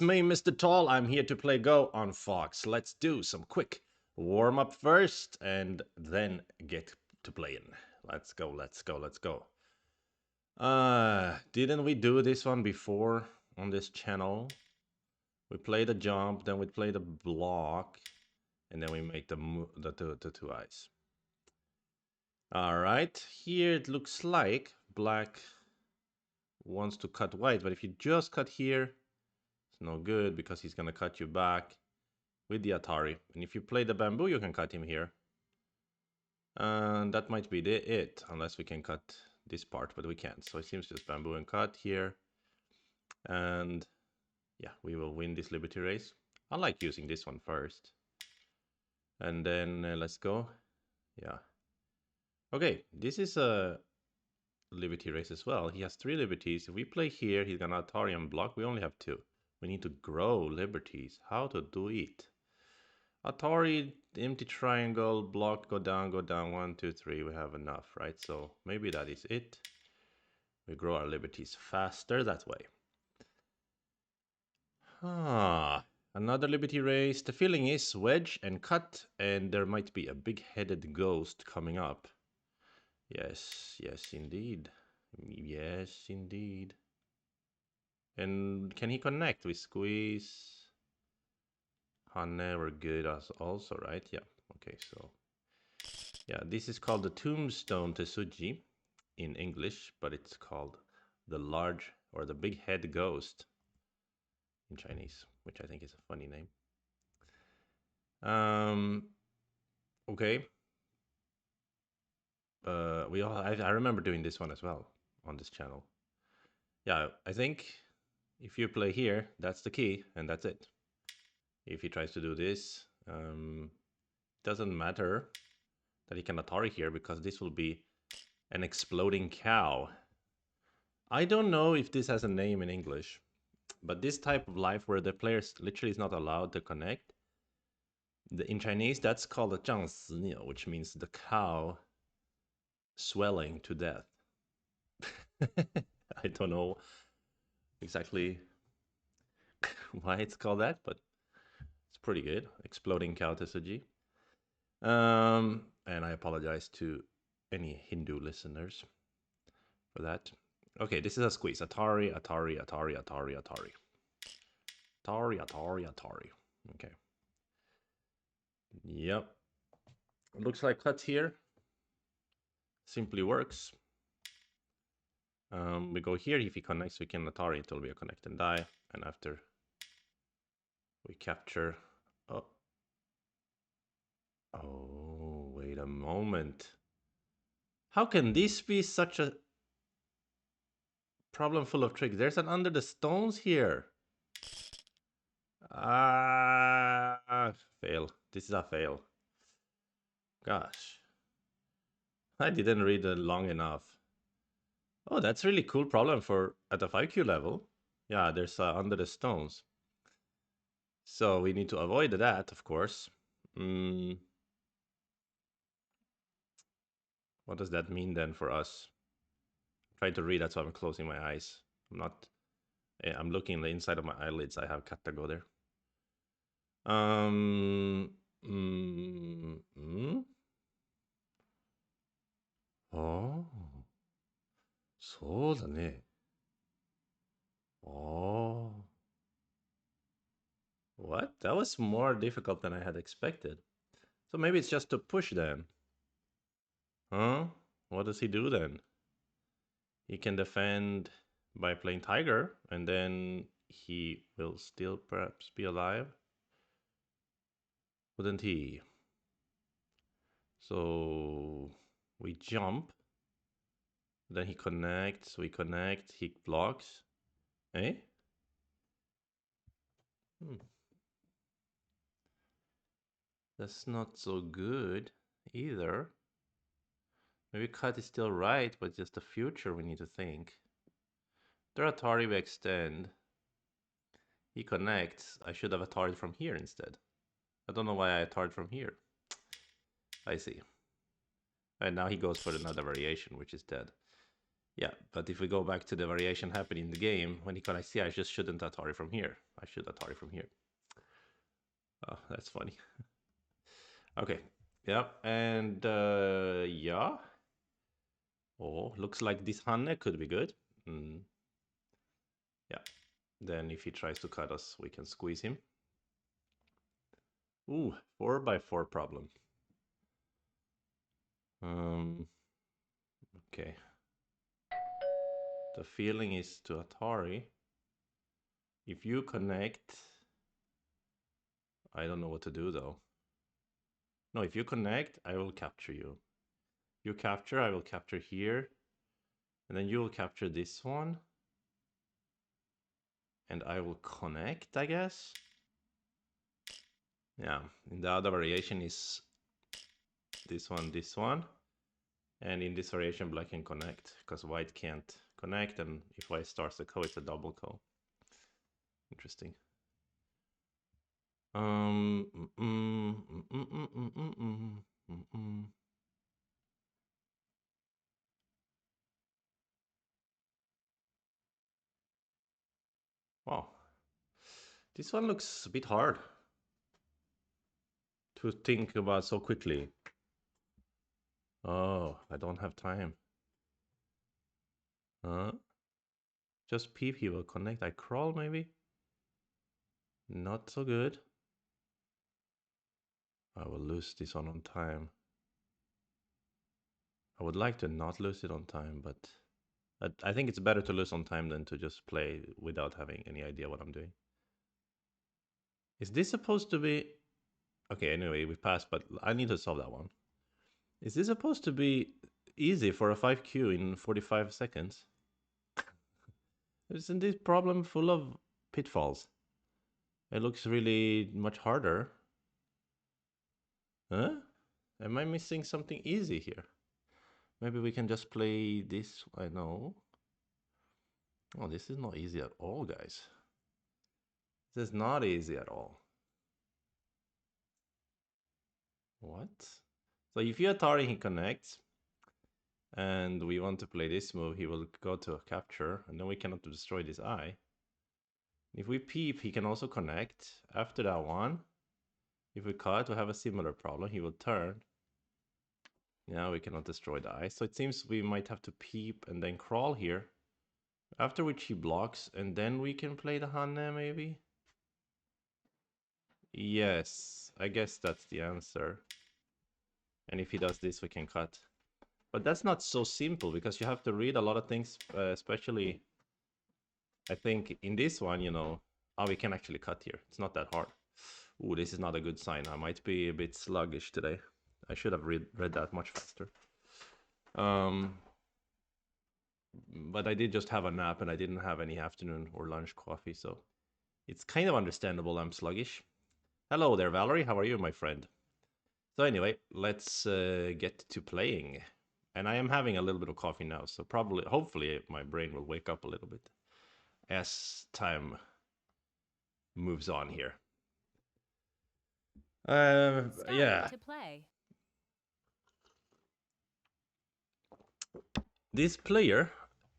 me, Mr. Tall. I'm here to play Go on Fox. Let's do some quick warm up first and then get to playing. Let's go, let's go, let's go. Didn't we do this one before on this channel? We played a jump, then we played a block, and then we make the two eyes. All right, here it looks like black wants to cut white, but if you just cut here, it's no good because he's gonna cut you back with the Atari. And if you play the bamboo, you can cut him here. And that might be it, unless we can cut this part, but we can't. So it seems just bamboo and cut here. And yeah, we will win this Liberty race. I like using this one first. And then let's go. Yeah. Okay, this is a Liberty race as well. He has 3 Liberties. If we play here, he's gonna Atari and block. We only have 2. We need to grow Liberties. How to do it? Atari, empty triangle, block, go down, 1, 2, 3. We have enough, right? So maybe that is it. We grow our Liberties faster that way. Another Liberty race. The feeling is wedge and cut, and there might be a big-headed ghost coming up. Yes, yes, indeed. Yes, indeed. And can he connect? We squeeze. Hanne, we're good also, right? Yeah. Okay, so yeah, this is called the Tombstone Tesuji in English, but it's called the large or the big head ghost in Chinese, which I think is a funny name. Okay. I remember doing this one as well on this channel. Yeah, I think if you play here, that's the key, and that's it. If he tries to do this, doesn't matter that he can Atari here because this will be an exploding cow. I don't know if this has a name in English, but this type of life where the player literally is not allowed to connect, in Chinese that's called a 胀死鸟, which means the cow swelling to death. I don't know exactly why it's called that, but it's pretty good. Exploding cow Tesuji. And I apologize to any Hindu listeners for that. Okay, this is a squeeze. Atari, Atari, Atari, Atari, Atari. Atari, Atari, Atari. Okay. Yep. Looks like cut here. Simply works. We go here. If he connects, we can Atari. It will be a connect and die. And after we capture... Oh, wait a moment. How can this be such a problem full of tricks? There's an under the stones here. Fail. This is a fail. Gosh. I didn't read it long enough. Oh, that's really cool problem for at the 5Q level. Yeah, there's under the stones. So we need to avoid that, of course. What does that mean then for us? I'm trying to read, that's why I'm closing my eyes. I'm looking in the inside of my eyelids. I have Katago there. Oh, そうだね. Oh. What? That was more difficult than I had expected. So maybe it's just to push then. Huh? What does he do then? He can defend by playing Tiger, and then he will still perhaps be alive. Wouldn't he? So we jump. Then he connects, we connect, he blocks. Eh? That's not so good either. Maybe cut is still right, but just the future we need to think. There Atari we extend. He connects. I should have Atari from here instead. I don't know why I Atari from here. I see. And now he goes for another variation, which is dead. Yeah, but if we go back to the variation happening in the game, when he connects here, I just shouldn't Atari from here. I should Atari from here. Oh, that's funny. Okay. Yep. And yeah. Oh, looks like this Hanne could be good. Mm. Yeah. Then if he tries to cut us, we can squeeze him. Ooh, 4x4 problem. Okay. The feeling is to Atari. If you connect, I don't know what to do though. No, if you connect, I will capture you. You capture, I will capture here. And then you will capture this one. And I will connect, I guess. Yeah, and the other variation is this one. And in this variation, black can connect, because white can't connect. And if white starts the ko, it's a double ko. Interesting. Wow. This one looks a bit hard to think about so quickly. Oh, I don't have time. Huh? Just peep, he will connect. I crawl, maybe? Not so good. I will lose this one on time. I would like to not lose it on time, but I think it's better to lose on time than to just play without having any idea what I'm doing. Is this supposed to be... Okay, anyway, we passed, but I need to solve that one. Is this supposed to be easy for a 5Q in 45 seconds? Isn't this problem full of pitfalls? It looks really much harder. Huh? Am I missing something easy here? Maybe we can just play this. I know. Oh, this is not easy at all, guys. This is not easy at all. What? So if you Atari, he connects. And we want to play this move, he will go to a capture. And then we cannot destroy this eye. If we peep, he can also connect. After that one, if we cut, we have a similar problem. He will turn. Now we cannot destroy the eye. So it seems we might have to peep and then crawl here. After which he blocks, and then we can play the Hanne, maybe? Yes, I guess that's the answer. And if he does this, we can cut. But that's not so simple, because you have to read a lot of things, especially, I think, in this one, you know. Oh, we can actually cut here. It's not that hard. Ooh, this is not a good sign. I might be a bit sluggish today. I should have read that much faster. But I did just have a nap, and I didn't have any afternoon or lunch coffee, so it's kind of understandable I'm sluggish. Hello there, Valerie. How are you, my friend? So anyway, let's get to playing. And I am having a little bit of coffee now, so probably, hopefully, my brain will wake up a little bit as time moves on here. Yeah. To play. This player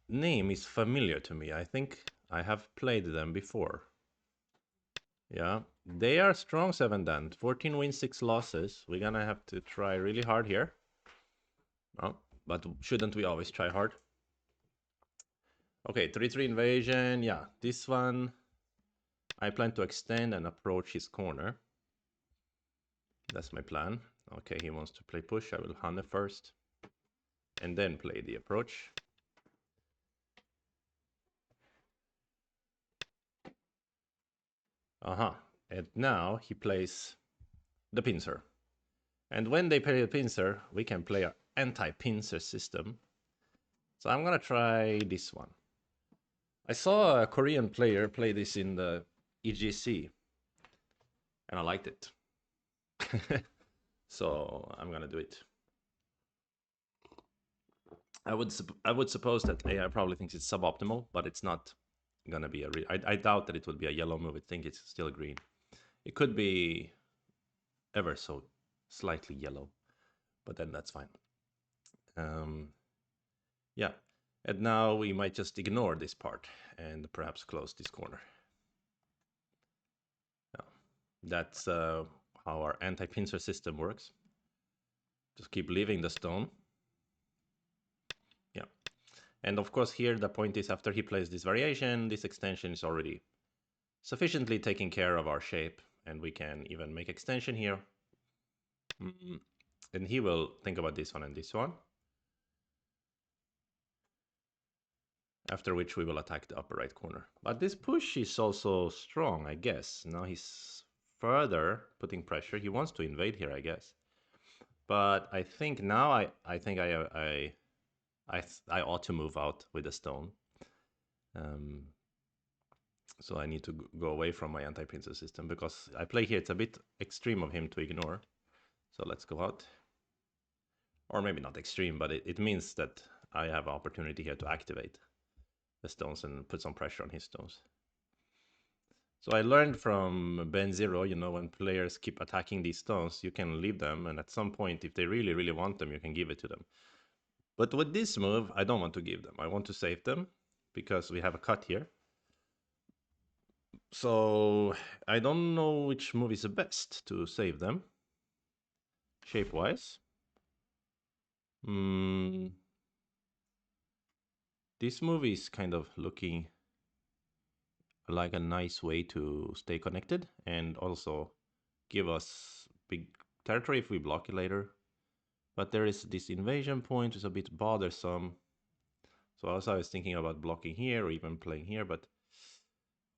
name is familiar to me. I think I have played them before. Yeah, they are strong 7 dan. 14 wins, 6 losses. We're gonna have to try really hard here. Oh, but shouldn't we always try hard? Okay, 3-3 invasion. Yeah, this one I plan to extend and approach his corner. That's my plan. Okay, he wants to play push. I will Hanne first. And then play the approach. Aha. And now he plays the pincer. And when they play the pincer, we can play our anti-pincer system. So I'm gonna try this one. I saw a Korean player play this in the EGC, and I liked it. So I'm gonna do it. I would suppose that AI probably thinks it's suboptimal, but it's not gonna be I doubt that it would be a yellow move. I think it's still green. It could be ever so slightly yellow, but then that's fine. Yeah. And now we might just ignore this part and perhaps close this corner. Yeah. That's how our anti-pincer system works. Just keep leaving the stone. Yeah. And of course here the point is after he plays this variation, this extension is already sufficiently taking care of our shape, and we can even make extension here. And he will think about this one and this one. After which we will attack the upper right corner. But this push is also strong, I guess. Now he's further putting pressure. He wants to invade here, I guess. But I think now I think I ought to move out with the stone. So I need to go away from my anti-pincer system because I play here. It's a bit extreme of him to ignore. So let's go out. Or maybe not extreme, but it means that I have an opportunity here to activate the stones and put some pressure on his stones. So I learned from Ben Zero, when players keep attacking these stones, you can leave them, and at some point, if they really, really want them, you can give it to them. But with this move, I don't want to give them. I want to save them, because we have a cut here. So I don't know which move is the best to save them, shape-wise. This move is kind of looking like a nice way to stay connected and also give us big territory if we block it later. But there is this invasion point, is a bit bothersome. So also I was thinking about blocking here or even playing here, but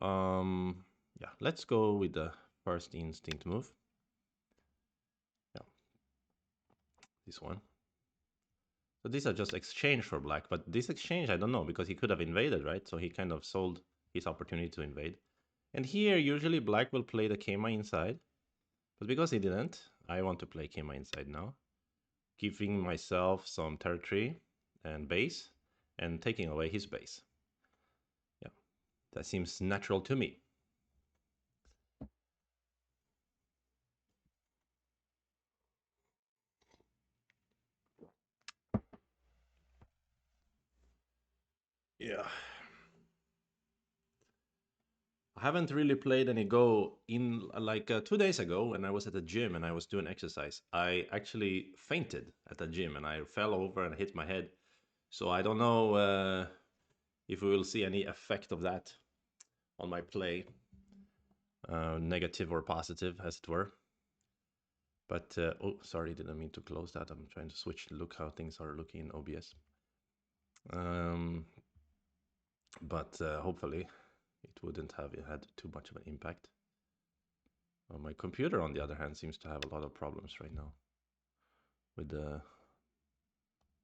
yeah, let's go with the first instinct move. Yeah, this one. So these are just exchange for black, but this exchange I don't know because he could have invaded, right? So he kind of sold his opportunity to invade. And here usually black will play the Kema inside, but because he didn't, I want to play Kema inside now, giving myself some territory and base and taking away his base. Yeah, that seems natural to me. Yeah. I haven't really played any Go in like 2 days ago when I was at the gym and I was doing exercise. I actually fainted at the gym and I fell over and hit my head. So I don't know if we will see any effect of that on my play, negative or positive, as it were. But oh, sorry, didn't mean to close that. I'm trying to switch to look how things are looking in OBS. But hopefully it wouldn't have had too much of an impact. My computer, on the other hand, seems to have a lot of problems right now with the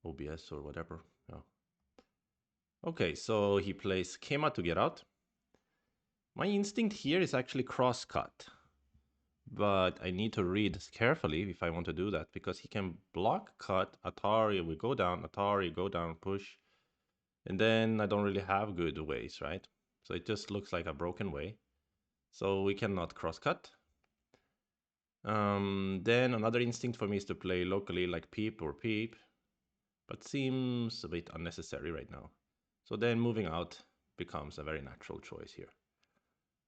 OBS or whatever. Yeah. Okay, so he plays Kema to get out. My instinct here is actually cross-cut, but I need to read carefully if I want to do that because he can block, cut, Atari, we go down, Atari, go down, push, and then I don't really have good ways, right? So it just looks like a broken way. So we cannot cross-cut. Then another instinct for me is to play locally like peep or peep, but seems a bit unnecessary right now. So then moving out becomes a very natural choice here.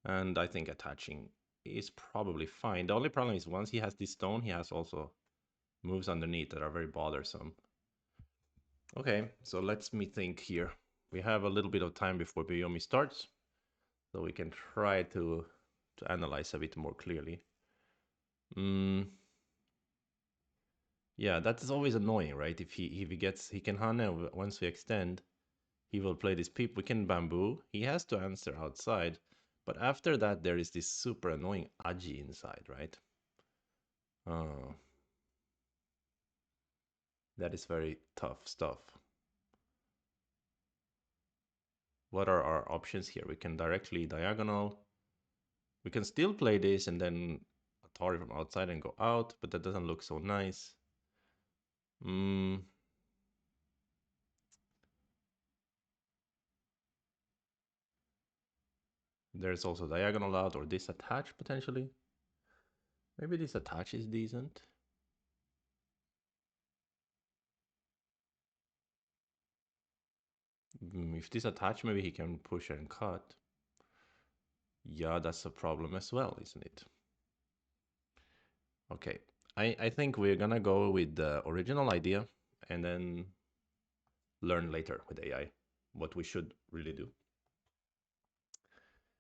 And I think attaching is probably fine. The only problem is once he has this stone, he has also moves underneath that are very bothersome. Okay, so let's me think here. We have a little bit of time before Biyomi starts, so we can try to analyze a bit more clearly. Yeah, that is always annoying, right? If he gets, he can Hane once we extend, he will play this peep. We can bamboo. He has to answer outside. But after that, there is this super annoying Aji inside, right? That is very tough stuff. What are our options here? We can directly diagonal. We can still play this and then Atari from outside and go out, but that doesn't look so nice. There's also diagonal out or this attach potentially. Maybe this attach is decent. If this attach, maybe he can push and cut. Yeah, that's a problem as well, isn't it? Okay, I think we're gonna go with the original idea and then learn later with AI what we should really do.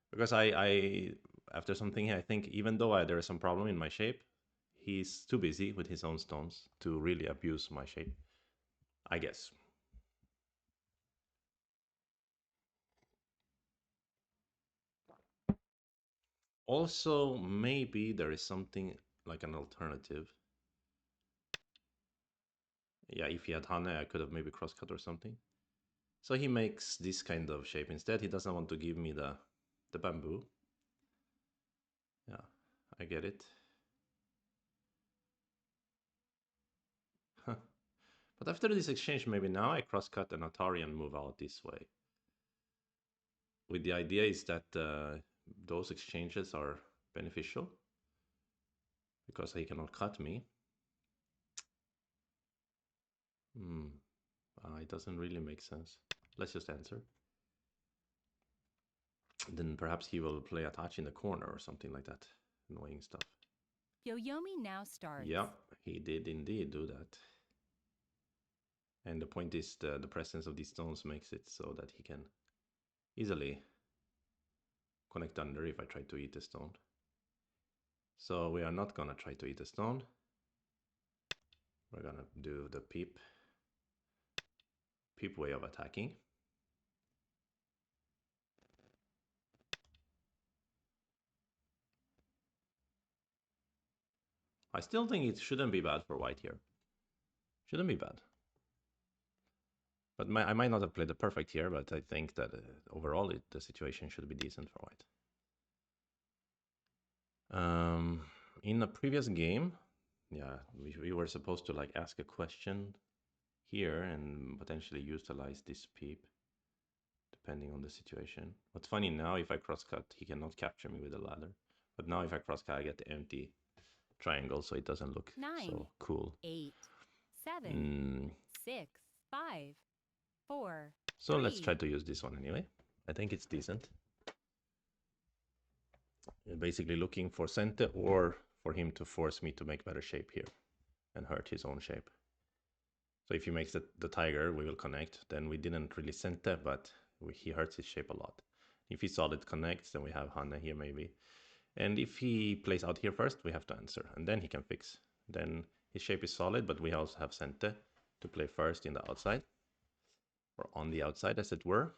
Because I after something, I think even though there is some problem in my shape, he's too busy with his own stones to really abuse my shape, I guess. Also, maybe there is something like an alternative. Yeah, if he had Hane, I could have maybe crosscut or something. So he makes this kind of shape instead. He doesn't want to give me the bamboo. Yeah, I get it. But after this exchange, maybe now I crosscut an Atari and move out this way. With the idea is that those exchanges are beneficial because he cannot cut me. Hmm. It doesn't really make sense. Let's just answer. Then perhaps he will play attach in the corner or something like that. Annoying stuff. Yoyomi now starts. Yeah, he did indeed do that. And the point is the presence of these stones makes it so that he can easily connect under if I try to eat the stone. So we are not gonna try to eat the stone. We're gonna do the peep way of attacking. I still think it shouldn't be bad for white here. Shouldn't be bad. But I might not have played the perfect here, but I think that overall the situation should be decent for white. In a previous game, yeah, we were supposed to like ask a question here and potentially utilize this peep depending on the situation. What's funny now, if I crosscut, he cannot capture me with a ladder. But now if I crosscut, I get the empty triangle, so it doesn't look 9, so cool. 8, 7, 6, 5, 4. So let's try to use this one anyway. I think it's decent. Basically looking for center or for him to force me to make better shape here and hurt his own shape. So if he makes the tiger, we will connect. Then we didn't really center, but he hurts his shape a lot. If he solid connects, then we have Hanne here maybe. And if he plays out here first, we have to answer. And then he can fix. Then his shape is solid, but we also have center to play first in the outside. Or on the outside, as it were.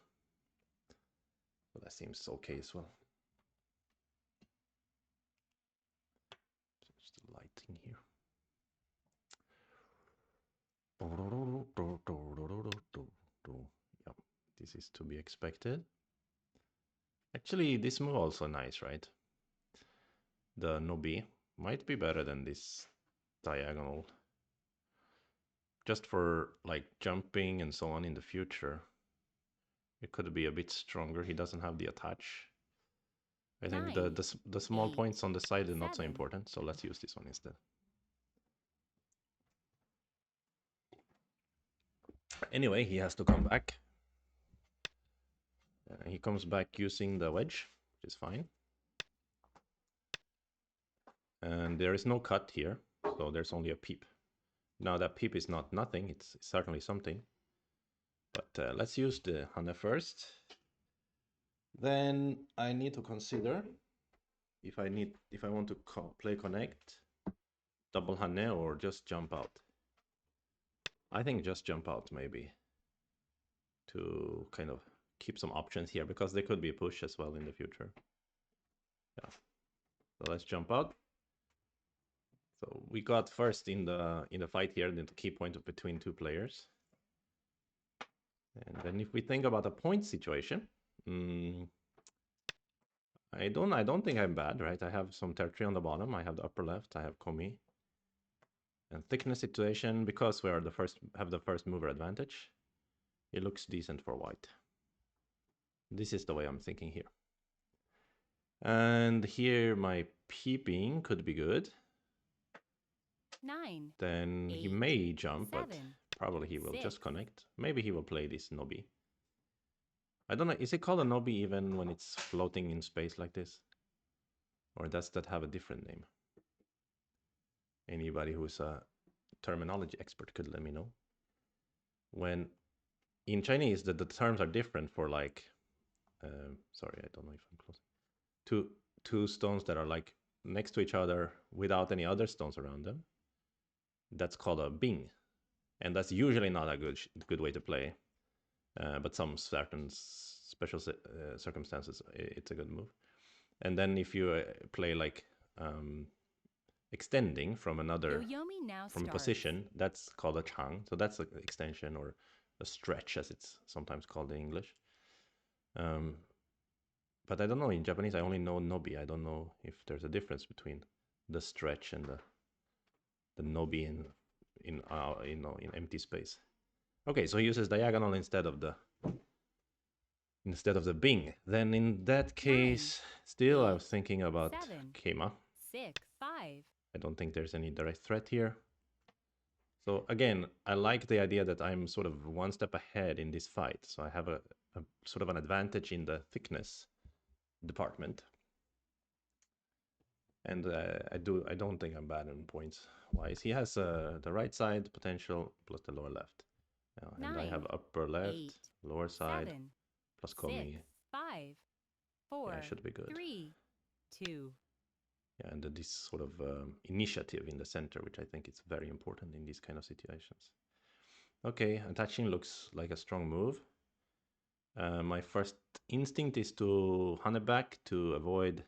So that seems okay as well. Just the lighting here. Yeah, this is to be expected. Actually, this move also nice, right? The Nobi might be better than this diagonal. Just for like jumping and so on in the future. It could be a bit stronger. He doesn't have the attach. I think the small points on the side are not so important, so let's use this one instead. Anyway, he has to come back. He comes back using the wedge, which is fine. And there is no cut here, so there's only a peep. Now that peep is not nothing, it's certainly something. But let's use the Hane first. Then I need to consider if I want to play connect, double Hane, or just jump out. I think just jump out maybe to kind of keep some options here because there could be a push as well in the future. Yeah. So let's jump out. So we got first in the fight here the key point between two players. And then if we think about a point situation, I don't think I'm bad, right? I have some territory on the bottom. I have the upper left. I have Komi. And thickness situation, because we are have the first mover advantage, it looks decent for white. This is the way I'm thinking here. And here my peeping could be good. 9. Then 8, he may jump, 7, but probably he will 6. just connect. Maybe he will play this Nobi. I don't know. Is it called a nobi even when it's floating in space like this? Or does that have a different name? Anybody who's a terminology expert could let me know. When in Chinese, the terms are different for like, sorry, I don't know if I'm close. Two stones that are like next to each other without any other stones around them. That's called a bing, and that's usually not a good way to play. But some certain special circumstances, it's a good move. And then if you play like extending from another Yoyomi now from a starts. position, that's called a chang. So that's an extension or a stretch, as it's sometimes called in English. But I don't know, in Japanese I only know nobi. I don't know if there's a difference between the stretch and the nobi in empty space. Okay, so he uses diagonal instead of the bing. Then in that case, 9, still I 8, was thinking about 7, Keima. 6, 5. I don't think there's any direct threat here. So again, I like the idea that I'm sort of one step ahead in this fight. So I have a sort of an advantage in the thickness department. And I don't think I'm bad on points wise. He has the right side potential plus the lower left. And I 9, have upper left, 8, lower side, 7, plus 6, Komi. 5, Yeah, 4, it should be good. 3, 2. Yeah, and this sort of initiative in the center, which I think is very important in these kind of situations. Okay, attaching looks like a strong move. My first instinct is to hunt it back to avoid,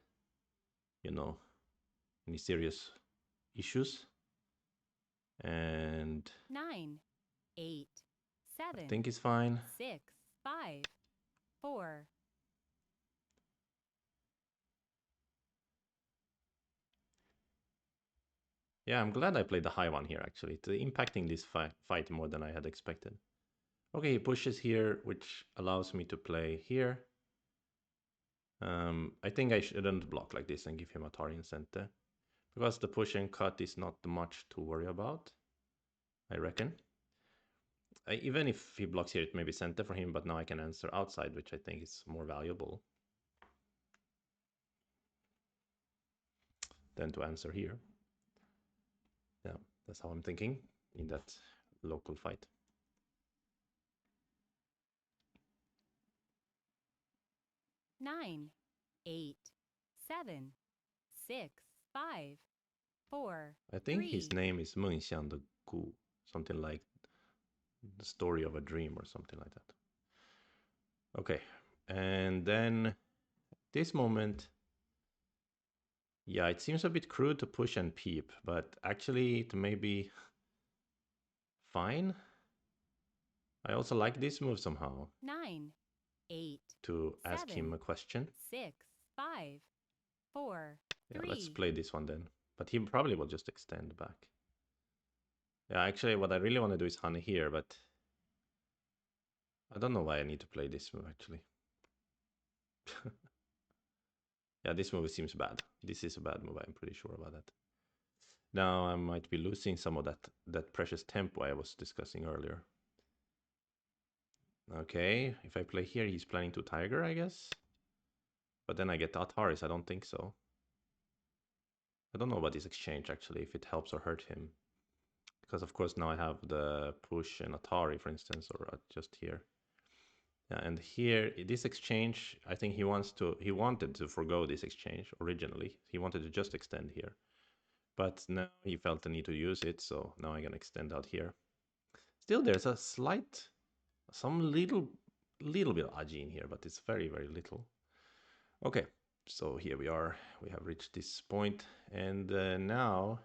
any serious issues. And 9, 8, I 7, think it's fine. 6, 5, 4. Yeah, I'm glad I played the high one here, actually. It's impacting this fight more than I had expected. Okay, he pushes here, which allows me to play here. I think I shouldn't block like this and give him Atari in center. Because the push and cut is not much to worry about, I reckon. Even if he blocks here, it may be center for him, but now I can answer outside, which I think is more valuable than to answer here. Yeah, that's how I'm thinking in that local fight. 9, 8, 7, 6, 5, 4, I think 3. his name is Mengxiang de Gu, something like the story of a dream or something like that. Okay, and then this moment, yeah, it seems a bit crude to push and peep, but actually it may be fine. I also like this move somehow. 9, 8, to ask 7, him a question. 6, 5, 4, Yeah, 3. let's play this one then. But he probably will just extend back. Yeah, actually, what I really want to do is honey here, but I don't know why I need to play this move, actually. Yeah, this move seems bad. This is a bad move, I'm pretty sure about that. Now I might be losing some of that precious tempo I was discussing earlier. Okay, if I play here, he's planning to Tiger, I guess. But then I get Ataris, I don't think so. I don't know about this exchange, actually, if it helps or hurt him. Because, of course, now I have the push and Atari, for instance, or just here. Yeah, and here, this exchange, I think he wanted to forgo this exchange originally. He wanted to just extend here. But now he felt the need to use it, so now I can extend out here. Still, there's a some little bit of aji in here, but it's very, very little. Okay, so here we are. We have reached this point, and now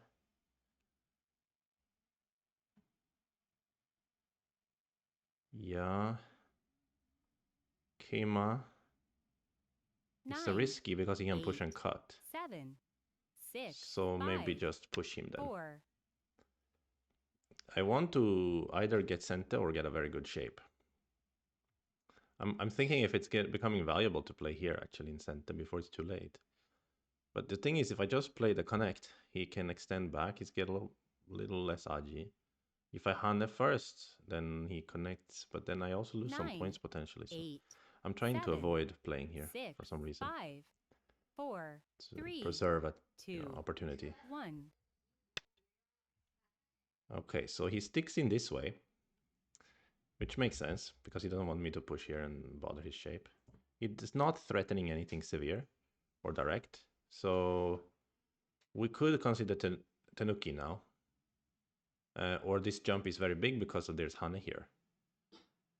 yeah, Keima. It's 9, risky because he can 8, push and cut. 7, 6, So 5, maybe just push him then. 4. I want to either get center or get a very good shape. I'm thinking if it's becoming valuable to play here actually in center before it's too late. But the thing is, if I just play the connect, he can extend back. He's get a little less agi. If I hand it first, then he connects, but then I also lose some 9, points potentially. So 8, I'm trying to 7, avoid playing here 6, for some reason 5, 4, to 3, preserve a 2, opportunity. 1. Okay, so he sticks in this way, which makes sense because he doesn't want me to push here and bother his shape. It's not threatening anything severe or direct, so we could consider Tenuki now. Or this jump is very big because there's Hane here.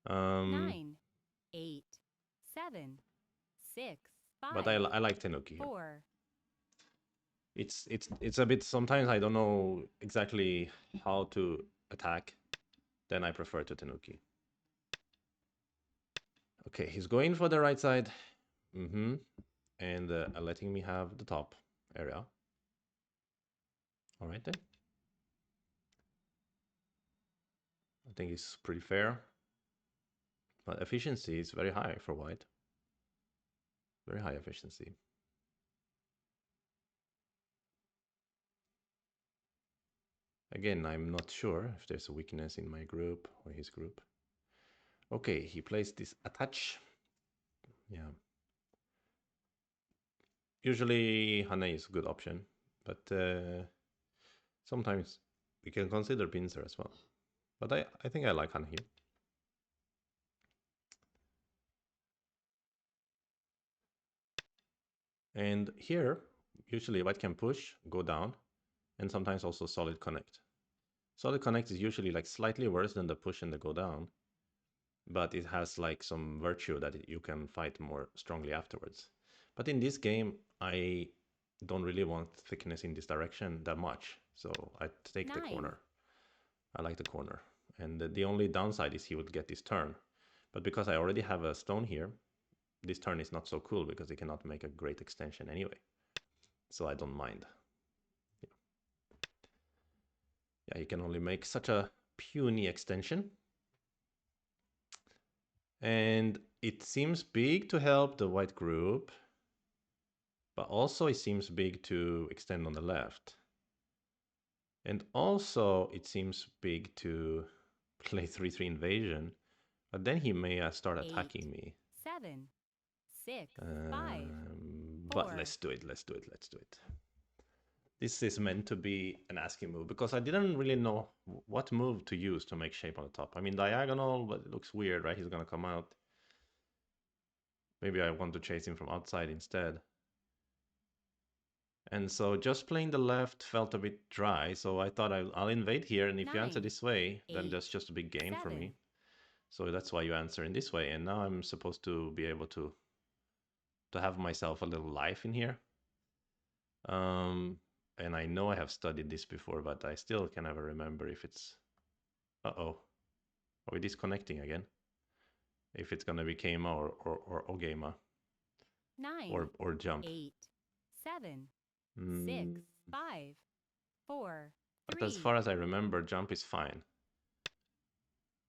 9, 8, 7, 6, 5, but I like Tenuki here. 4. It's a bit, sometimes I don't know exactly how to attack, then I prefer to Tenuki. Okay, he's going for the right side. And letting me have the top area. All right then. I think it's pretty fair. But efficiency is very high for white. Very high efficiency. Again, I'm not sure if there's a weakness in my group or his group. Okay, he plays this attach. Yeah. Usually Hane is a good option, but sometimes we can consider pincer as well. But I think I like Hane here. And here, usually white can push, go down, and sometimes also solid connect. Solid connect is usually like slightly worse than the push and the go down, but it has like some virtue that you can fight more strongly afterwards. But in this game, I don't really want thickness in this direction that much, so I take the 9, corner. I like the corner. And the only downside is he would get this turn. But because I already have a stone here, this turn is not so cool because he cannot make a great extension anyway. So I don't mind. Yeah, he can only make such a puny extension. And it seems big to help the white group, but also it seems big to extend on the left. And also it seems big to play 3-3 invasion, but then he may start 8, attacking me. 7, 6, 5, 4. But let's do it. This is meant to be an asking move because I didn't really know what move to use to make shape on the top. I mean, diagonal, but it looks weird, right? He's gonna come out. Maybe I want to chase him from outside instead. And so just playing the left felt a bit dry, so I thought I'll invade here, and if you answer 9, this way, then 8, that's just a big gain for 7. me. So that's why you answer in this way, and now I'm supposed to be able to have myself a little life in here. And I know I have studied this before, but I still can never remember if it's... Uh-oh. Are we disconnecting again? If it's gonna be Keima or Ogema. 9, Or jump. 8, 7, Mm. 6, 5, 4, But as 3. far as I remember, jump is fine.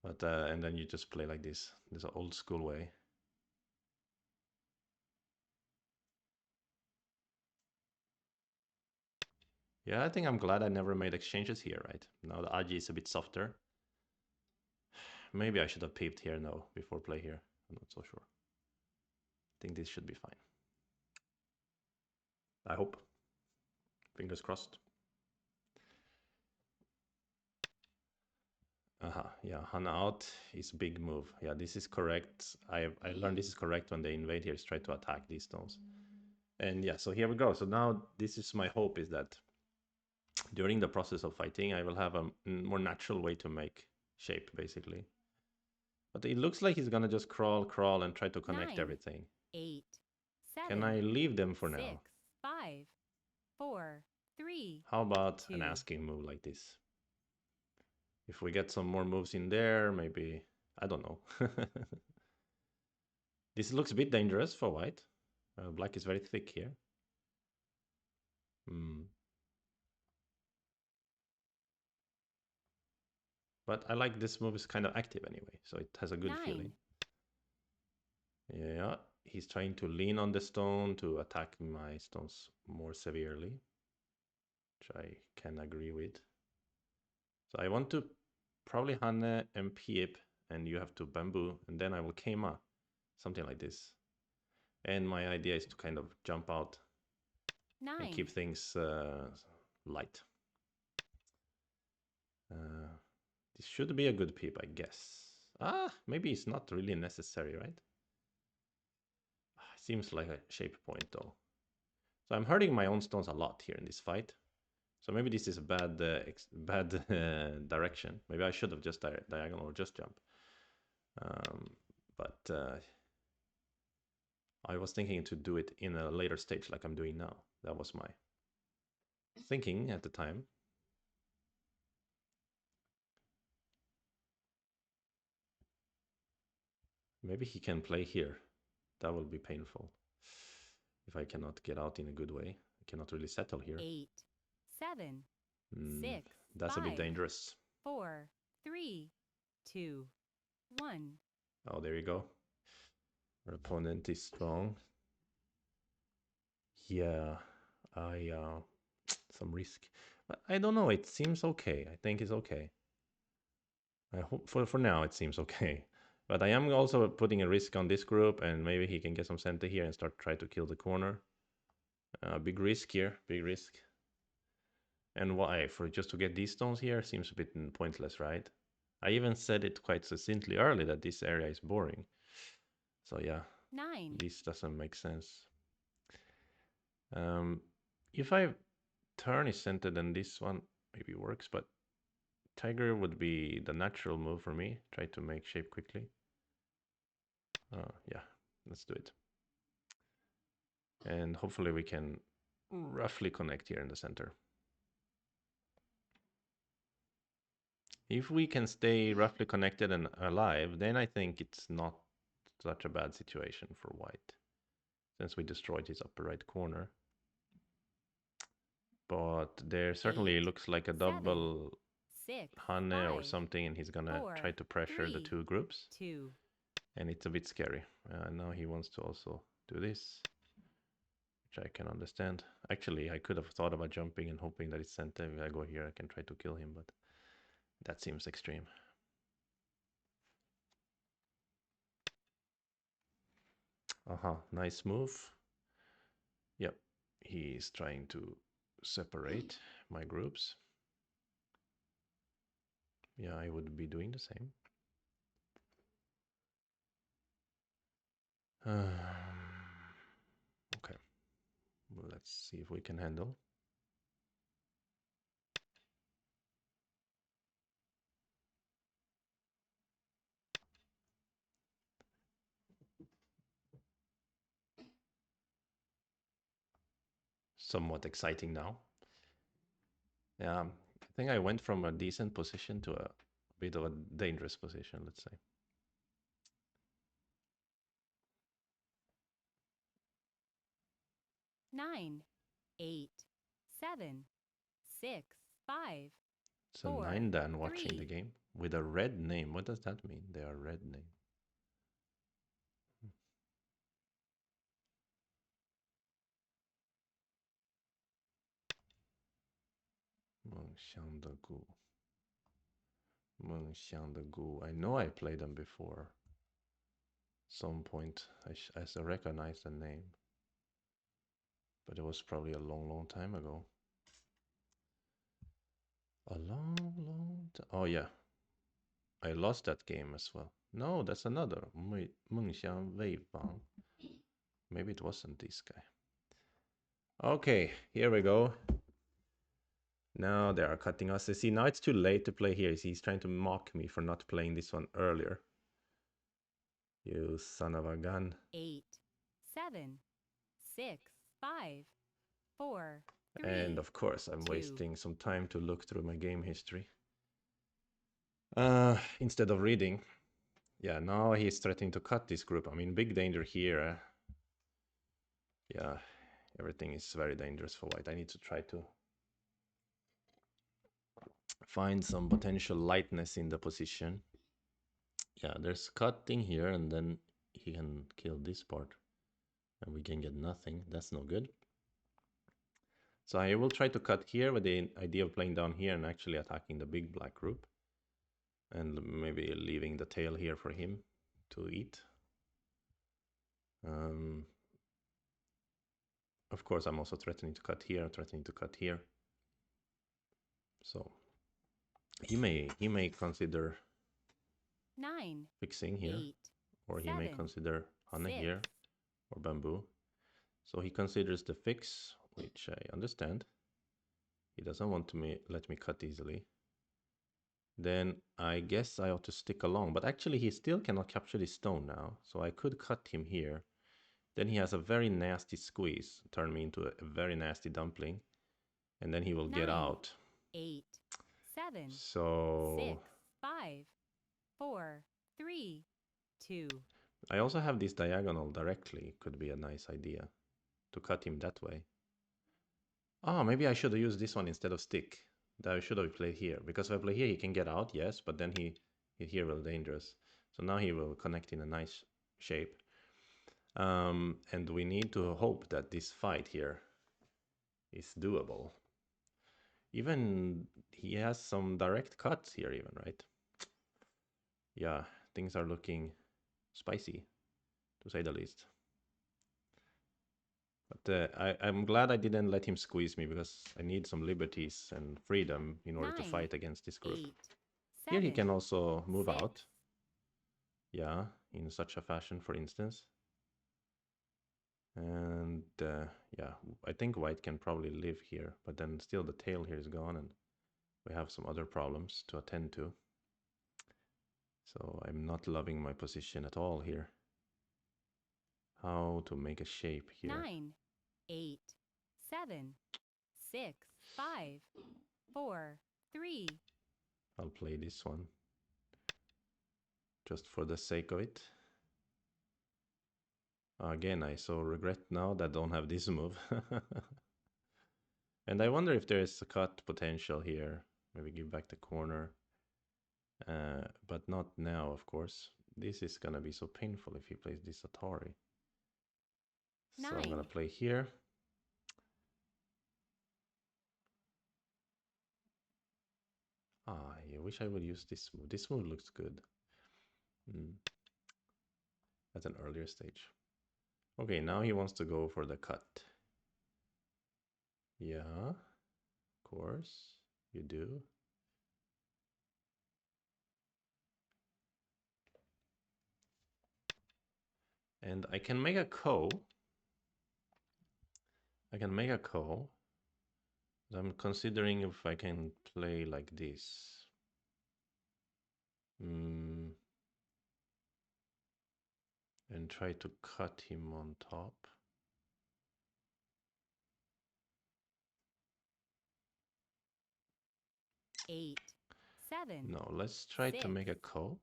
But and then you just play like this. This old school way. Yeah, I think I'm glad I never made exchanges here, right? Now the Aji is a bit softer. Maybe I should have peeped here now before play here. I'm not so sure. I think this should be fine. I hope. Fingers crossed. Yeah, Hana out is big move. Yeah, this is correct. I learned this is correct when they invade here, is try to attack these stones. And yeah, so here we go. So now this is my hope, is that during the process of fighting, I will have a more natural way to make shape, basically. But it looks like he's gonna just crawl, and try to connect 9, everything. 8, 7. Can I leave them for 6, now? 5, 4, 3. How about 2. an asking move like this? If we get some more moves in there, maybe... I don't know. This looks a bit dangerous for white. Black is very thick here. But I like this move is kind of active anyway, so it has a good 9, feeling. Yeah, he's trying to lean on the stone to attack my stones more severely, which I can agree with. So I want to probably Hane and Piep, and you have to bamboo, and then I will Keima. something like this. And my idea is to kind of jump out and 9, keep things light. This should be a good peep, I guess. Maybe it's not really necessary, right? Seems like a shape point, though. So I'm hurting my own stones a lot here in this fight. So maybe this is a bad direction. Maybe I should have just diagonal or just jump. But I was thinking to do it in a later stage like I'm doing now. That was my thinking at the time. Maybe he can play here. That will be painful. If I cannot get out in a good way. I cannot really settle here. 8, 7, 6, That's a bit 5, dangerous. 4, 3, 2, 1. Oh, there you go. Our opponent is strong. Yeah, I some risk. But I don't know, it seems okay. I think it's okay. I hope for now it seems okay. But I am also putting a risk on this group, and maybe he can get some center here and start try to kill the corner. Big risk here, big risk. And why? For just to get these stones here seems a bit pointless, right? I even said it quite succinctly early that this area is boring. So yeah, 9, this doesn't make sense. If I turn is centered, then this one maybe works, but tiger would be the natural move for me. Try to make shape quickly. Yeah, let's do it. And hopefully we can roughly connect here in the center. If we can stay roughly connected and alive, then I think it's not such a bad situation for white, since we destroyed his upper right corner. But there certainly 8, looks like a 7, double 6, Hane or 5, something, and he's gonna 4, try to pressure the 3, two groups. 2. And it's a bit scary. Now he wants to also do this, which I can understand. Actually, I could have thought about jumping and hoping that it's center. If I go here, I can try to kill him, but that seems extreme. Nice move. Yep, he's trying to separate my groups. Yeah, I would be doing the same. Okay, well, let's see if we can handle. Somewhat exciting now. Yeah, I think I went from a decent position to a bit of a dangerous position, let's say. 9, 8, 7, 6, 5, So 4, 9 Dan watching 3. the game with a red name. What does that mean? They are red name. Mengxiang de Gu. I know I played them before. Some point I recognize the name. But it was probably a long time ago. A long time. Oh yeah. I lost that game as well. No, that's another. Mengxiang Weifang. Maybe it wasn't this guy. Okay, here we go. Now they are cutting us. You see, now it's too late to play here. He's trying to mock me for not playing this one earlier. You son of a gun. 8, 7, 6, 5, 4, 3. And of course, I'm 2. wasting some time to look through my game history. Instead of reading. Yeah, now he's threatening to cut this group. I mean, big danger here. Yeah, everything is very dangerous for white. I need to try to find some potential lightness in the position. Yeah, there's cutting here, and then he can kill this part. And we can get nothing. That's no good. So I will try to cut here with the idea of playing down here and actually attacking the big black group. And maybe leaving the tail here for him to eat. Um, of course, I'm also threatening to cut here, threatening to cut here. So he may consider 9, fixing here, 8, or he may 7, consider Hane 6, here, or bamboo. So he considers the fix, which I understand. He doesn't want to let me cut easily. Then I guess I ought to stick along. But actually, he still cannot capture this stone now. So I could cut him here. Then he has a very nasty squeeze, turn me into a very nasty dumpling. And then he will get 9, out. 8, 7, 6, So 5, 4, 3, 2. I also have this diagonal directly. Could be a nice idea to cut him that way. Oh, maybe I should have used this one instead of stick. That I should have played here. Because if I play here, he can get out, yes, but then he here will dangerous. So now he will connect in a nice shape. And we need to hope that this fight here is doable. Even he has some direct cuts here even, right? Yeah, things are looking spicy, to say the least. But I'm glad I didn't let him squeeze me because I need some liberties and freedom in order to 9, fight against this group. 8, Here he 7, can also move 6. out. Yeah, in such a fashion, for instance. And yeah, I think white can probably live here, but then still the tail here is gone and we have some other problems to attend to. So I'm not loving my position at all here. How to make a shape here? 9, 8, 7, 6, 5, 4, 3. I'll play this one just for the sake of it. Again, I so regret now that I don't have this move. And I wonder if there is a cut potential here. Maybe give back the corner. But not now, of course. This is gonna be so painful if he plays this Atari. So I'm gonna 9, play here. I wish I would use this move. This move looks good. At an earlier stage. Okay, now he wants to go for the cut. Yeah, of course, you do. And I can make a ko. I can make a ko. I'm considering if I can play like this. And try to cut him on top. eight, 7. No, let's try to 6. make a ko.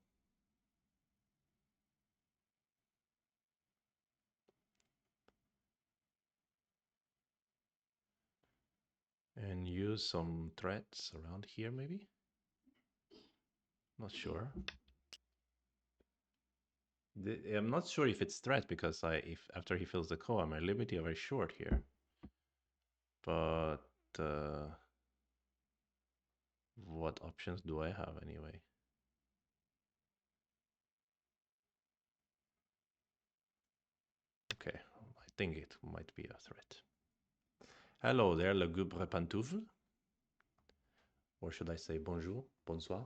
And use some threads around here, maybe? Not sure. I'm not sure if it's threat because if after he fills the koa, my liberty are very short here. But what options do I have anyway? Okay, I think it might be a threat. Hello there, le gubre pantoufle. Or should I say bonjour, bonsoir?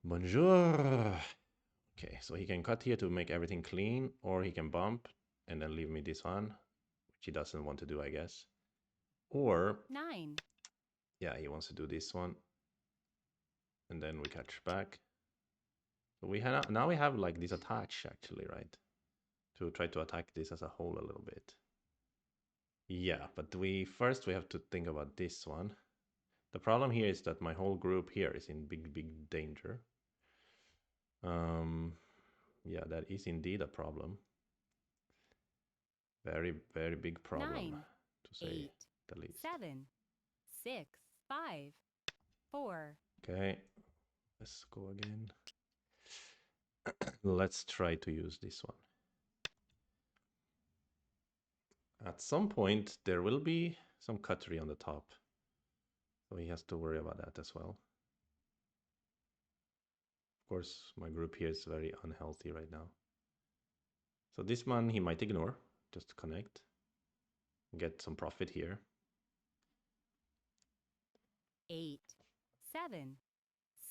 Bonjour. Okay, so he can cut here to make everything clean, or he can bump and then leave me this one, which he doesn't want to do, I guess. Or 9, yeah, he wants to do this one, and then we catch back. So we have now we have like this attach actually, right? To try to attack this as a whole a little bit. Yeah, but we have to think about this one. The problem here is that my whole group here is in big danger. Yeah, that is indeed a problem. Very big problem, 9, to say 8, the least. 7, 6, 5, 4. Okay, let's go again. Let's try to use this one. At some point, there will be some cuttery on the top. So he has to worry about that as well. Of course, my group here is very unhealthy right now. So this one he might ignore, just connect, get some profit here. 8, 7,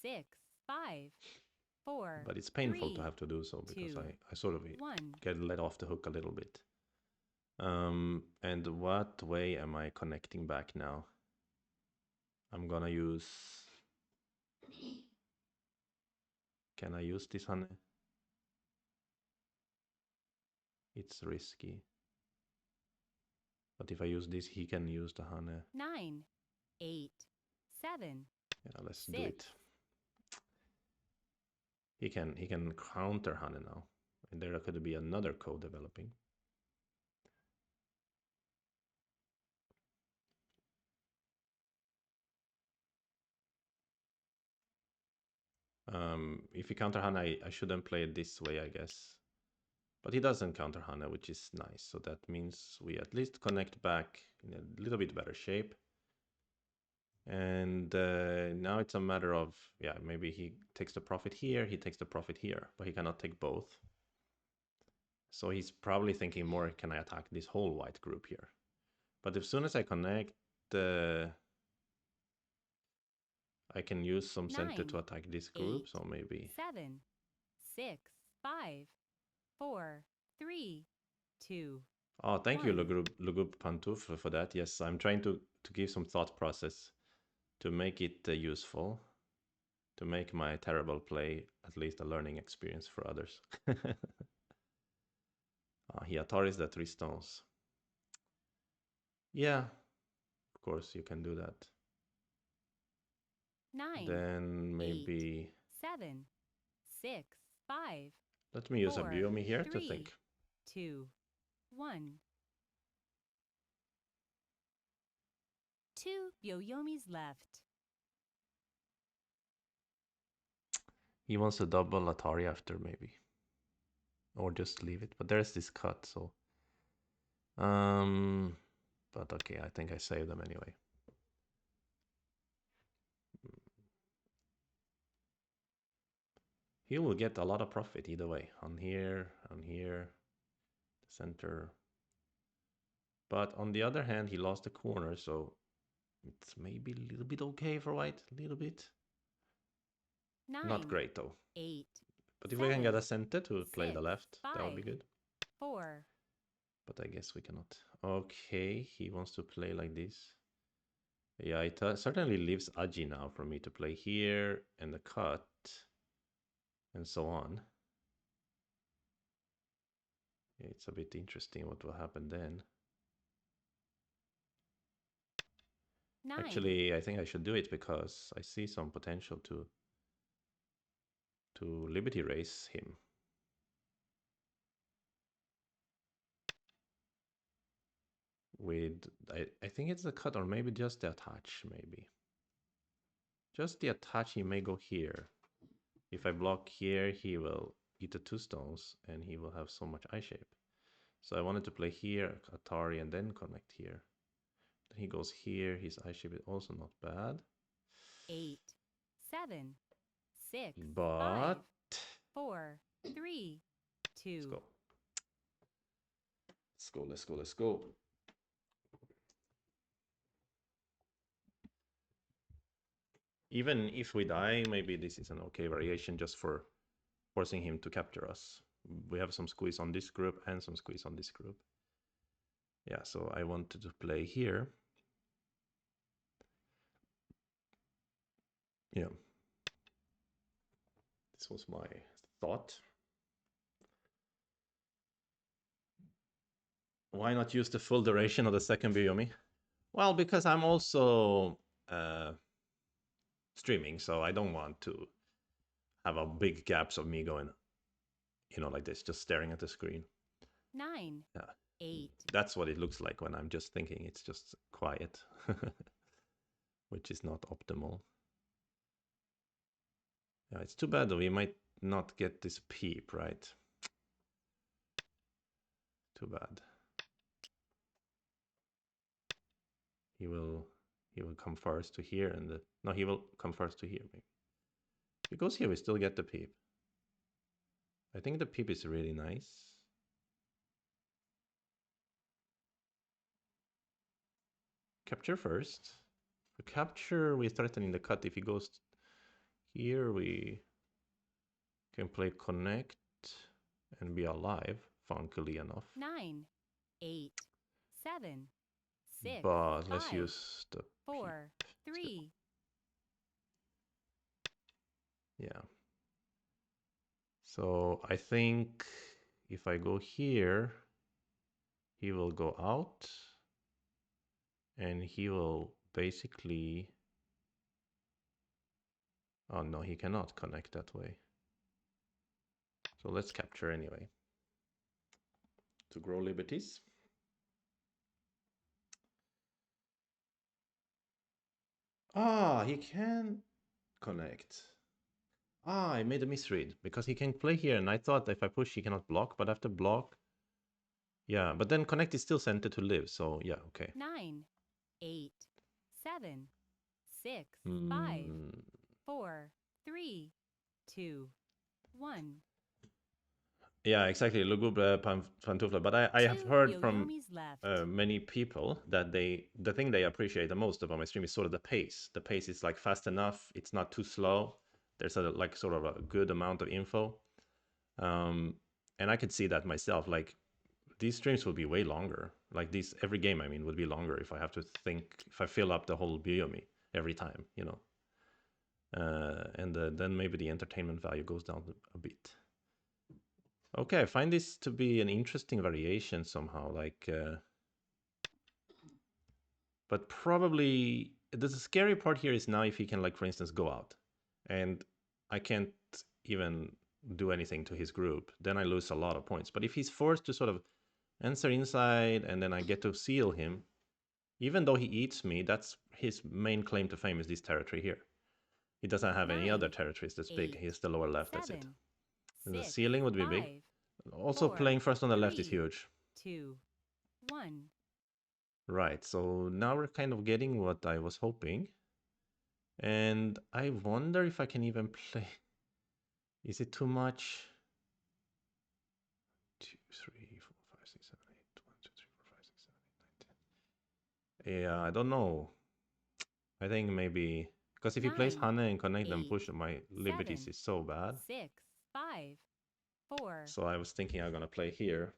6, 5, 4. But it's painful 3, to have to do so because 2, I sort of 1. get let off the hook a little bit. And what way am I connecting back now? I'm gonna use... Can I use this honey? It's risky. But if I use this, he can use the honey. 9, 8, 7. Yeah, let's 6. do it. He can counter honey now. And there could be another code developing. If he counter honey, I shouldn't play it this way, I guess. But he doesn't counter Hana, which is nice. So that means we at least connect back in a little bit better shape. And now it's a matter of, yeah, maybe he takes the profit here, he takes the profit here, but he cannot take both. So he's probably thinking more, can I attack this whole white group here? But as soon as I connect, I can use some center to attack this group. 8, so maybe 7, 6, 5, 4, 3, 2. Oh, thank you, 1. Lugub Pantouf, for that. Yes, I'm trying to give some thought process to make it useful, to make my terrible play at least a learning experience for others. He Ataris the 3 stones. Yeah, of course you can do that. 9. Then maybe 8, 7, 6, 5. Let me use 4, a Biomi here 3, to think. 2, 1. 2 Byoyomis left. He wants to double Atari after maybe. Or just leave it. But there's this cut, so. But okay, I think I saved them anyway. He will get a lot of profit either way. On here, the center. But on the other hand, he lost the corner, so it's maybe a little bit okay for white. A little bit. 9. Not great though. 8. But if 7, we can get a center to play 6, the left, 5, that would be good. 4. But I guess we cannot. Okay, he wants to play like this. Yeah, it certainly leaves Aji now for me to play here and the cut and so on. Yeah, it's a bit interesting what will happen then. 9. Actually, I think I should do it because I see some potential to Liberty race him. With, I think it's the cut or maybe just the attach, maybe. Just the attach, he may go here. If I block here, he will eat the 2 stones and he will have so much eye shape. So I wanted to play here, Atari, and then connect here. Then he goes here, his eye shape is also not bad. 8, 7, 6, But 5, 4, 3, 2. let's go. Let's go, let's go, let's go. Even if we die, maybe this is an okay variation just for forcing him to capture us. We have some squeeze on this group and some squeeze on this group. Yeah, so I wanted to play here. Yeah. This was my thought. Why not use the full duration of the second Biomi? Well, because I'm also streaming, so I don't want to have a big gaps of me going, like this, just staring at the screen. 9, Yeah. 8. That's what it looks like when I'm just thinking. It's just quiet, which is not optimal. Yeah, it's too bad though. We might not get this peep, right? Too bad. He will come first to here and no, he will come first to here maybe. If he goes here, we still get the peep. I think the peep is really nice. capture first. For capture, we're threatening the cut. If he goes here, we can play connect and be alive, funkily enough. 9, 8, 7, 6, But let's 5, use the 4, peep still. 3. Yeah. So I think if I go here, he will go out and he will basically... Oh no, he cannot connect that way. So let's capture anyway. To grow liberties. Ah, he can connect. Ah, I made a misread because he can play here and I thought if I push he cannot block, but after block... Yeah, but then connect is still centered to live, so yeah, okay. 9, 8, 7, 6, 5, Hmm. 4, 3, 2, 1. Yeah, exactly. Lugub Pantufla. But I have 2 heard from Yoyomis left. many people that the thing they appreciate the most about my stream is sort of the pace. The pace is like fast enough. It's not too slow. There's a like sort of a good amount of info. And I could see that myself. Like these streams will be way longer. Like these every game, I mean, would be longer if I have to think, if I fill up the whole Biomi every time, you know. And then maybe the entertainment value goes down a bit. Okay, I find this to be an interesting variation somehow. Like, but probably the scary part here is now if he can, like, for instance, go out, and I can't even do anything to his group, then I lose a lot of points. But if he's forced to sort of answer inside, and then I get to seal him, even though he eats me, that's his main claim to fame is this territory here. He doesn't have any other 9, territories that's big. 8, He's the lower left, that's it. 7, And the 6, ceiling would be big. 5, Also, 4, playing first on the left is 3, huge. 2, 1. Right, so now we're kind of getting what I was hoping. And I wonder if I can even play. Is it too much? 2, 3, 4, 5, 6, 7, 8. 1, 2, 3, 4, 5, 6, 7, 8, 9, 10. Yeah, I don't know. I think maybe because if he plays 9, Hane and connect and 8, push, my liberties 7, is so bad. 6, 5, 4. So I was thinking I'm gonna play here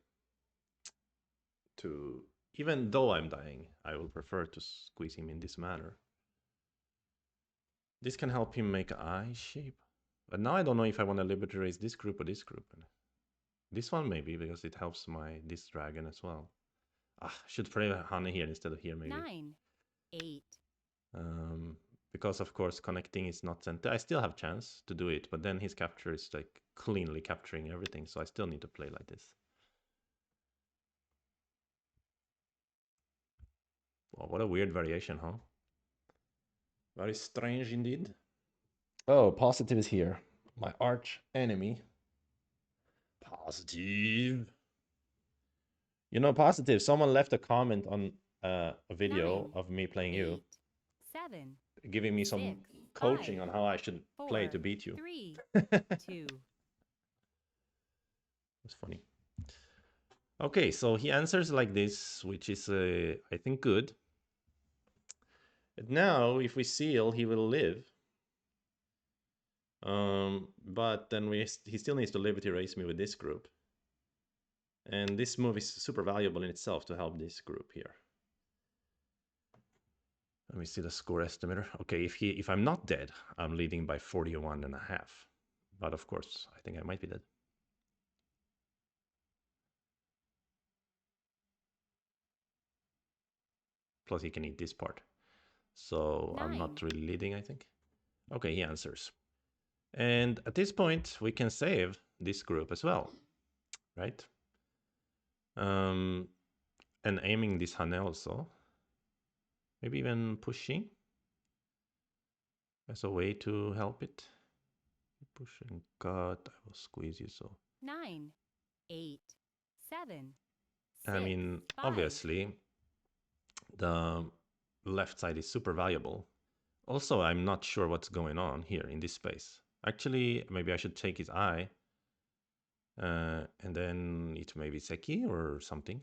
to, even though I'm dying, I will prefer to squeeze him in this manner. This can help him make eye shape. But now I don't know if I want to liberty raise this group or this group. This one maybe, because it helps this dragon as well. Ah, should play Hane here instead of here maybe. 9, 8. Because of course connecting is not sent. I still have chance to do it, but then his capture is like cleanly capturing everything, so I still need to play like this. Well, what a weird variation, huh? Very strange indeed. Oh, positive is here. My arch enemy. Positive. You know, positive. Someone left a comment on a video 9, of me playing 8, you, 7, giving me some 6, coaching 5, on how I should play 4, to beat you. 3, That's 2. funny. Okay, so he answers like this, which is, I think, good. And now, if we seal, he will live. But then he still needs to liberty raise me with this group. And this move is super valuable in itself to help this group here. Let me see the score estimator. Okay, if I'm not dead, I'm leading by 41.5. But of course, I think I might be dead. Plus he can eat this part. So 9, I'm not really leading, I think. Okay, he answers. And at this point, we can save this group as well, right? And aiming this Hane also. Maybe even pushing as a way to help it. Push and cut. I will squeeze you so. 9, 8, 7, 6, I mean, 5. obviously, the left side is super valuable. Also, I'm not sure what's going on here in this space. Actually, maybe I should take his eye. And then it may be Seki or something.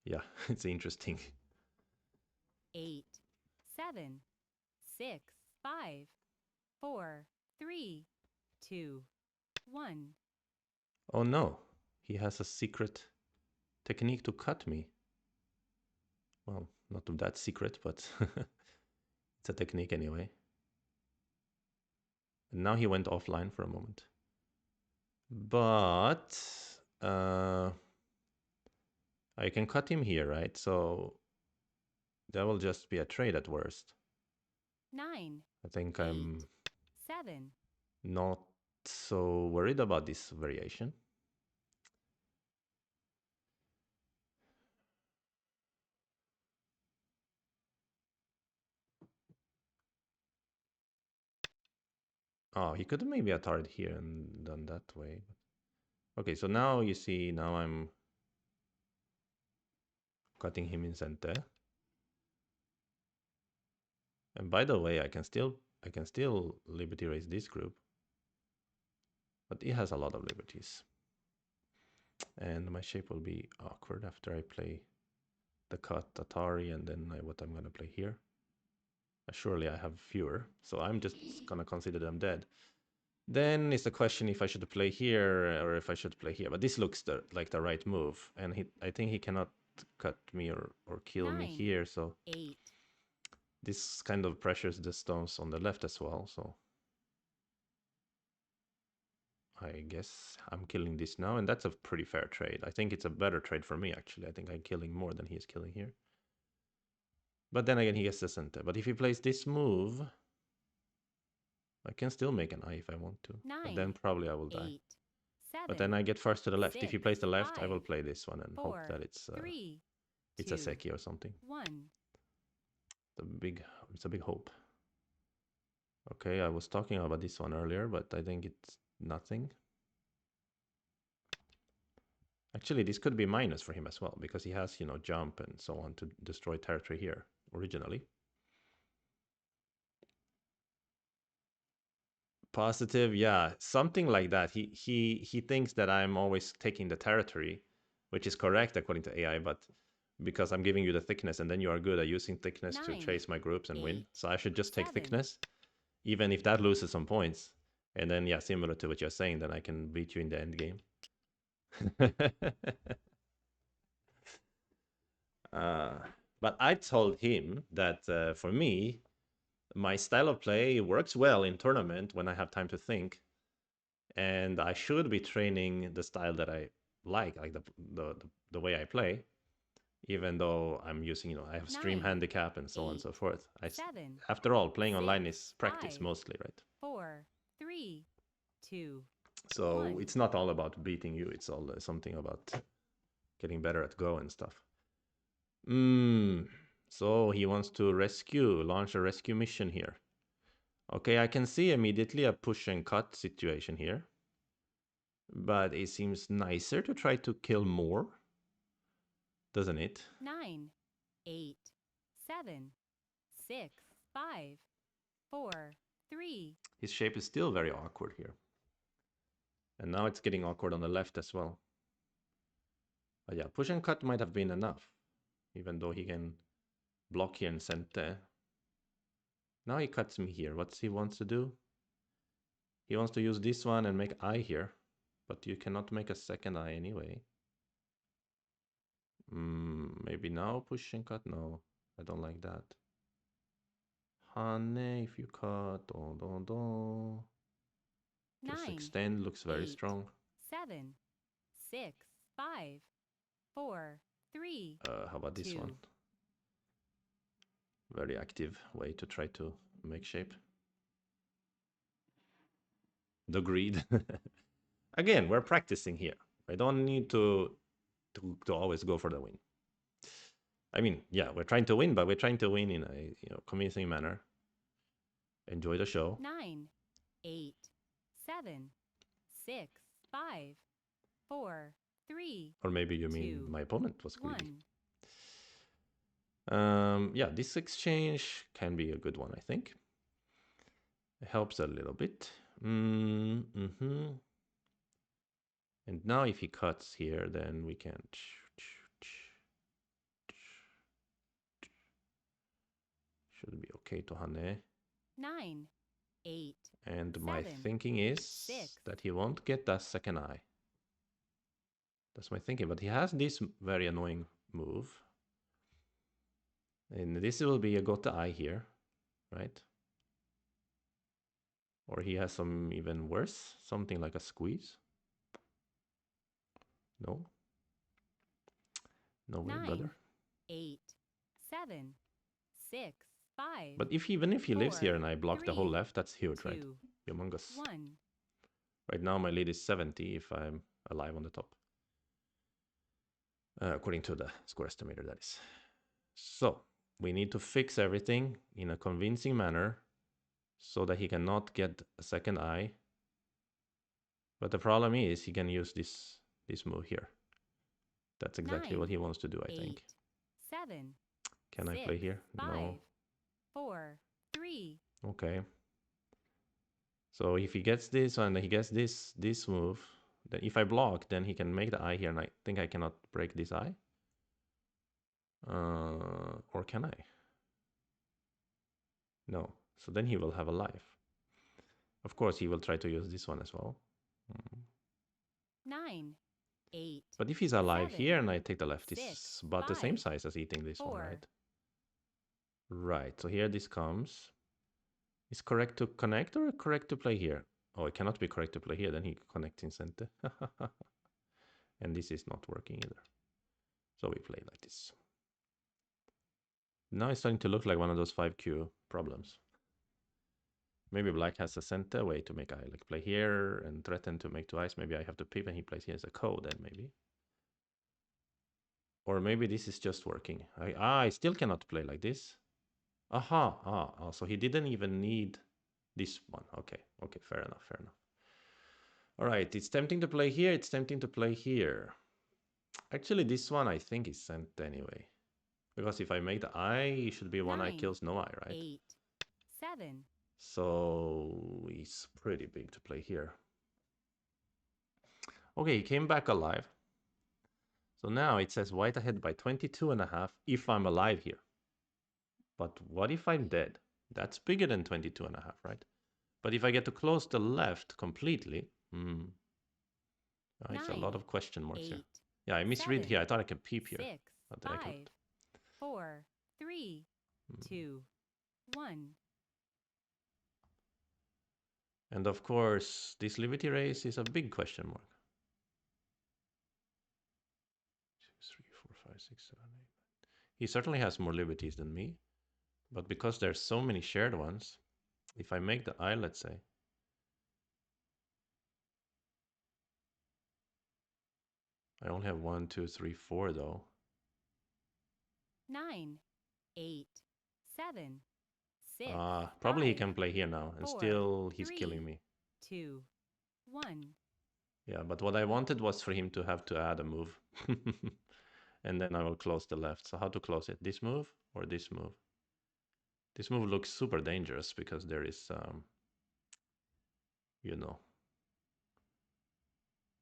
Yeah, it's interesting. 8, 7, 6, 5, 4, 3, 2, 1. Oh no, he has a secret technique to cut me. Well, not that secret, but it's a technique anyway. And now he went offline for a moment. But I can cut him here, right? So that will just be a trade at worst. 9, I think 8, I'm 7. not so worried about this variation. Oh, he could have maybe attacked here and done that way. Okay, so now you see, now I'm cutting him in center. And by the way, I can still liberty raise this group, but it has a lot of liberties. And my shape will be awkward after I play the cut Atari and then what I'm gonna play here. Surely I have fewer, so I'm just gonna consider them dead. Then it's the question if I should play here or if I should play here. But this looks like the right move, and I think he cannot cut me or kill me 9, here. So 8, this kind of pressures the stones on the left as well. So I guess I'm killing this now, and that's a pretty fair trade. I think it's a better trade for me, actually. I think I'm killing more than he is killing here. But then again, he gets the center. But if he plays this move, I can still make an eye if I want to. 9, But then probably I will die. 8, 7. But then I get first to the left. If he 6, plays the left, I will 5, play this one and 4, hope that it's 3, a 2, Seki or something. 1. It's a big hope. Okay, I was talking about this one earlier, but I think it's nothing. Actually, this could be minus for him as well, because he has, jump and so on to destroy territory here originally. Positive, yeah, something like that. He thinks that I'm always taking the territory, which is correct according to AI, but because I'm giving you the thickness and then you are good at using thickness to 9, chase my groups and win. 8, So I should just take 7. thickness, even if that loses some points. And then, yeah, similar to what you're saying, then I can beat you in the end game. uh, but I told him that for me, my style of play works well in tournament when I have time to think, and I should be training the style that I like the way I play, even though I'm using, I have stream 9, handicap and so on and 8, so forth. 7, After all, playing 6, online is practice 5, mostly, right? 4, 3, 2, So 1. it's not all about beating you. It's all something about getting better at Go and stuff. So he wants to launch a rescue mission here. Okay, I can see immediately a push and cut situation here. But it seems nicer to try to kill more, doesn't it? 9, 8, 7, 6, 5, 4, 3. His shape is still very awkward here. And now it's getting awkward on the left as well. But yeah, push and cut might have been enough, even though he can block here and center. Now he cuts me here. What's he wants to do? He wants to use this one and make eye here, but you cannot make a second eye anyway. Maybe now push and cut? No, I don't like that. Hane, if you cut, just 9, extend, looks very 8, strong. 7, 6, 5, 4, 3. How about this 2. one? Very active way to try to make shape. The greed. Again, we're practicing here. I don't need to always go for the win. I mean, yeah, we're trying to win, but we're trying to win in a convincing manner. Enjoy the show. 9, 8, 7, 6, 5, 4, 3. Or maybe you mean 2, my opponent was greedy. 1. Yeah, this exchange can be a good one, I think. It helps a little bit. And now if he cuts here, then we can... Should be okay to Hane. 9, 8, And my 7, thinking is 6. that he won't get that second eye. That's my thinking. But he has this very annoying move. And this will be a got the eye here, right? Or he has some even worse, something like a squeeze. No. No way, 9, brother. 8, 7, 6, 5. But even if he lives here 4, and I block the whole 3, left, that's huge, right? 2, Humongous. 1. Right now my lead is 70 if I'm alive on the top. According to the score estimator, that is. So we need to fix everything in a convincing manner so that he cannot get a second eye. But the problem is he can use this move here. That's exactly 9, what he wants to do, I 8, think. 7. Can 6, I play here? 5, No. 4, 3. Okay. So if he gets this and he gets this move, then if I block, then he can make the eye here, and I think I cannot break this eye. Or can I? No. So then he will have a life. Of course, he will try to use this one as well. 9, 8. But if he's alive 7, here and I take the left, 6, it's about the same 5, size as eating this 4. one, right? Right. So here this comes. Is correct to connect or correct to play here? Oh, it cannot be correct to play here. Then he connects in center. And this is not working either. So we play like this. Now it's starting to look like one of those 5Q problems. Maybe black has a center way to make I like play here and threaten to make two eyes. Maybe I have to pip and he plays here as a code then maybe. Or maybe this is just working. I still cannot play like this. Aha, so he didn't even need this one. Okay, fair enough. All right, it's tempting to play here. It's tempting to play here. Actually, this one I think is sent anyway. Because if I make the eye, it should be one eye 9, kills no eye, right? 8, 7. So it's pretty big to play here. Okay, he came back alive. So now it says white ahead by 22.5 if I'm alive here. But what if I'm dead? That's bigger than 22.5, right? But if I get to close the left completely, it's a lot 9, of question marks 8, here. Yeah, I misread 7, here. I thought I could peep here. 6, But then I 5, couldn't. 4, 3, 2, 1. And of course, this liberty race is a big question mark. 2, 3, 4, 5, 6, 7, 8. He certainly has more liberties than me. But because there's so many shared ones, if I make the eye, let's say, I only have 1, 2, 3, 4 though. 9, 8, 7, 6. Probably 5, he can play here now, and 4, still he's 3, killing me. 2, 1. Yeah, but what I wanted was for him to have to add a move. And then I will close the left. So how to close it? This move or this move? This move looks super dangerous because there is, you know,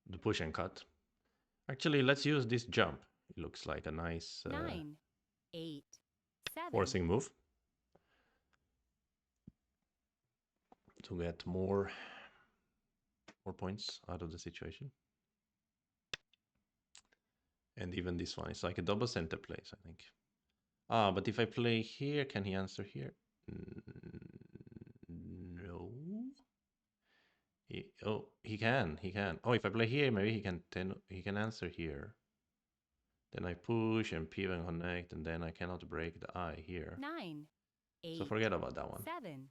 the push and cut. Actually, let's use this jump. It looks like a nice 9, 8, 7. forcing move to get more points out of the situation. And even this one is like a double center place, I think. But if I play here, can he answer here? No. He can. Oh, if I play here, maybe he can answer here. Then I push and pivot and connect, and then I cannot break the eye here. 9, 8. So forget about that one. 7,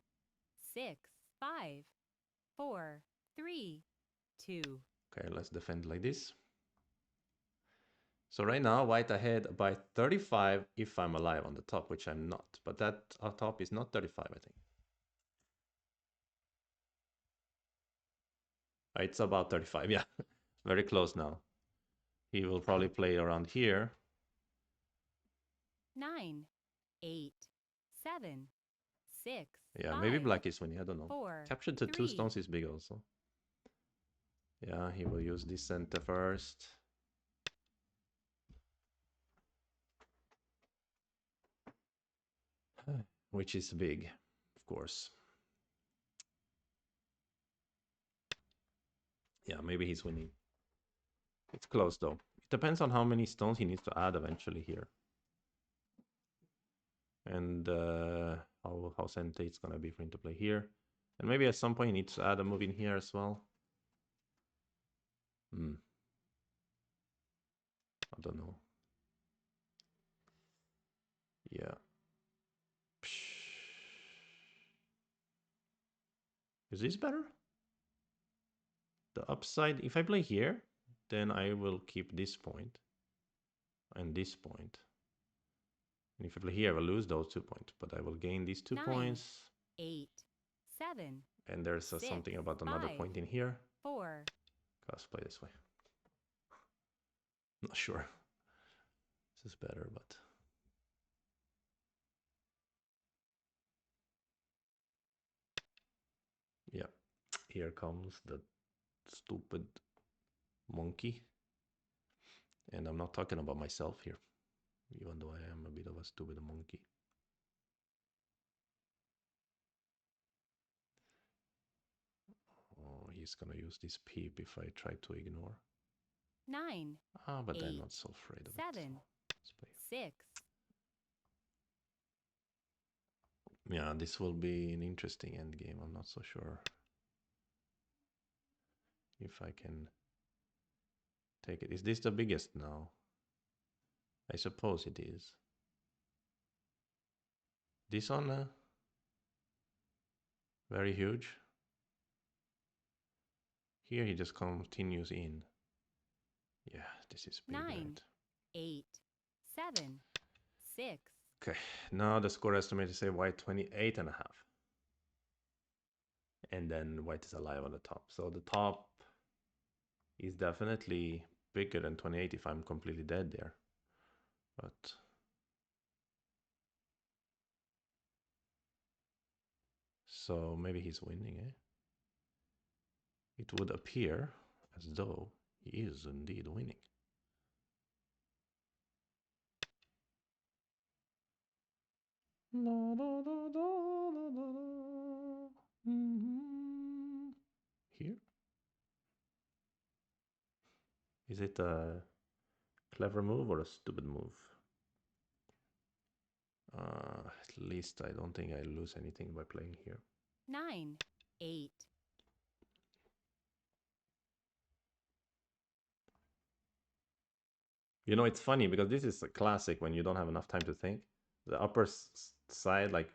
6, 5, 4, 3, 2. Okay, let's defend like this. So right now, white ahead by 35 if I'm alive on the top, which I'm not. But that top is not 35, I think. It's about 35, yeah. Very close now. He will probably play around here. 9, 8, 7, 6. Yeah, 5, maybe black is winning, I don't know. 4, Captured to 2 3. stones is big also. Yeah, he will use this center first. which is big, of course. Yeah, maybe he's winning. It's close though. It depends on how many stones he needs to add eventually here. And how Sente it's gonna be for him to play here. And maybe at some point he needs to add a move in here as well. I don't know. Yeah. Is this better? The upside, if I play here, then I will keep this point and this point. And if I play here, I will lose those 2 points, but I will gain these 2 9, points. 8, 7. And there's 6, something about another 5, point in here. 4. Let's play this way. Not sure. This is better, but yeah. Here comes the stupid monkey. And I'm not talking about myself here, even though I am a bit of a stupid monkey. Oh, he's gonna use this peep if I try to ignore. 9. But 8, I'm not so afraid of 7. it. 6. Yeah, this will be an interesting endgame. I'm not so sure if I can take it. Is this the biggest now? I suppose it is. This one, very huge. Here he just continues in. Yeah, this is big, 9, right? 8, 7, 6. Okay, now the score estimated say white 28 and a half. And then white is alive on the top. So the top is definitely bigger than 28 if I'm completely dead there. But so maybe he's winning, eh? It would appear as though he is indeed winning. Here? Is it a clever move or a stupid move? At least I don't think I lose anything by playing here. 9, 8. You know, it's funny because this is a classic when you don't have enough time to think. The upper side, like,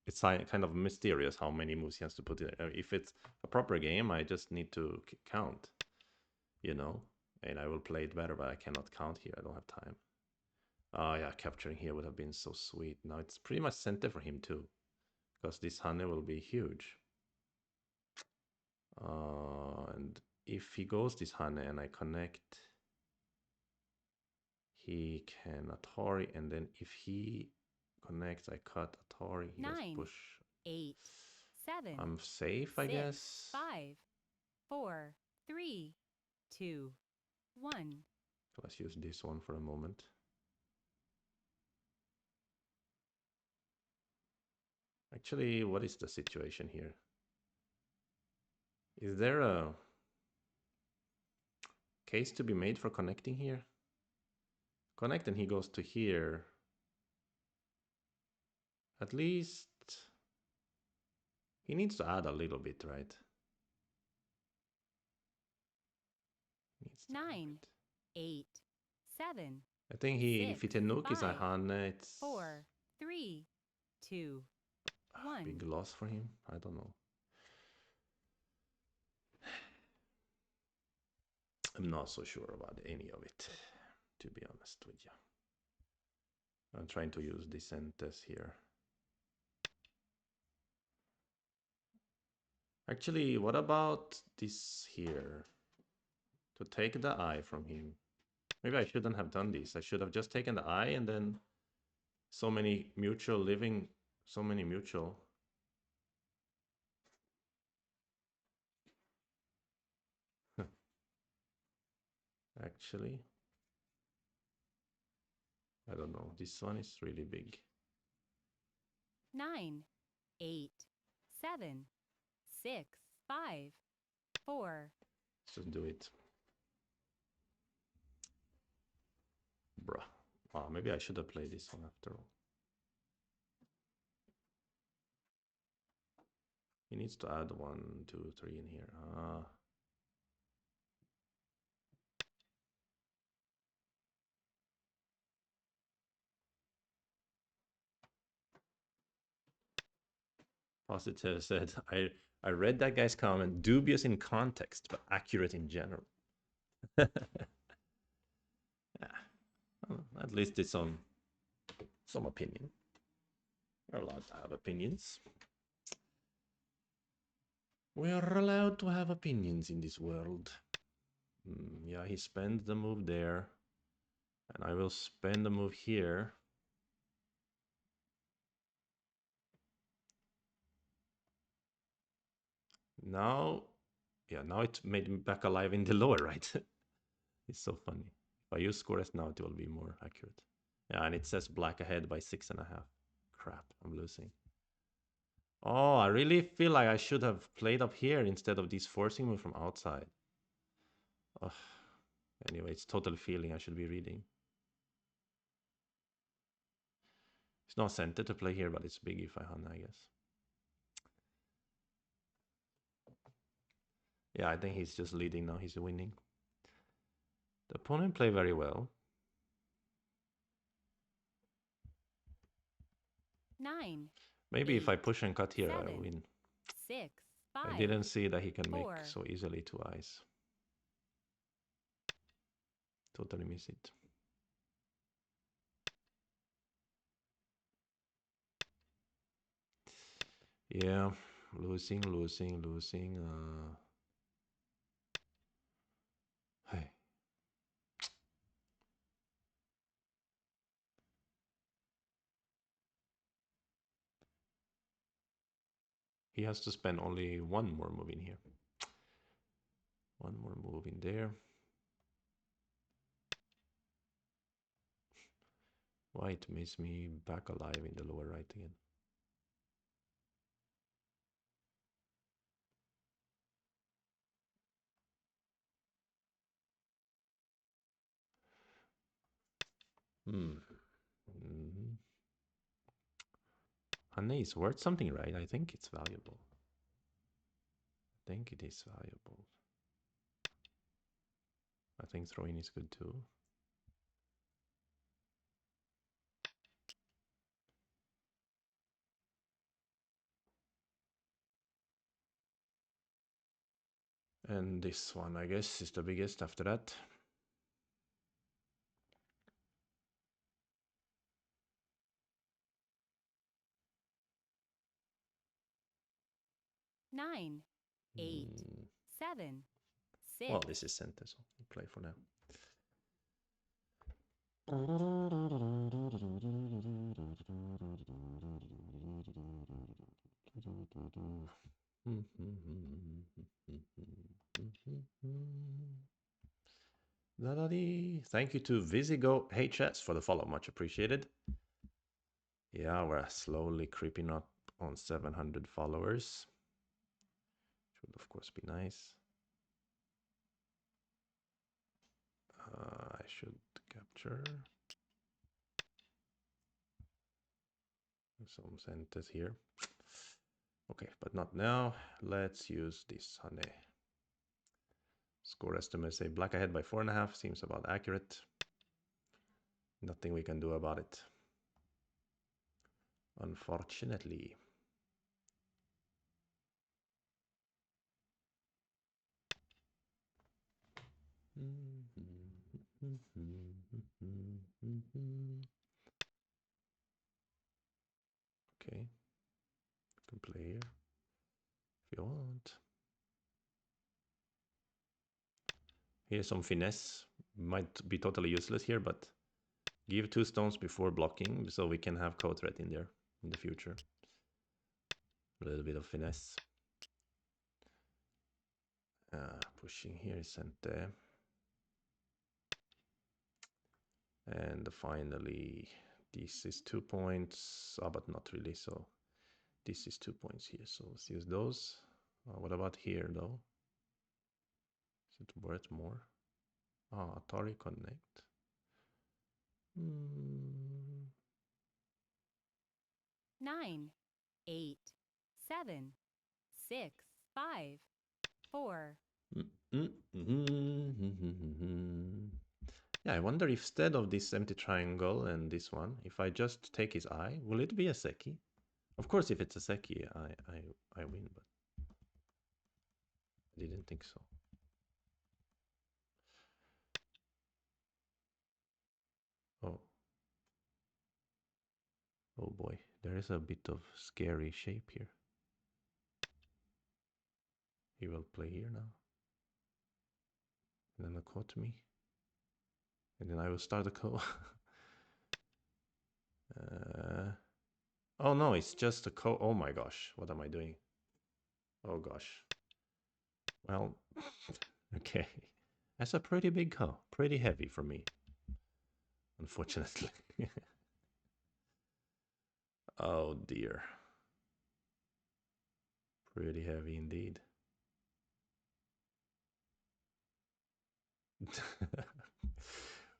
it's kind of mysterious how many moves he has to put in. If it's a proper game, I just need to count, you know, and I will play it better, but I cannot count here. I don't have time. Oh, yeah, capturing here would have been so sweet. Now it's pretty much center for him too, because this honey will be huge. And if he goes this honey and I connect, he can Atari, and then if he connects, I cut Atari. He 9, has push. 8, 7. I'm safe, I 6, guess. 5, 4, 3, 2, 1. Let's use this one for a moment. Actually, what is the situation here? Is there a case to be made for connecting here? Connect and he goes to here. At least he needs to add a little bit, right? 9, 8, 7. I think if he tenukis a han, it's 4, 3, 2, 1. Big loss for him. I don't know. I'm not so sure about any of it, to be honest with you. I'm trying to use Decentes here. Actually, what about this here? To take the eye from him. Maybe I shouldn't have done this. I should have just taken the eye and then so many mutual living, so many mutual. Actually, I don't know. This one is really big. 9, 8, 7, 6, 5, 4. Let's do it. Bruh. Oh, maybe I should have played this one after all. He needs to add 1, 2, 3 in here. Positive said, I read that guy's comment, dubious in context, but accurate in general. Yeah. Well, at least it's some opinion. We're allowed to have opinions. We are allowed to have opinions in this world. Yeah, he spends the move there. And I will spend the move here. Now, yeah, now it made me back alive in the lower right. It's so funny. If I use scoreless now, it will be more accurate. Yeah, and it says black ahead by 6.5. Crap, I'm losing. Oh, I really feel like I should have played up here instead of these forcing me from outside. Ugh. Anyway, it's total feeling I should be reading. It's not center to play here, but it's big if I hunt, I guess. Yeah, I think he's just leading now. He's winning. The opponent play very well. 9. Maybe 8, if I push and cut here, 7, I win. 6, 5. I didn't see that he can 4. make so easily 2 eyes. Totally miss it. Yeah, losing. Hey. He has to spend only 1 more move in here. 1 more move in there. White makes me back alive in the lower right again. Honey is worth something, right? I think it's valuable. I think it is valuable. I think throwing is good too. And this one, I guess, is the biggest after that. Nine, 8, 7, 6. Well, this is center, so we'll play for now. Thank you to Visigo HS for the follow, much appreciated. Yeah, we're slowly creeping up on 700 followers. Should of course be nice. I should capture some centers here. Okay, but not now. Let's use this honey. Score estimate say black ahead by 4.5 seems about accurate. Nothing we can do about it, unfortunately. Okay, you can play here if you want. Here's some finesse. Might be totally useless here, but give 2 stones before blocking so we can have code threat in there in the future. A little bit of finesse. Pushing here is sent there. And finally, this is 2 points, but not really, so This is 2 points here, so let's use those. What about here, though? Is it worth more? Atari Connect. 9, 8, 7, 6, 5, 4. Yeah, I wonder if instead of this empty triangle and this one, if I just take his eye, will it be a Seki? Of course, if it's a Seki, I win, but I didn't think so. Oh. Oh boy, there is a bit of scary shape here. He will play here now. And then a ko to me. And then I will start a ko. Oh no, it's just a ko. Oh my gosh, what am I doing? Oh gosh. Well, okay. That's a pretty big ko. Pretty heavy for me, unfortunately. Oh dear. Pretty heavy indeed.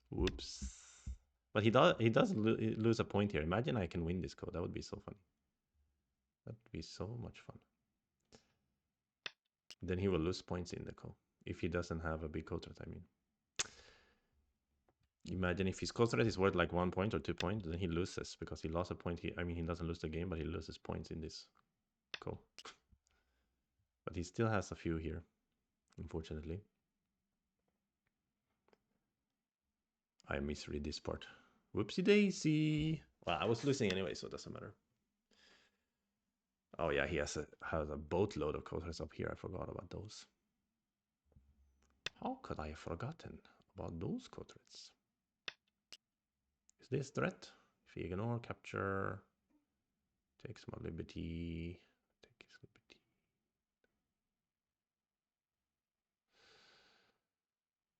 Whoops. But he does lose a point here. Imagine I can win this code. That would be so funny. That would be so much fun. Then he will lose points in the code if he doesn't have a big code threat, I mean. Imagine if his code threat is worth like 1 point or 2 points, then he loses because he lost a point. He doesn't lose the game, but he loses points in this code. But he still has a few here, unfortunately. I misread this part. Whoopsie daisy. Well, I was losing anyway, so it doesn't matter. Oh yeah, he has a boatload of code threats up here. I forgot about those. How could I have forgotten about those code threats? Is this threat? If you ignore, capture, take some liberty, take his liberty.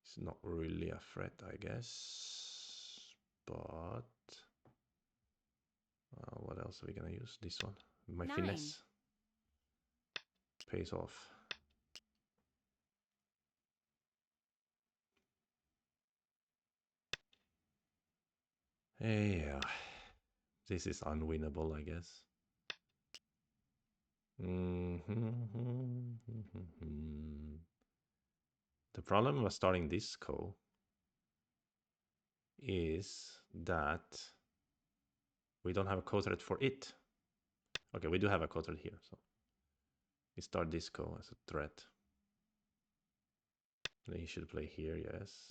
It's not really a threat, I guess. But what else are we gonna use? This one. My 9. finesse pays off. Yeah, this is unwinnable, I guess. The problem with starting this ko is that we don't have a code threat for it. Okay, we do have a code threat here, so we start this ko as a threat. Then he should play here, yes.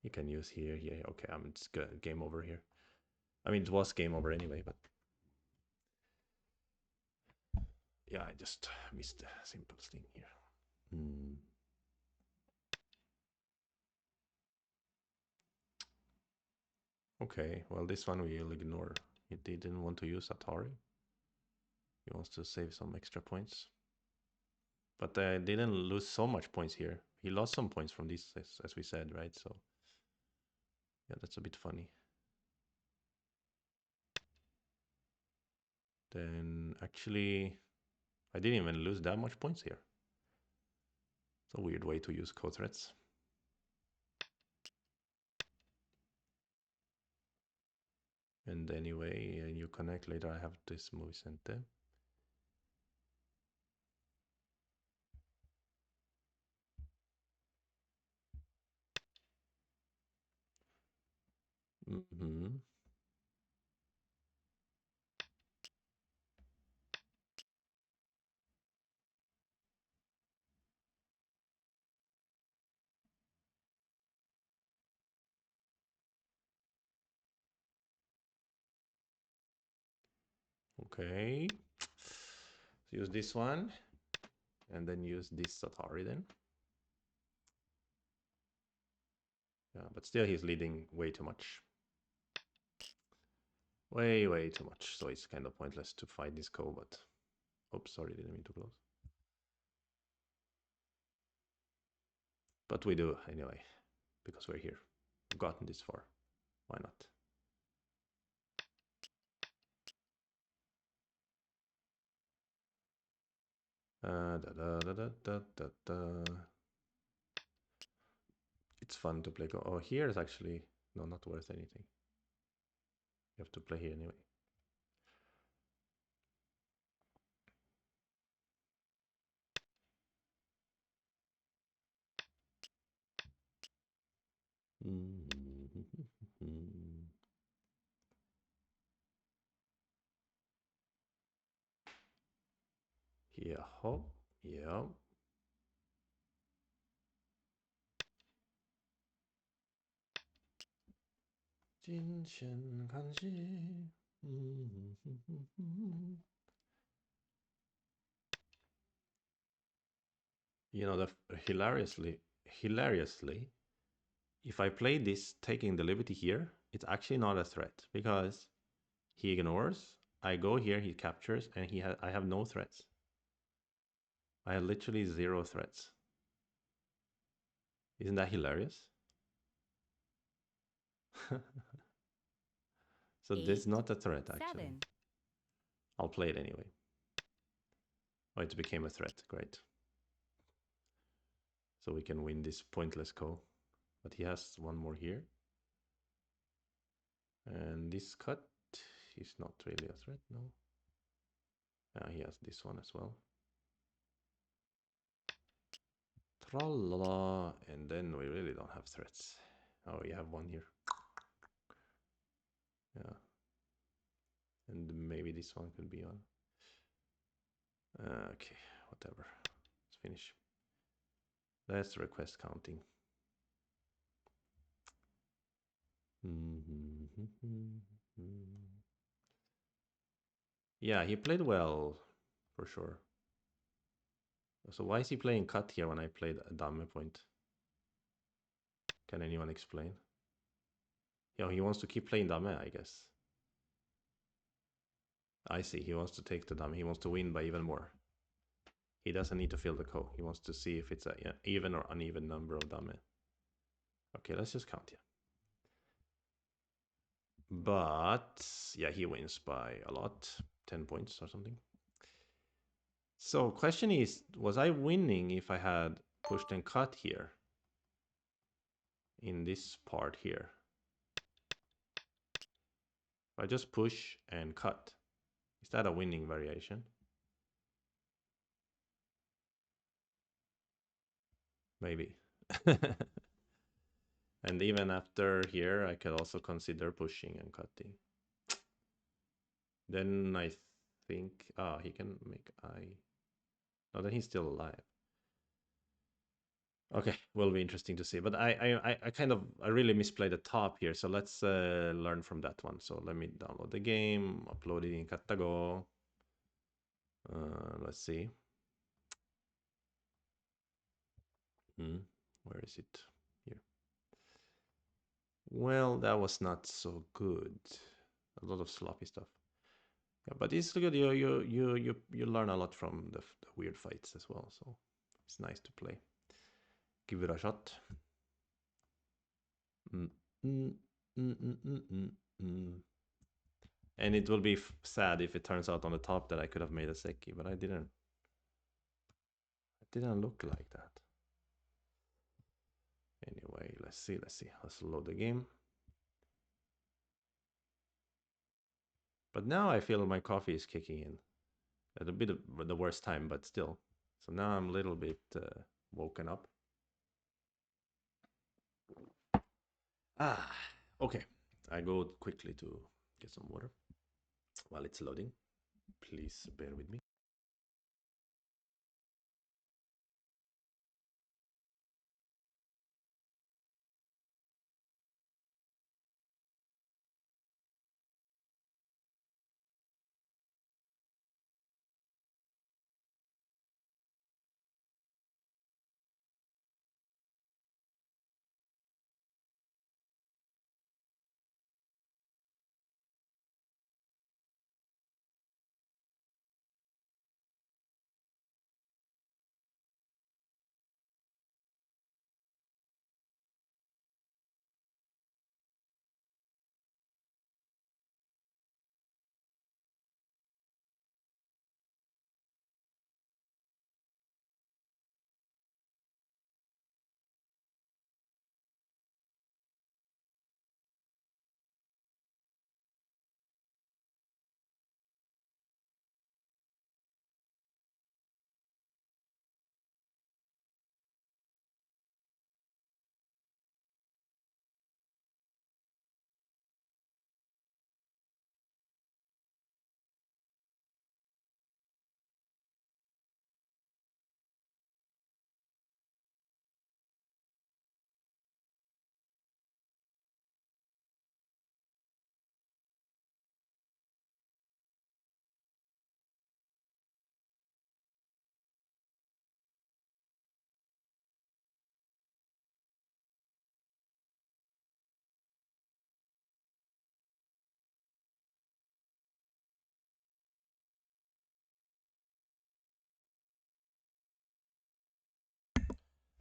You can use here, yeah. Okay, it's good. Game over here. I mean, it was game over anyway, but yeah, I just missed the simple thing here. Okay, well, this one we'll ignore. He didn't want to use Atari. He wants to save some extra points. But I didn't lose so much points here. He lost some points from this, as we said, right? So, yeah, that's a bit funny. Then, actually, I didn't even lose that much points here. It's a weird way to use code threats. And anyway, you connect later. I have this movie center. Okay. So use this one. And then use this Atari then. Yeah, but still he's leading way too much. Way too much. So it's kind of pointless to fight this ko, but... Oops, sorry, didn't mean to close. But we do anyway, because we're here. I've gotten this far. Why not? It's fun to play Go. Oh, here is actually no, not worth anything. You have to play here anyway. Jaha, ja. You know, hilariously, if I play this taking the liberty here, it's actually not a threat because he ignores. I go here, he captures, and I have no threats. I have literally 0 threats. Isn't that hilarious? So this is not a threat, actually. 7. I'll play it anyway. Oh, it became a threat. Great. So we can win this pointless call. But he has one more here. And this cut is not really a threat, no. He has this one as well. Tralala. And then we really don't have threats. Oh, we have one here. Yeah. And maybe this one could be on. Okay, whatever. Let's finish. That's request counting. Yeah, he played well, for sure. So why is he playing cut here when I played a dame point? Can anyone explain? Yeah, he wants to keep playing dame, I guess. I see, he wants to take the dame. He wants to win by even more. He doesn't need to fill the ko. He wants to see if it's a even or uneven number of dame. Okay, let's just count, yeah. But, yeah, he wins by a lot. 10 points or something. So, question is, was I winning if I had pushed and cut here? In this part here. If I just push and cut, is that a winning variation? Maybe. And even after here, I could also consider pushing and cutting. Then I think, he can make I. No, then he's still alive. Okay, will be interesting to see. But I really misplayed the top here. So let's learn from that one. So let me download the game, upload it in Katago. Let's see. Where is it? Here. Well, that was not so good. A lot of sloppy stuff. Yeah, but it's good. You learn a lot from the weird fights as well. So it's nice to play. Give it a shot. Mm, mm, mm, mm, mm, mm, mm. And it will be sad if it turns out on the top that I could have made a Seki, but I didn't. It didn't look like that. Anyway, let's see. Let's load the game. But now I feel my coffee is kicking in. At a bit of the worst time, but still. So now I'm a little bit woken up. Okay. I go quickly to get some water while it's loading. Please bear with me.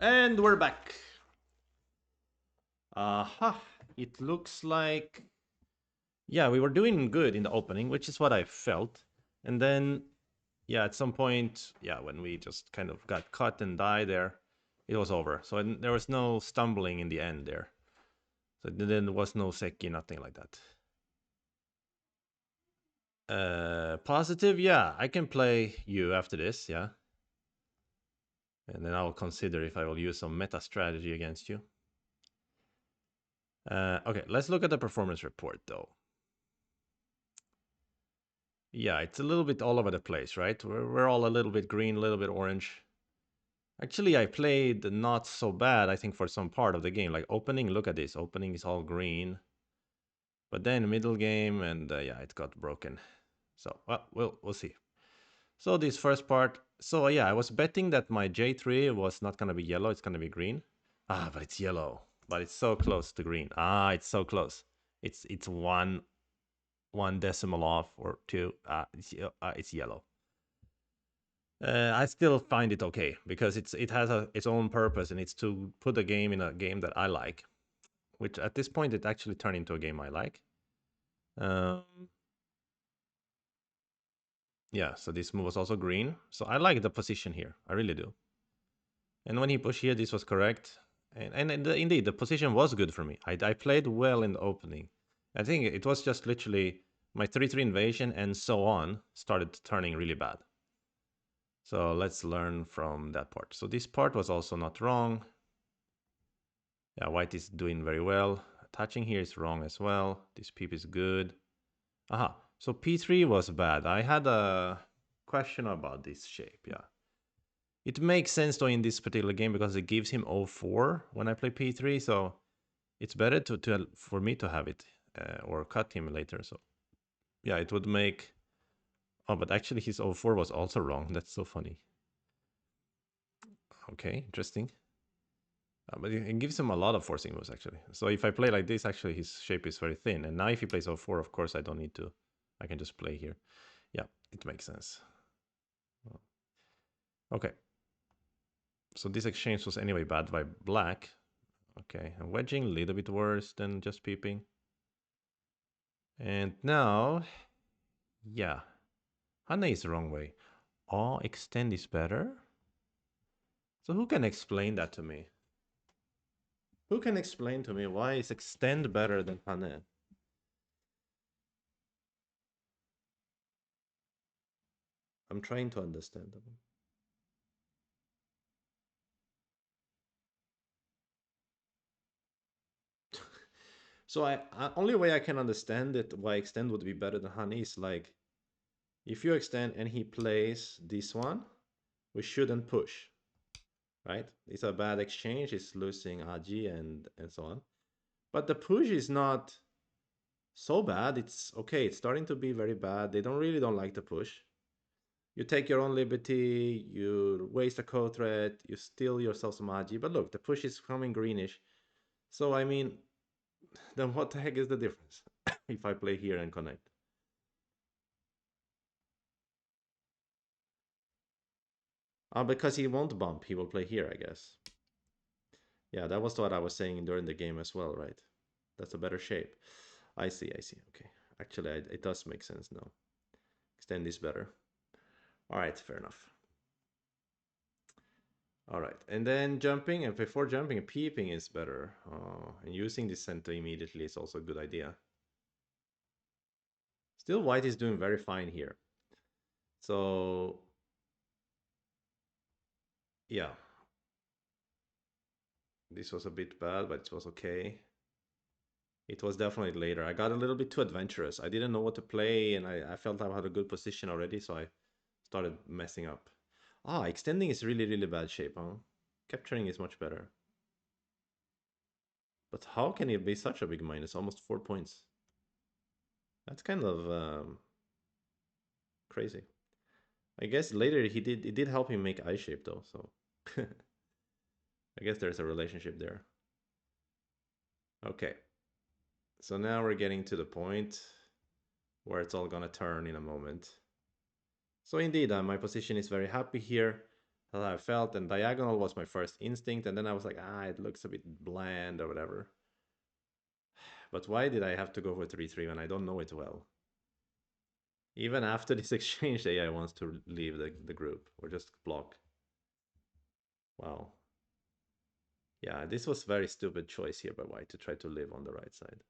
And we're back. Aha. It looks like, yeah, we were doing good in the opening, which is what I felt. And then, yeah, at some point, yeah, when we just kind of got cut and died there, it was over. So there was no stumbling in the end there. So then there was no Seki, nothing like that. Positive, yeah, I can play you after this, yeah. And then I'll consider if I will use some meta strategy against you. Okay, let's look at the performance report though. Yeah, it's a little bit all over the place, right? We're all a little bit green, a little bit orange. Actually, I played not so bad, I think, for some part of the game. Like opening, look at this. Opening is all green. But then middle game, and yeah, it got broken. So, well, we'll see. So this first part, so yeah, I was betting that my J3 was not gonna be yellow, it's gonna be green. Ah, but it's yellow. But it's so close to green. Ah, it's so close. It's one decimal off or two. It's yellow. I still find it okay because it has its own purpose and it's to put the game in a game that I like, which at this point it actually turned into a game I like. Um, yeah, so this move was also green. So I like the position here. I really do. And when he pushed here, this was correct. And indeed, the position was good for me. I played well in the opening. I think it was just literally my 3-3 invasion and so on started turning really bad. So let's learn from that part. So this part was also not wrong. Yeah, white is doing very well. Touching here is wrong as well. This peep is good. Aha, so P3 was bad. I had a question about this shape, yeah. It makes sense though in this particular game because it gives him 04 when I play P3, so it's better to for me to have it or cut him later. So yeah, it would make. Oh, but actually his 04 was also wrong. That's so funny. Okay, interesting. But it gives him a lot of forcing moves actually. So if I play like this, actually his shape is very thin. And now if he plays 04, of course I don't need to. I can just play here. Yeah, it makes sense. Okay. So this exchange was anyway bad by black. Okay, and wedging a little bit worse than just peeping. And now, yeah, Hane is the wrong way. Oh, extend is better? So who can explain that to me? Who can explain to me why is extend better than Hane? I'm trying to understand them. So only way I can understand it why extend would be better than Hane is like if you extend and he plays this one, we shouldn't push, right? It's a bad exchange. It's losing Aji and so on. But the push is not so bad. It's okay. It's starting to be very bad. They don't like the push. You take your own liberty. You waste a code threat. You steal yourself some Aji. But look, the push is coming greenish. So I mean, then what the heck is the difference if I play here and connect? Because he won't bump. He will play here, I guess. Yeah, that was what I was saying during the game as well, right? That's a better shape. I see, I see. Okay. Actually, it does make sense now. Extend is better. All right, fair enough. All right, and then jumping, and before jumping, peeping is better. And using the center immediately is also a good idea. Still, white is doing very fine here. So, yeah, this was a bit bad, but it was okay. It was definitely later. I got a little bit too adventurous. I didn't know what to play, and I felt I had a good position already, so I started messing up. Ah, extending is really, really bad shape, huh? Capturing is much better. But how can it be such a big minus? Almost 4 points. That's kind of crazy. I guess later it did help him make eye shape though, so I guess there's a relationship there. Okay. So now we're getting to the point where it's all gonna turn in a moment. So indeed, my position is very happy here. That's how I felt. And diagonal was my first instinct. And then I was like, it looks a bit bland or whatever. But why did I have to go for 3-3 when I don't know it well? Even after this exchange, the AI wants to leave the group or just block. Wow. Yeah, this was very stupid choice here by white to try to live on the right side.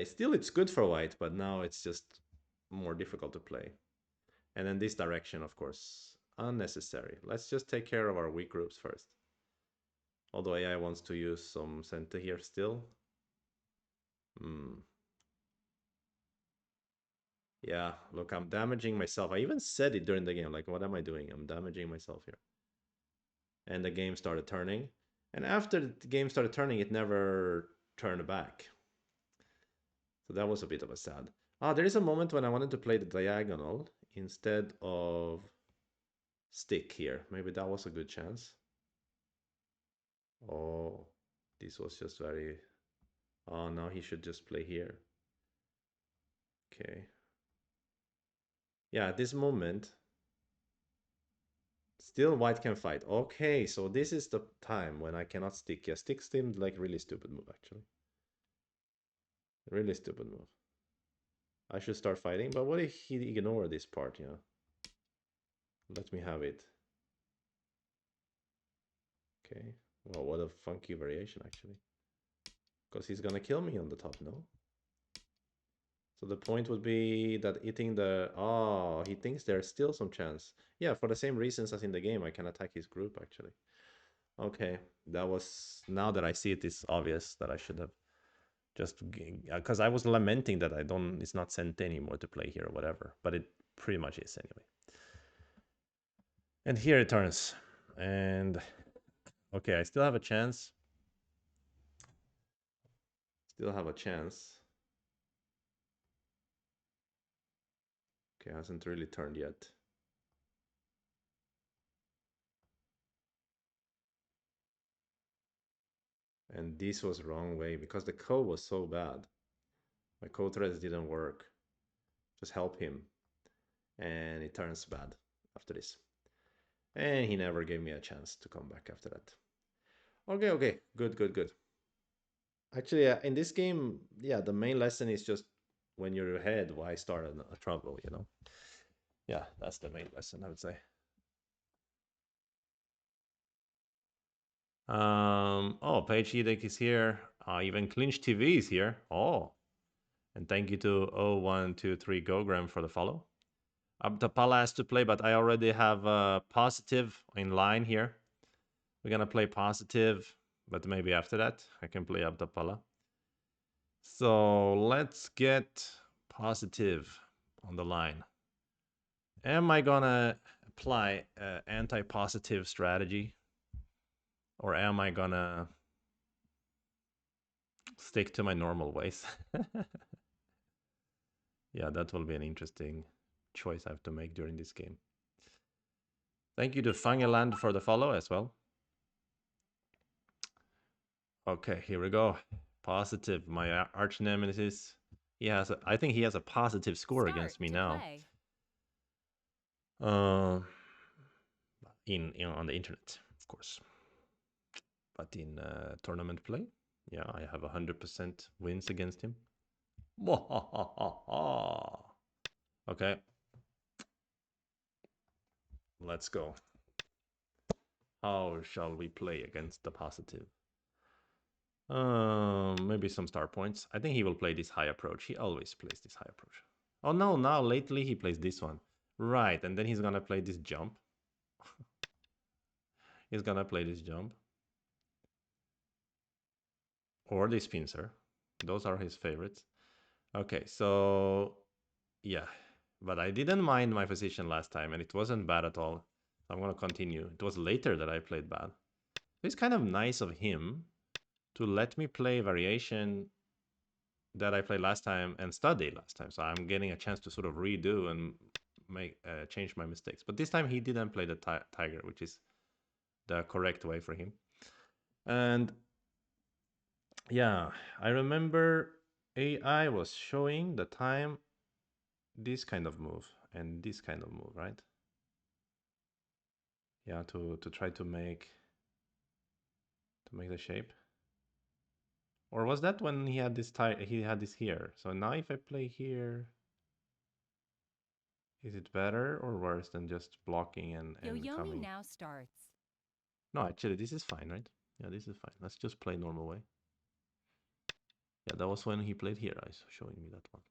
Still, it's good for white, but now it's just more difficult to play. And then this direction, of course, unnecessary. Let's just take care of our weak groups first. Although AI wants to use some center here still. Hmm. Yeah, look, I'm damaging myself. I even said it during the game. Like, what am I doing? I'm damaging myself here. And the game started turning. And after the game started turning, it never turned back. So that was a bit of a sad. There is a moment when I wanted to play the diagonal instead of stick here. Maybe that was a good chance. Oh, this was just very... Oh, now he should just play here. Okay. Yeah, at this moment, still white can fight. Okay, so this is the time when I cannot stick. Yeah, stick seemed like really stupid move, actually. Really stupid move. I should start fighting, but what if he ignore this part, you know? Let me have it. Okay. Well, what a funky variation, actually. Because he's gonna kill me on the top, no? So the point would be that eating the... Oh, he thinks there's still some chance. Yeah, for the same reasons as in the game, I can attack his group, actually. Okay, that was... Now that I see it, it's obvious that I should have just... Because I was lamenting that I don't... It's not sent anymore to play here or whatever. But it pretty much is anyway. And here it turns. And... Okay, I still have a chance. Still have a chance. Okay, hasn't really turned yet. And this was wrong way because the code was so bad. My code threads didn't work. Just help him. And it turns bad after this. And he never gave me a chance to come back after that. Okay, okay. Good, good, good. Actually, in this game, yeah, the main lesson is just when you're ahead, why start a trouble, you know? Yeah, that's the main lesson, I would say. Oh, Page Edek is here. Even Clinch TV is here. Oh, and thank you to 0123 Gogram for the follow. Abdapala has to play, but I already have positive in line here. We're gonna play positive, but maybe after that I can play Abdapala. So let's get positive on the line. Am I gonna apply anti-positive strategy, or am I gonna stick to my normal ways? Yeah, that will be an interesting choice I have to make during this game. Thank you to Fangeland for the follow as well. Okay, here we go. Positive, my arch nemesis. I think he has a positive score Start against me to now. play. Uh, on the internet, of course. But in tournament play, yeah, I have 100% wins against him. Okay, let's go. How shall we play against the positive? Maybe some star points. I think he will play this high approach. He always plays this high approach. Oh no, now lately he plays this one. Right, and then he's gonna play this jump. He's gonna play this jump. Or this pincer. Those are his favorites. Okay, so yeah. But I didn't mind my position last time, and it wasn't bad at all. I'm gonna continue. It was later that I played bad. It's kind of nice of him to let me play variation that I played last time and study last time. So I'm getting a chance to sort of redo and make change my mistakes. But this time he didn't play the tiger, which is the correct way for him. And yeah, I remember AI was showing the time this kind of move and this kind of move, right? Yeah, to try to make the shape. Or was that when he had this he had this here? So now if I play here, is it better or worse than just blocking and Yoyomi coming? now starts. No, actually, this is fine, right? Yeah, this is fine. Let's just play normal way. Yeah, that was when he played here. I was showing me that one.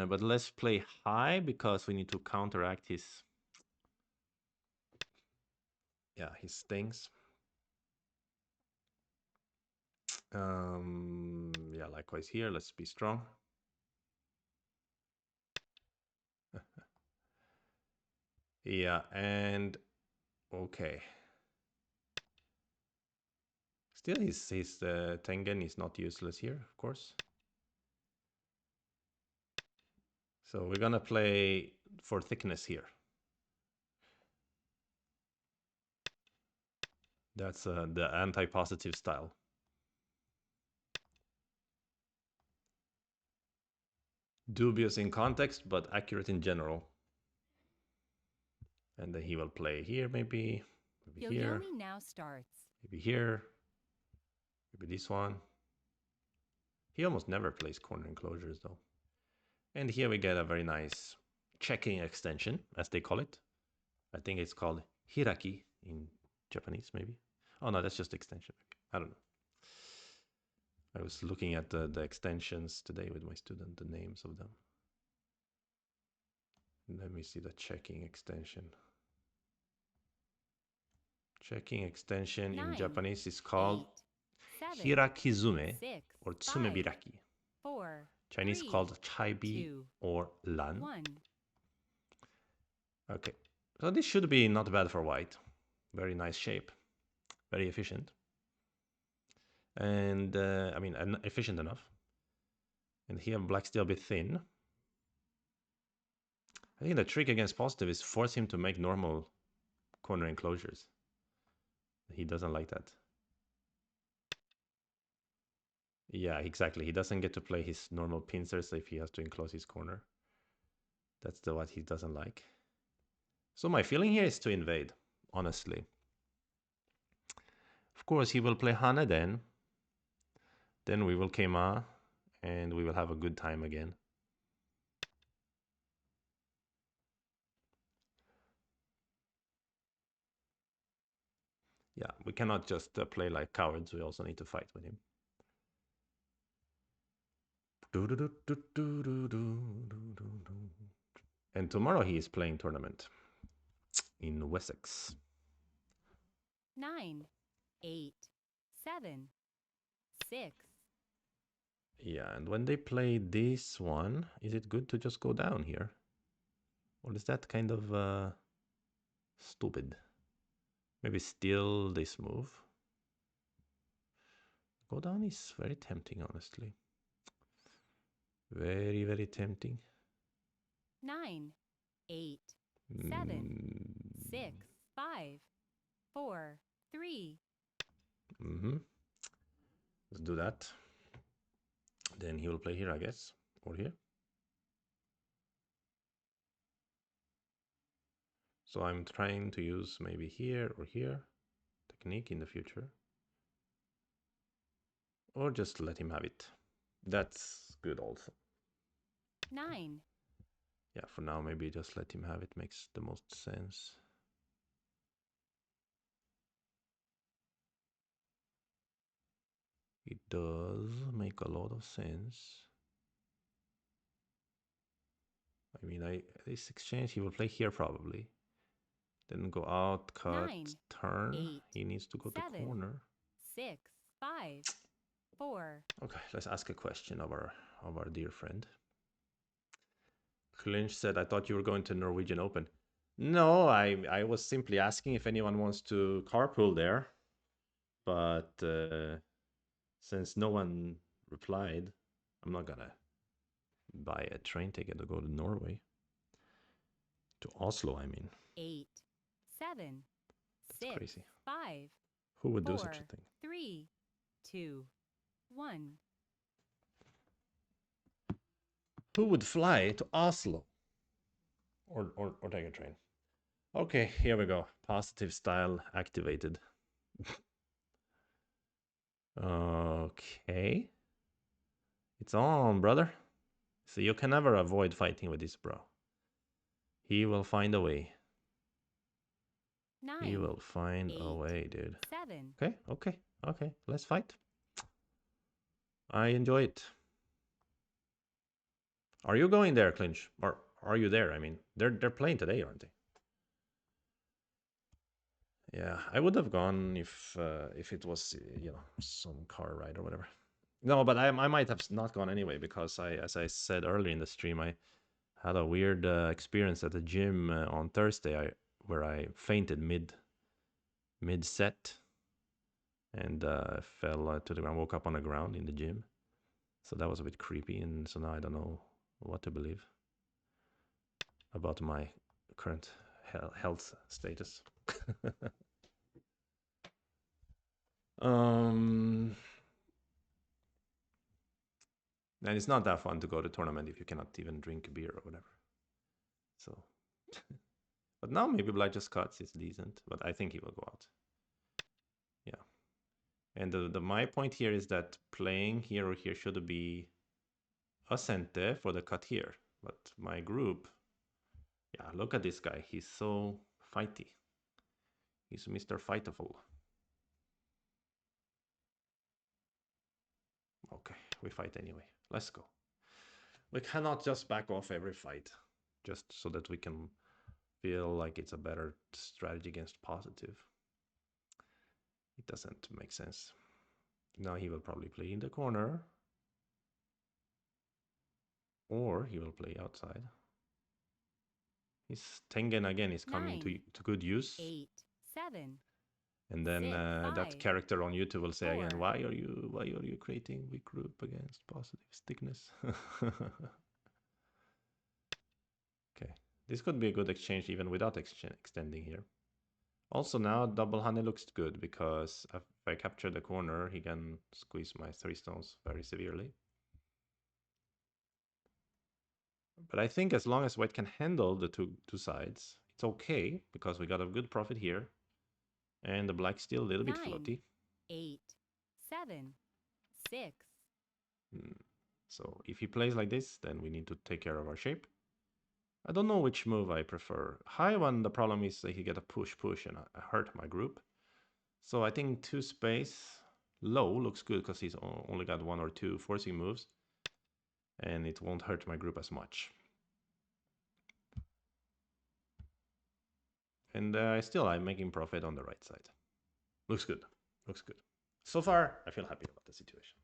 But let's play high because we need to counteract his his things. Yeah, likewise here. Let's be strong. Yeah, and okay. Still, his Tengen is not useless here, of course. So we're gonna play for thickness here. That's the anti-positive style. Dubious in context, but accurate in general. And then he will play here, maybe here, Yoyomi now starts. maybe here, maybe this one. He almost never plays corner enclosures though. And here we get a very nice checking extension, as they call it. I think it's called hiraki in Japanese, maybe. Oh no, that's just extension. I don't know. I was looking at the extensions today with my student, the names of them. Let me see the checking extension. Checking extension 9, in Japanese is called 8, 7, hirakizume 6, or 5, tsumebiraki. 4, Chinese 3, called chaibi 2, or lan. 1. Okay, so this should be not bad for white. Very nice shape, very efficient. And I mean, efficient enough. And here black's still a bit thin. I think the trick against positive is force him to make normal corner enclosures. He doesn't like that. Yeah, exactly. He doesn't get to play his normal pincers if he has to enclose his corner. That's what he doesn't like. So my feeling here is to invade, honestly. Of course, he will play Hana then. Then we will Keima, and we will have a good time again. Yeah, we cannot just play like cowards. We also need to fight with him. And tomorrow he is playing tournament in Wessex. 9, 8, 7, 6. Yeah, and when they play this one, is it good to just go down here? Or is that kind of stupid? Maybe steal this move. Go down is very tempting, honestly. Very, very tempting. 9, 8, 7, 6, 5, 4, 3. Let's do that. Then he will play here, I guess, or here. So I'm trying to use maybe here or here technique in the future. Or just let him have it. That's good also. 9. Yeah, for now, maybe just let him have it makes the most sense. It does make a lot of sense. I mean, this exchange, he will play here probably. Then go out, cut, 9, turn. 8, He needs to go 7, to corner. 6, 5, 4. Okay, let's ask a question of our dear friend. Clinch said, I thought you were going to Norwegian Open. No, I was simply asking if anyone wants to carpool there. But since no one replied, I'm not gonna buy a train ticket to go to Norway. To Oslo, I mean. 8, 7, That's 6, crazy. 5, Who would do 4, such a thing? 3, 2, 1. Who would fly to Oslo? Or take a train? Okay, here we go. Positive style activated. Okay. It's on, brother. So you can never avoid fighting with this bro. He will find a way. He 9, will find a 8, way, dude. 7. Okay, okay, okay. Let's fight. I enjoy it. Are you going there, Clinch? Or are you there? I mean, they're playing today, aren't they? Yeah, I would have gone if it was some car ride or whatever. No, but I might have not gone anyway because as I said earlier in the stream, I had a weird experience at the gym on Thursday. Where I fainted mid set and fell to the ground. Woke up on the ground in the gym, so that was a bit creepy. And so now I don't know what to believe about my current health status. um, and it's not that fun to go to tournament if you cannot even drink a beer or whatever. So, but now maybe Blight just cuts is decent, but I think he will go out. Yeah, and the my point here is that playing here or here should be a cente for the cut here, but my group, yeah, look at this guy. He's so fighty. He's Mr. Fightful. Okay, we fight anyway. Let's go. We cannot just back off every fight just so that we can feel like it's a better strategy against positive. It doesn't make sense. Now he will probably play in the corner. Or he will play outside. His Tengen again is coming 9, to good use. 8, 7. And then 6, that 5. character on YouTube will say again, 4. why are you creating weak group against positive stickness? Okay, this could be a good exchange even without extending here. Also now double honey looks good because if I capture the corner, he can squeeze my 3 stones very severely. But I think as long as white can handle the two sides, it's okay because we got a good profit here. And the black still a little bit 9, floaty. 8, 7, 6. So if he plays like this, then we need to take care of our shape. I don't know which move I prefer. High one, the problem is that he get a push and I hurt my group. So I think 2 space low looks good because he's only got 1 or 2 forcing moves. And it won't hurt my group as much. And still I'm making profit on the right side. Looks good. Looks good. So far, I feel happy about the situation.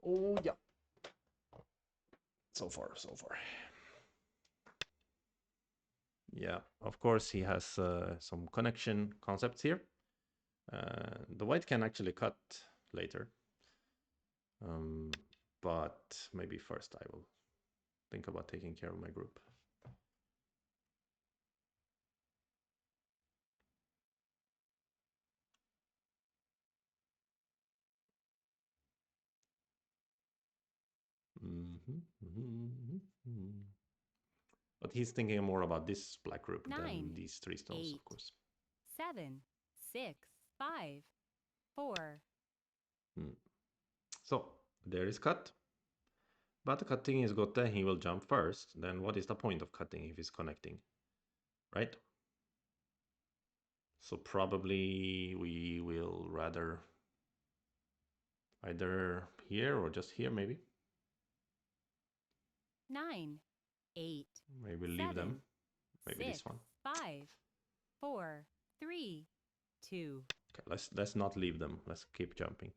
Oh, yeah. So far, so far. Yeah, of course, he has some connection concepts here. The white can actually cut later. But maybe first I will think about taking care of my group. But he's thinking more about this black group 9, than these 3 stones, 8, of course. 7, 6, 5, 4. So there is cut. But cutting is good, then he will jump first. Then what is the point of cutting if he's connecting? Right? So probably we will rather either here or just here maybe. 9, 8, Maybe leave them. 7, Maybe 6, this one. 5, 4, 3, 2. Okay, let's not leave them. Let's keep jumping.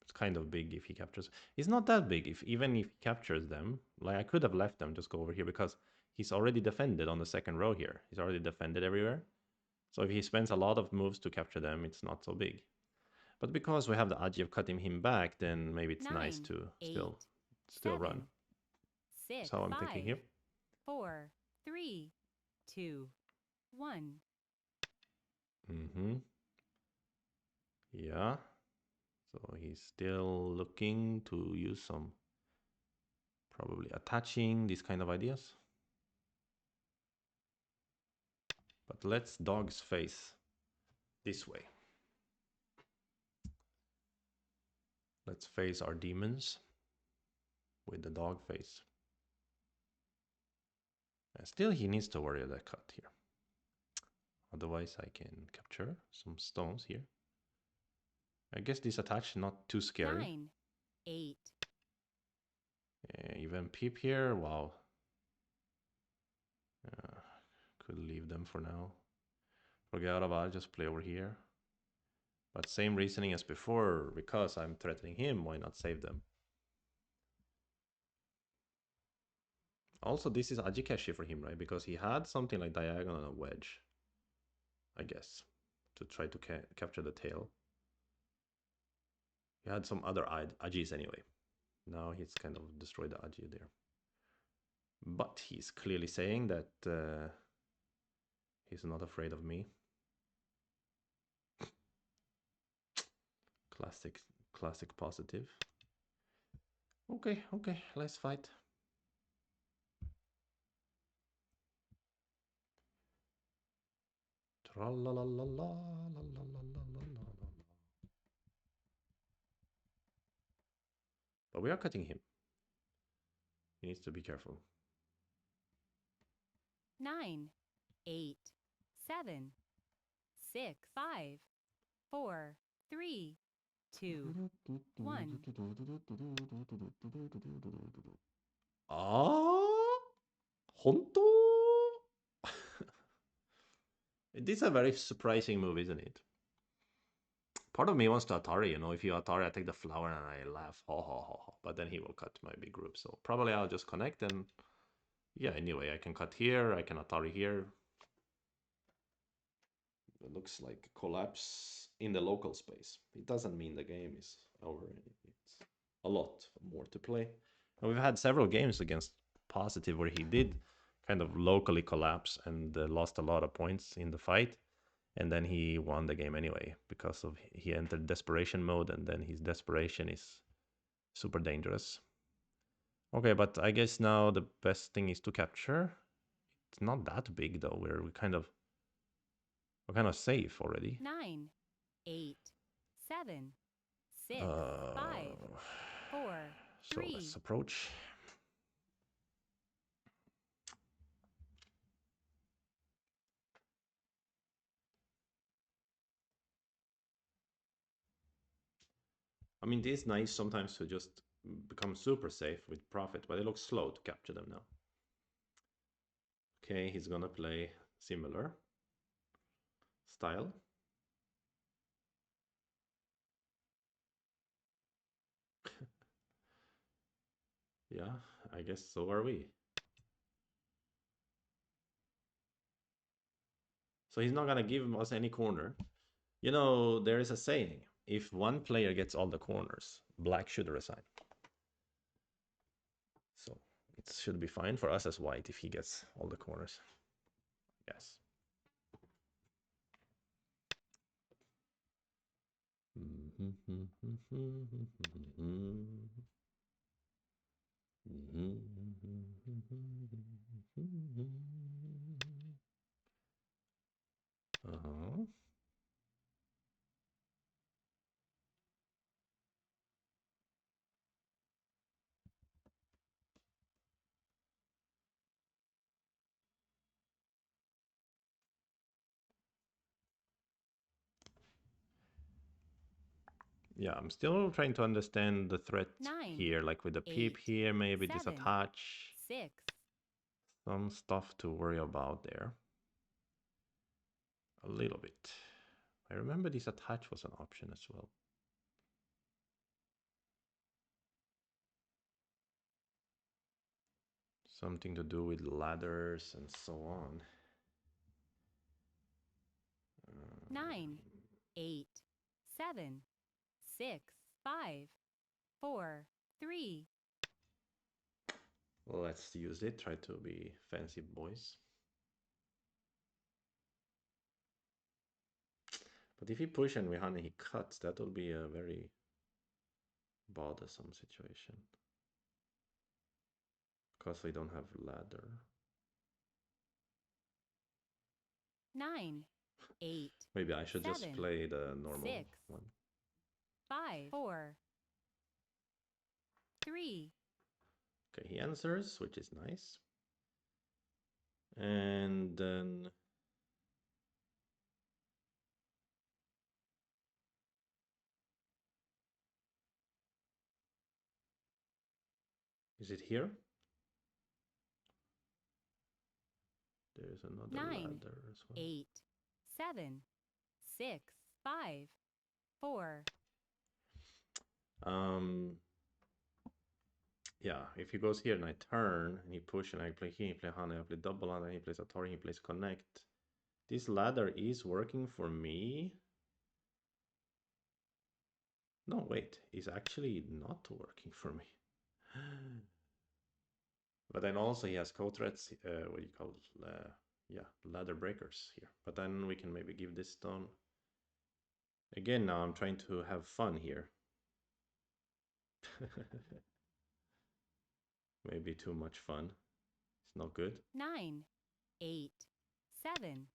It's kind of big if he captures. It's not that big. Even if he captures them, like I could have left them, just go over here because he's already defended on the second row here. He's already defended everywhere. So if he spends a lot of moves to capture them, it's not so big. But because we have the agi of cutting him back, then maybe it's 9, nice to 8, still 7, run. 6, That's how I'm thinking 5, here. 4, 3, 2, 1. Yeah. So he's still looking to use some Probably attaching, these kind of ideas. But let's dog's face this way. Let's face our demons with the dog face. And still he needs to worry that cut here. Otherwise I can capture some stones here. I guess this attach not too scary. 9, 8. Even peep here, wow. Could leave them for now. Forget about it, just play over here. But same reasoning as before, because I'm threatening him, why not save them? Also, this is Ajikashi for him, right? Because he had something like diagonal and a wedge, I guess, to try to capture the tail. He had some other Ajis anyway. Now he's kind of destroyed the Aji there. But he's clearly saying that he's not afraid of me. Classic positive. Okay, let's fight. But we are cutting him. He needs to be careful. 9, 8, 7, 6, 5, 4, 3, 2, 1. Ah, honto? This is a very surprising move, isn't it? Part of me wants to Atari, you know, if you Atari, I take the flower and I laugh, ha ha ha ha. But then he will cut my big group, so probably I'll just connect and yeah, anyway, I can cut here, I can Atari here. It looks like collapse in the local space. It doesn't mean the game is over. It's a lot more to play. And we've had several games against Positive where he did kind of locally collapse and lost a lot of points in the fight. And then he won the game anyway because of he entered desperation mode, and then his desperation is super dangerous. Okay, but I guess now the best thing is to capture. It's not that big though. We're kind of safe already. 9, 8, 7, 6, 5, 4, So let's 3. approach. I mean, it is nice sometimes to just become super safe with profit, but it looks slow to capture them now. Okay, he's gonna play similar style. Yeah, I guess so are we. So he's not gonna give us any corner. You know, there is a saying, if one player gets all the corners, black should resign. So it should be fine for us as white if he gets all the corners. Yes. Uh-huh. Yeah, I'm still trying to understand the threat 9, here, like with the peep 8, here, maybe this 7, attach. 6. Some stuff to worry about there. A little bit. I remember this attach was an option as well. Something to do with ladders and so on. 9, 8, 7, 6, 5, 4, 3. Let's use it. Try to be fancy boys. But if he push and Rihanna he cuts, that will be a very bothersome situation. Because I don't have ladder. 9, 8, Maybe I should just 7, play the normal 6, one. 5, 4, 3, Okay, he answers, which is nice. And then is it here? There's another 9, ladder as well. 8, 7, 6, 5, 4. Yeah, if he goes here and I turn and he push and I play here, he play Hana, I play double Hana, he plays Atari, he plays Connect. This ladder is working for me. No, wait, it's actually not working for me. But then also he has co-threads, what do you call it? Yeah, ladder breakers here. But then we can maybe give this stone. Again, now I'm trying to have fun here. Maybe too much fun. It's not good. 9, 8, 7.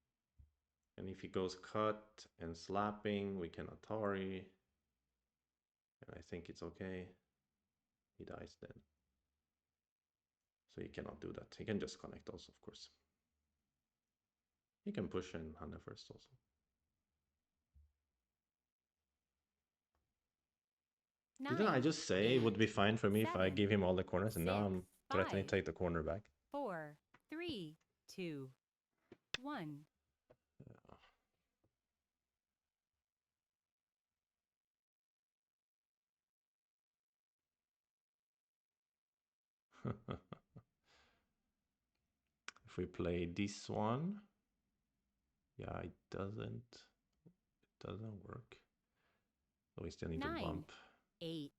And if he goes cut and slapping, we can Atari. And I think it's okay. He dies then. So he cannot do that. He can just connect also, of course. He can push in Hana first also. 9, Didn't I just say it would be fine for me if I 7, give him all the corners and 6, now I'm threatening 5, to take the corner back? 4, 3, 2, 1. If we play this one, yeah, it doesn't work. So we still need 9, to bump. 8,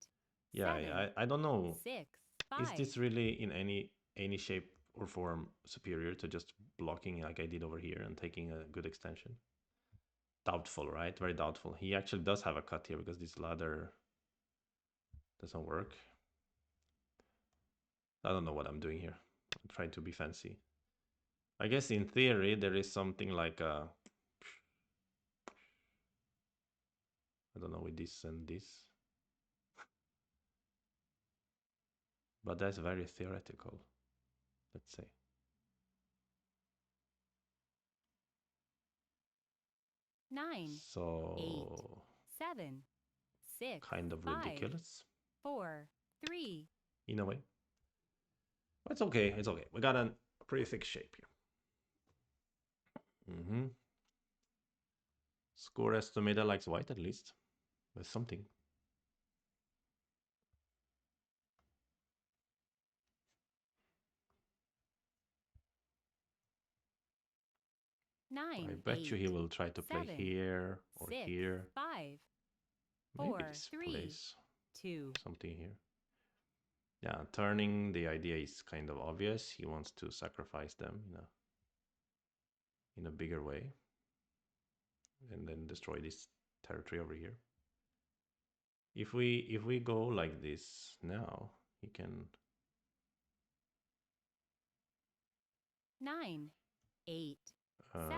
Yeah, 7, I don't know. 6, Is 5. this really in any shape or form superior to just blocking like I did over here and taking a good extension? Doubtful, right? Very doubtful. He actually does have a cut here because this ladder doesn't work. I don't know what I'm doing here. I'm trying to be fancy. I guess in theory there is something like a, I don't know, with this and this. But that's very theoretical, let's say. 9, So 8, 7, 6, kind of 5, ridiculous 4, 3. in a way. But it's okay, it's okay. We got a pretty thick shape here. Score estimator likes white at least. There's something. 9, I bet 8, you he will try to play 7, here or 6, here. 5, Maybe 4, this 3, plays 2. something here. Yeah, turning, the idea is kind of obvious. He wants to sacrifice them in a bigger way and then destroy this territory over here. If we go like this now, he can 9, 8, 7,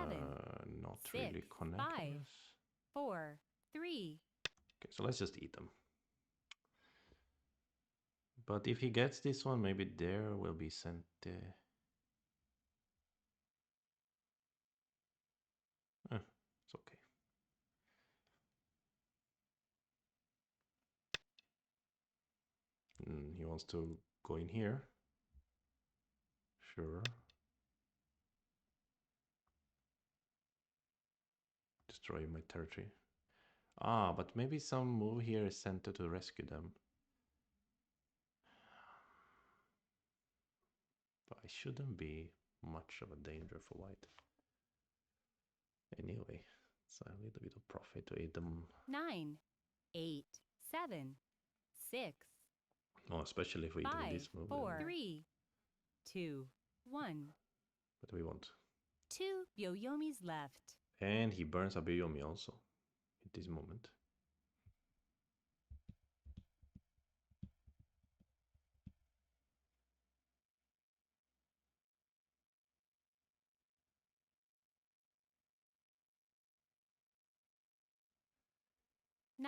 not 6, really connect 5, us. 4, 3. Okay, so let's just eat them. But if he gets this one, maybe there will be sent. It's okay. He wants to go in here. Sure. Destroy my territory. Ah, but maybe some move here is sent to rescue them. But I shouldn't be much of a danger for white. Anyway, it's a little bit of profit to eat them. 9, 8, 7, 6. Oh, especially if we eat 5, with this move. 4, 3, 2, 1. But we won't. 2 Yoyomis left. And he burns a Biyomi also at this moment.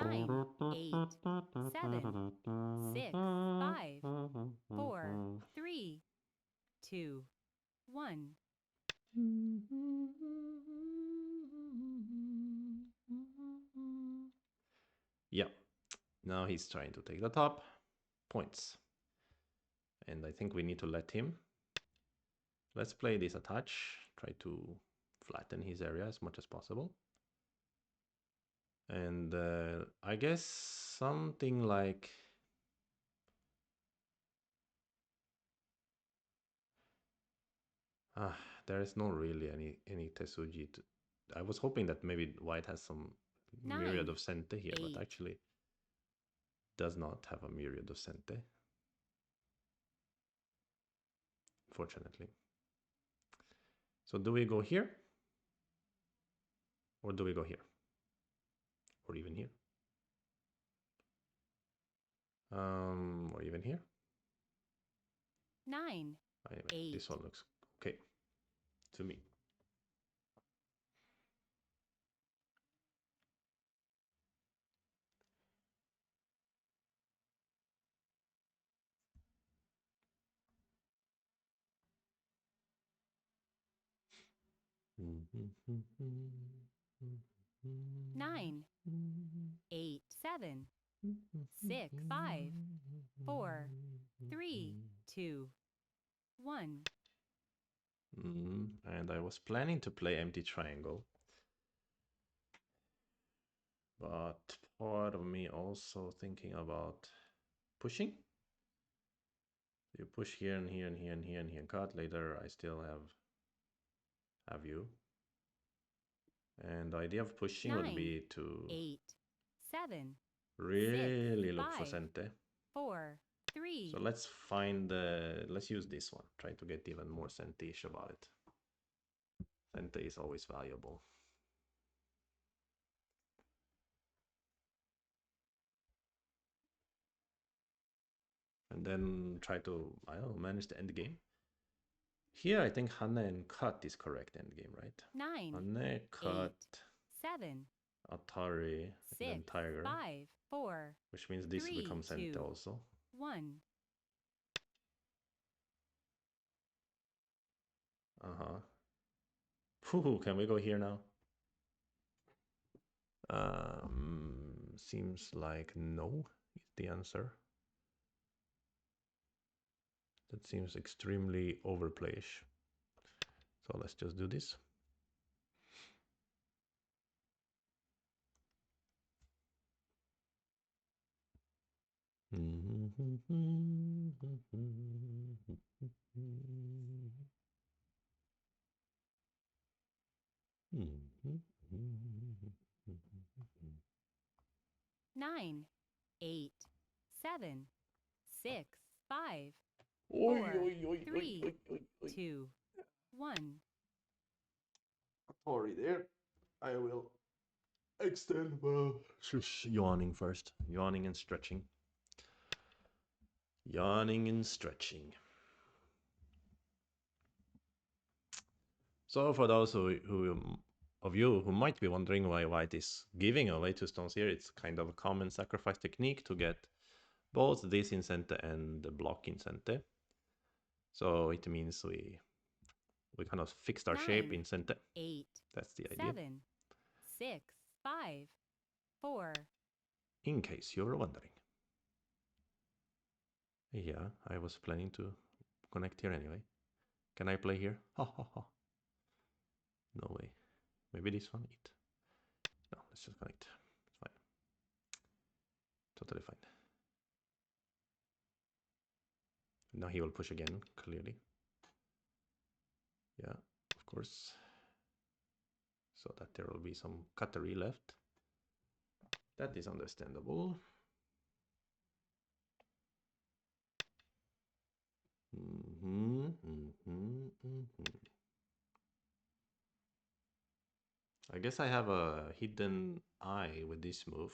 9, 8, 7, 6, 5, 4, 3, 2, 1. Yeah, now he's trying to take the top points. And I think we need to let him. Let's play this attach, try to flatten his area as much as possible. And I guess something like... there is not really any Tesuji. I was hoping that maybe white has some myriad 9, of Sente here, 8, but actually does not have a myriad of Sente, fortunately. So do we go here? Or do we go here? Or even here? Or even here? 9, Anyway, 8. this one looks okay to me. Nine, 8, 7, 6, 5, 4, 3, 2, 1. And I was planning to play empty triangle, but part of me also thinking about pushing. You push here and here and here and here and here, cut. Later I still have you. And the idea of pushing 9, would be to 8, 7, really 6, look for 5, Sente. 4, 3. So let's find let's use this one. Try to get even more Sente-ish about it. Sente is always valuable. And then try to, I don't know, manage the end game. Here, I think Hane and cut is correct end game, right? 9, Hane, cut, 8, 7, Atari, 6, and then Tiger. 5, 4, which means this 3, becomes Sente 2, also. 1. Can we go here now? Seems like no is the answer. That seems extremely overplayish. So let's just do this. Nine, 8, 7, 6, 5, Oi, 4, oi, oi, 3, oi, oi, oi. 2, 1. Sorry there. I will extend. Well, shush. Yawning first. Yawning and stretching. Yawning and stretching. So for those of you who might be wondering why white is giving away 2 stones here, it's kind of a common sacrifice technique to get both this in Sente and the block in Sente. So it means we kind of fixed our 9, shape in Sente. 8, That's the idea. 7, 6, 5, 4. In case you're wondering. Yeah, I was planning to connect here anyway. Can I play here? Ha ha ha. No way. Maybe this one? It. No, let's just connect. It's fine. Totally fine. Now he will push again, clearly. Yeah, of course. So that there will be some cuttery left. That is understandable. I guess I have a hidden eye with this move.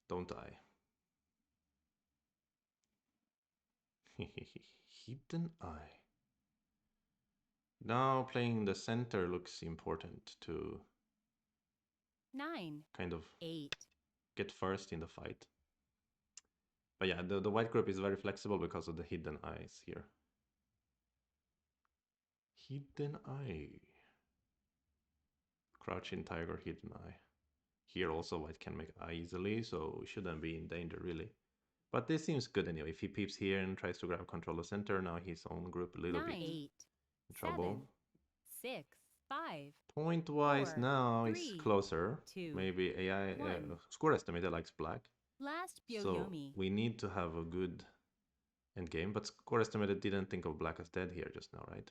Don't I? Hidden eye. Now playing the center looks important to 9, kind of 8, get first in the fight. But yeah, the white group is very flexible because of the hidden eyes here. Hidden eye. Crouching tiger, hidden eye. Here also white can make eye easily, so shouldn't be in danger really. But this seems good anyway. If he peeps here and tries to grab control of center, now his own group a little 9, bit 8, in trouble. 7, 6, 5. Point-wise 4, now is 3, closer. 2, Maybe AI 1. score estimator likes black. Last So Byoyomi. we need to have a good endgame, but score estimator didn't think of black as dead here just now, right?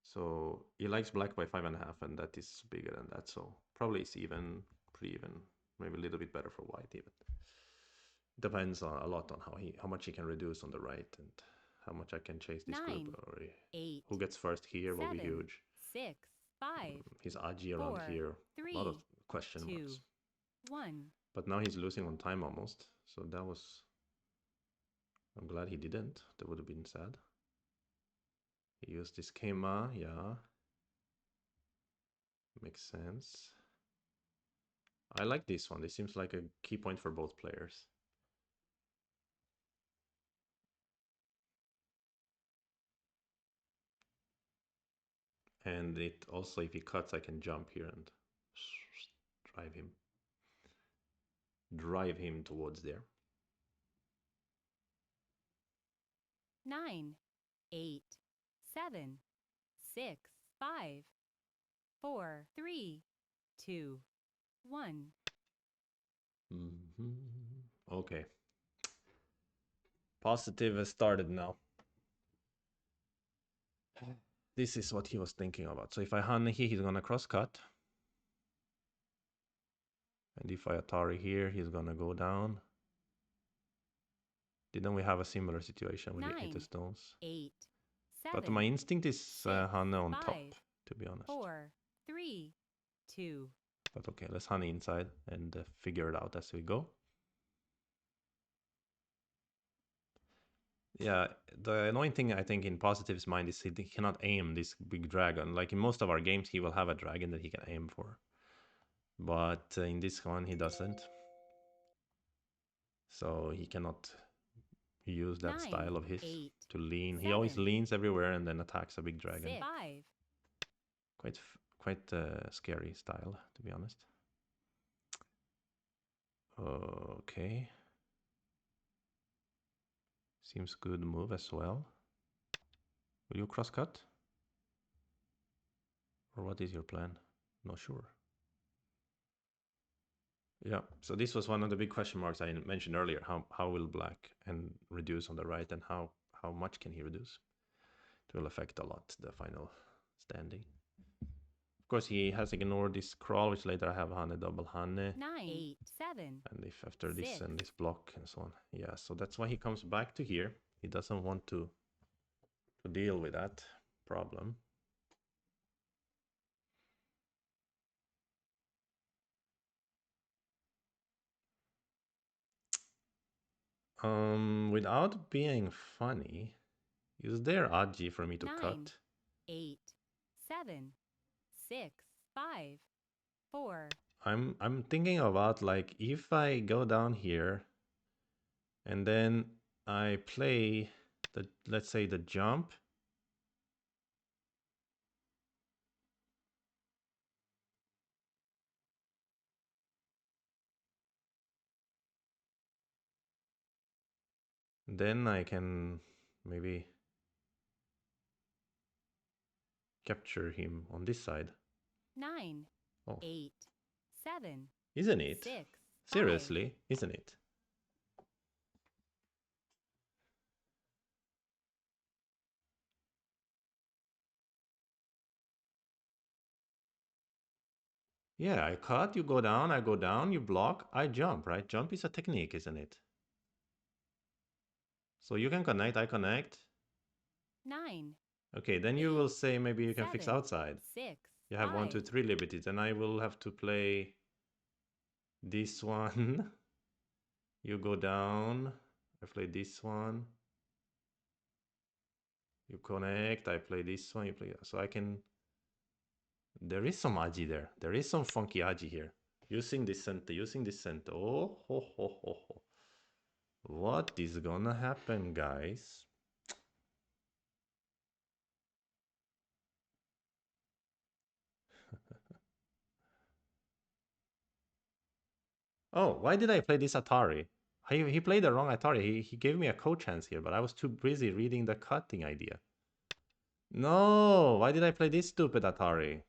So he likes black by 5.5, and that is bigger than that. So probably it's even, pretty even, maybe a little bit better for white even. Depends on a lot on how much he can reduce on the right and how much I can chase this 9, group. Or 8, who gets first here will be 7, huge. 6, 5, His Aji around 4, here, a lot of 3, question 2, marks. 1. But now he's losing on time almost. So that was. I'm glad he didn't. That would have been sad. He used this Kema, yeah. Makes sense. I like this one. This seems like a key point for both players. And it also, if he cuts, I can jump here and drive him towards there. 9, 8, 7, 6, 5, 4, 3, 2, 1. Okay. Positive has started now. This is what he was thinking about. So if I honey here, he's gonna cross cut. And if I Atari here, he's gonna go down. Didn't we have a similar situation when he ate the 9, stones? 8, But 7, my instinct is 6, Hane on 5, top, to be honest. 4, 3, 2. But okay, let's honey inside and figure it out as we go. Yeah, the annoying thing I think in Positive's mind is he cannot aim this big dragon. Like in most of our games, he will have a dragon that he can aim for. But in this one, he doesn't. So he cannot use that 9, style of his 8, to lean. 7, He always leans everywhere and then attacks a big dragon. 6, 5. Quite scary style, to be honest. Okay. Seems good move as well. Will you cross cut? Or what is your plan? Not sure. Yeah, so this was one of the big question marks I mentioned earlier. How will black and reduce on the right, and how much can he reduce? It will affect a lot the final standing. Of course, he has ignored this crawl, which later I have Hane double Hane. 9, 8, 7. And if after this 6. and this block and so on. Yeah, so that's why he comes back to here. He doesn't want to deal with that problem. Without being funny, is there Aji for me to 9, cut? 8, 7, 6, 5, 4. I'm thinking about like if I go down here and then I play the, let's say, the jump. Then I can maybe capture him on this side. 9, Oh. 8, 7. Isn't it? 6, 5. Seriously, isn't it? Yeah, I cut, you go down, I go down, you block, I jump, right? Jump is a technique, isn't it? So you can connect, I connect. 9. Okay, then you will say maybe you can fix outside. 6. You have 1, 2, 3 liberties, and I will have to play this one. You go down, I play this one. You connect, I play this one, you play. So I can There is some aji there. There is some funky aji here. Using this center, using this center. Oh, ho, ho, ho, ho. What is gonna happen, guys? Oh, why did I play this Atari? He played the wrong Atari. He gave me a co-chance here, but I was too busy reading the cutting idea. No, why did I play this stupid Atari?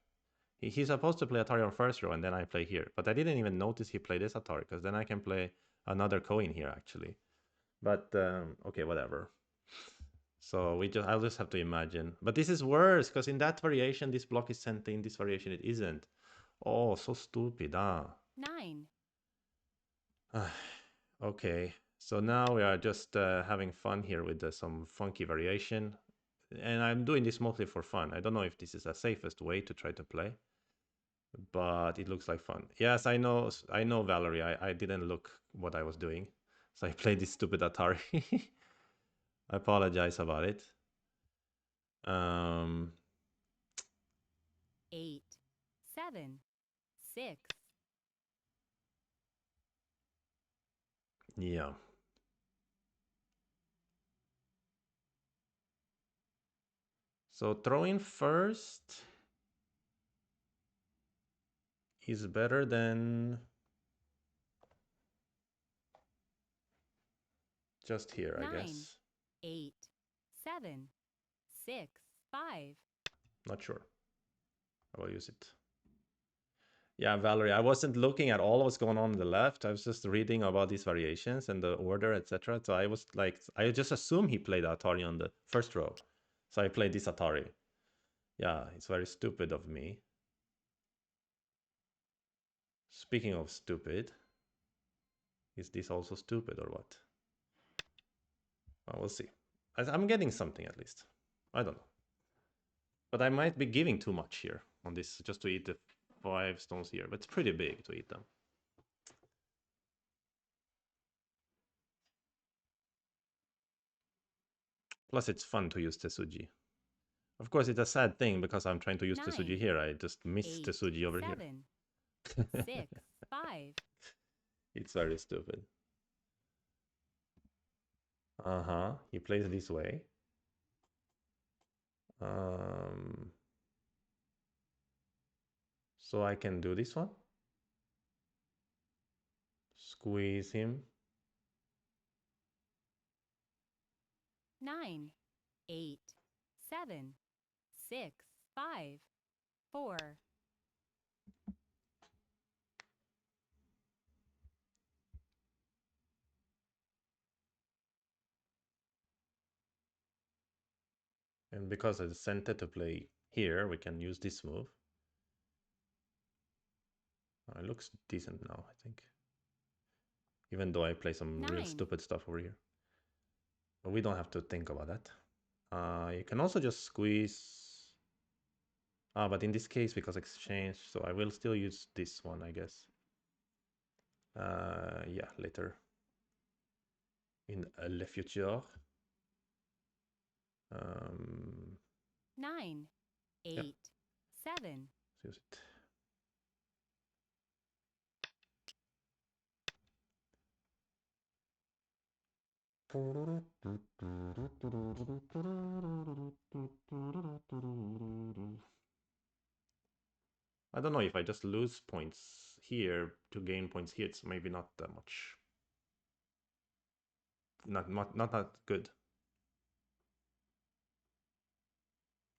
He's supposed to play Atari on first row, and then I play here. But I didn't even notice he played this Atari, because then I can play another coin here, actually. But, okay, whatever. So I'll just have to imagine. But this is worse, because in that variation, this block is sent in. This variation, it isn't. Oh, so stupid, ah. 9. Okay, so now we are just having fun here with some funky variation. And I'm doing this mostly for fun. I don't know if this is the safest way to try to play, but it looks like fun. Yes, I know, Valerie. I didn't look what I was doing. So I played this stupid Atari. I apologize about it. 8. 7. 6. Yeah. So throwing first is better than just here, I 9. guess. 8. 7. 6. 5. Not sure. I will use it. Yeah, Valerie, I wasn't looking at all what's going on the left. I was just reading about these variations and the order, etc. So I was like, I just assumed he played Atari on the first row. So I played this Atari. Yeah, it's very stupid of me. Speaking of stupid, is this also stupid or what? Well, we'll see. I'm getting something at least. I don't know. But I might be giving too much here on this just to eat the 5 stones here. But it's pretty big to eat them. Plus, it's fun to use Tesuji. Of course, it's a sad thing because I'm trying to use 9. Tesuji here. I just missed 8. Tesuji over 7. here. 6. 5. It's very stupid. Uh-huh. He plays this way. So I can do this one. Squeeze him. 9. 8. 7. 6. 5. 4. And because I sent it to play here, we can use this move. It looks decent now, I think. Even though I play some real 9. stupid stuff over here. But we don't have to think about that. You can also just squeeze. But in this case, because exchange, so I will still use this one, I guess. Yeah, later. In le futur. 9. 8. Yeah. 7. Let's use it. I don't know if I just lose points here to gain points here. It's maybe not that much. Not that good.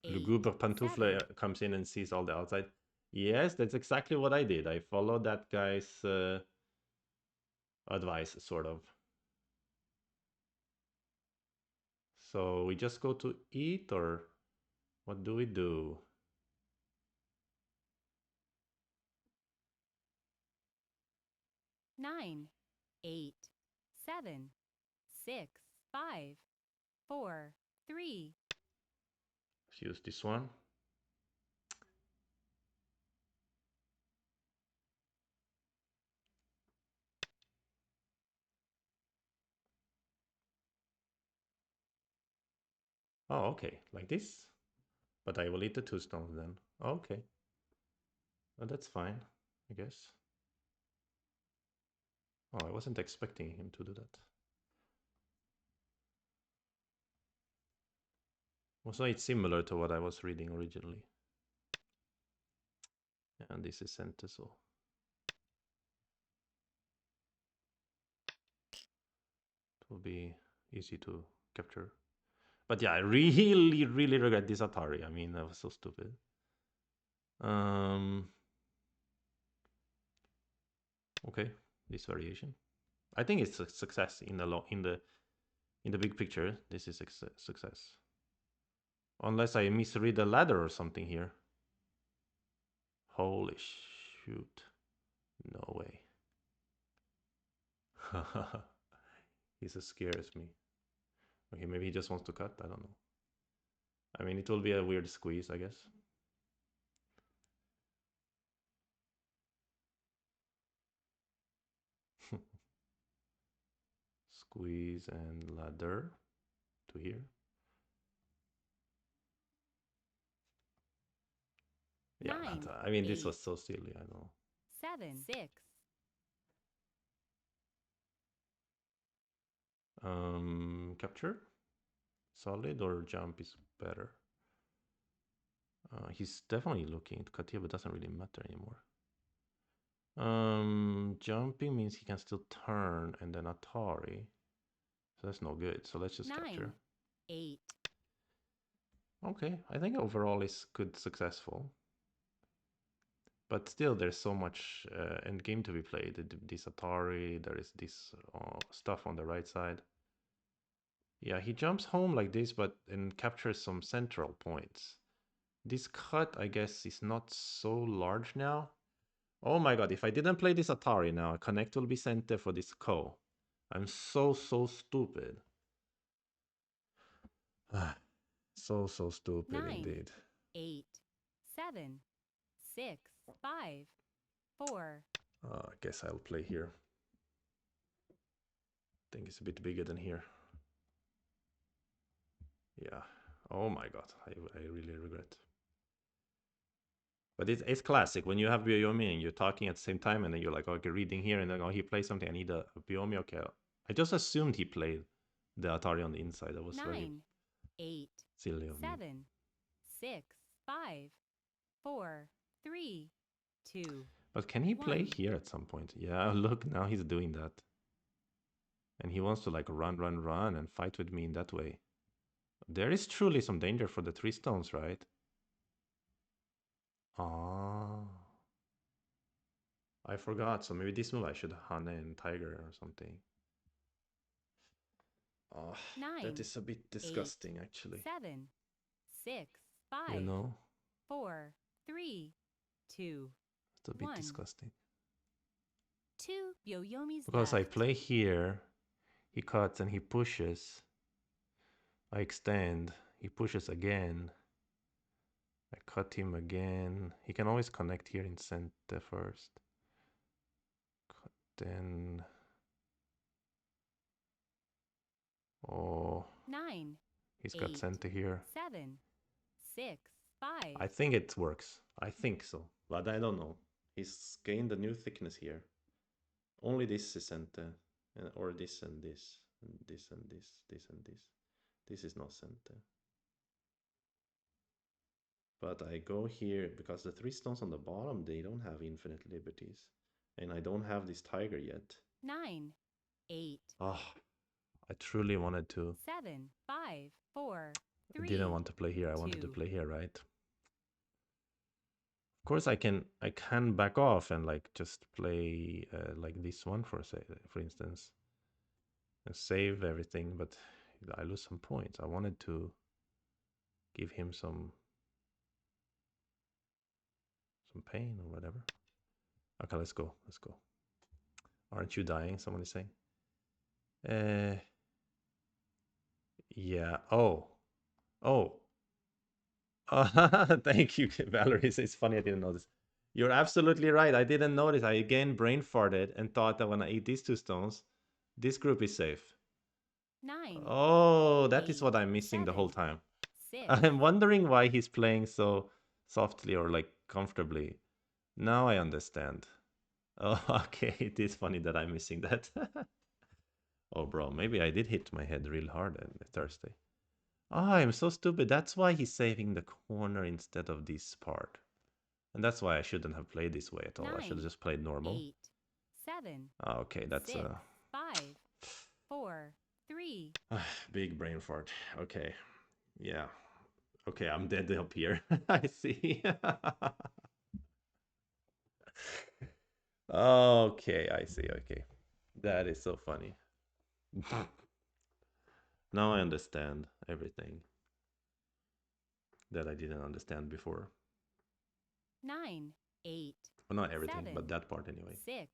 8. Lugubre Pantoufle 7. comes in and sees all the outside. Yes, that's exactly what I did. I followed that guy's advice, sort of. So we just go to eat, or what do we do? 9. 8. 7. 6. 5. 4. 3. Let's use this one. Oh, okay, like this. But I will eat the 2 stones then. Okay. Oh, that's fine, I guess. Oh, I wasn't expecting him to do that. Also, it's similar to what I was reading originally. And this is center, so it will be easy to capture. But yeah, I really, really regret this Atari. I mean, that was so stupid. Um, okay, this variation. I think it's a success in the in the big picture. This is a success. Unless I misread the ladder or something here. Holy shoot! No way. He just scares me. Okay, maybe he just wants to cut. I don't know. I mean, it will be a weird squeeze, I guess. Squeeze and ladder to here. Yeah, 9, I mean, this 8, was so silly. I know. 7, 6. Capture, solid or jump is better. He's definitely looking to cut here, but doesn't really matter anymore. Jumping means he can still turn and then Atari. So that's no good. So let's just 9, capture. 8. Okay, I think overall is good, successful. But still, there's so much endgame to be played. This Atari, there is this stuff on the right side. Yeah, he jumps home like this, but and captures some central points. This cut, I guess, is not so large now. Oh my god, if I didn't play this Atari now, connect will be sent there for this ko. I'm so stupid. So stupid 9, indeed. 8, 7, 6, 5, 4. I guess I'll play here. I think it's a bit bigger than here. Yeah. Oh my god, I really regret. But it's classic. When you have Byoyomi and you're talking at the same time, and then you're like, okay, reading here, and then, oh, he plays something, I need a Byoyomi. Okay. I just assumed he played the Atari on the inside. That was 9, very 8, silly of me. 7, 6, 5, 4, 3, 2. But can he play 1. here at some point? Yeah, look, now he's doing that. And he wants to like run, and fight with me in that way. There is truly some danger for the 3 stones, right? Ah. I forgot. So maybe this move I should Hane and Tiger or something. Oh, 9, that is a bit disgusting, 8, actually. 7, 6, 5, You know? 4, 3, 2. It's a bit 1. disgusting. 2 Byoyomis Because left. I play here, he cuts and he pushes. I extend, he pushes again. I cut him again. He can always connect here in center first. Cut, then. Oh. 9. He's got 8, center here. 7, 6, 5. I think it works. I think so. But I don't know. He's gained a new thickness here. Only this is center. Or this and this. And this and this. This and this. This is not center. But I go here because the 3 stones on the bottom, they don't have infinite liberties. And I don't have this tiger yet. 9, 8. Ah, I truly wanted to. 7, 5, 4, 3. I didn't want to play here. I wanted to 2. play here, right? Of course, I can back off and like just play like this one for instance, and save everything. But I lose some points. I wanted to give him some pain or whatever. Okay, let's go. Let's go. Aren't you dying? Someone is saying. Yeah. Oh. Oh. Thank you, Valerie. It's funny I didn't notice. You're absolutely right. I didn't notice. I again brain farted and thought that when I eat these 2 stones, this group is safe. 9. Oh, that is 8, what I'm missing the whole 7, time. 6. I'm wondering why he's playing so softly or like comfortably. Now I understand. Oh, okay. It is funny that I'm missing that. Oh, bro, maybe I did hit my head real hard on Thursday. Oh, I'm so stupid. That's why he's saving the corner instead of this part. And that's why I shouldn't have played this way at all. I should have Nine, just played normal. 8, 7, Ah, okay, that's 6, a 5, 4, 3. big brain fart. Okay, yeah. Okay, I'm dead up here. I see. Okay, I see. Okay. That is so funny. Now I understand everything that I didn't understand before. 9, 8, Well, not everything, but 7, that part anyway. 6,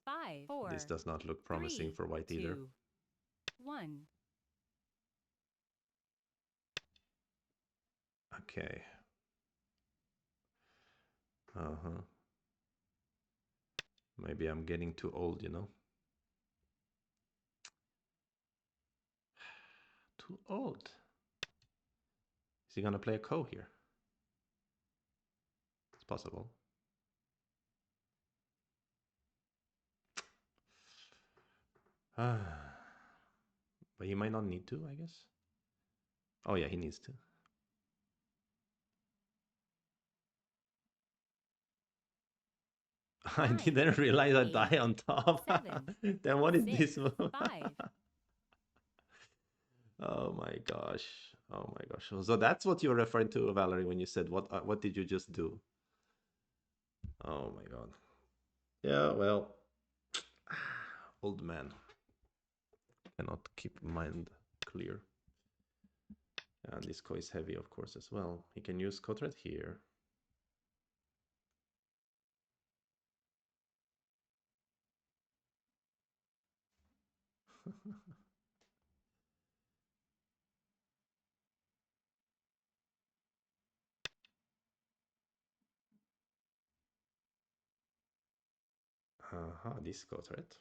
5, This 4, does not look promising 3, for white either. 2, 1. Okay. Uh-huh. Maybe I'm getting too old, you know? Too old. Is he gonna play a Ko here? It's possible. But he might not need to, I guess. Oh yeah, he needs to. I 9, didn't realize I 8, die on top. 7, Then what is 6, this move? 5. Oh my gosh. Oh my gosh. So that's what you're referring to, Valerie, when you said what did you just do? Oh my god. Yeah, well, old man cannot keep mind clear. And this Ko is heavy, of course, as well. He can use Kotret here. This Kotret.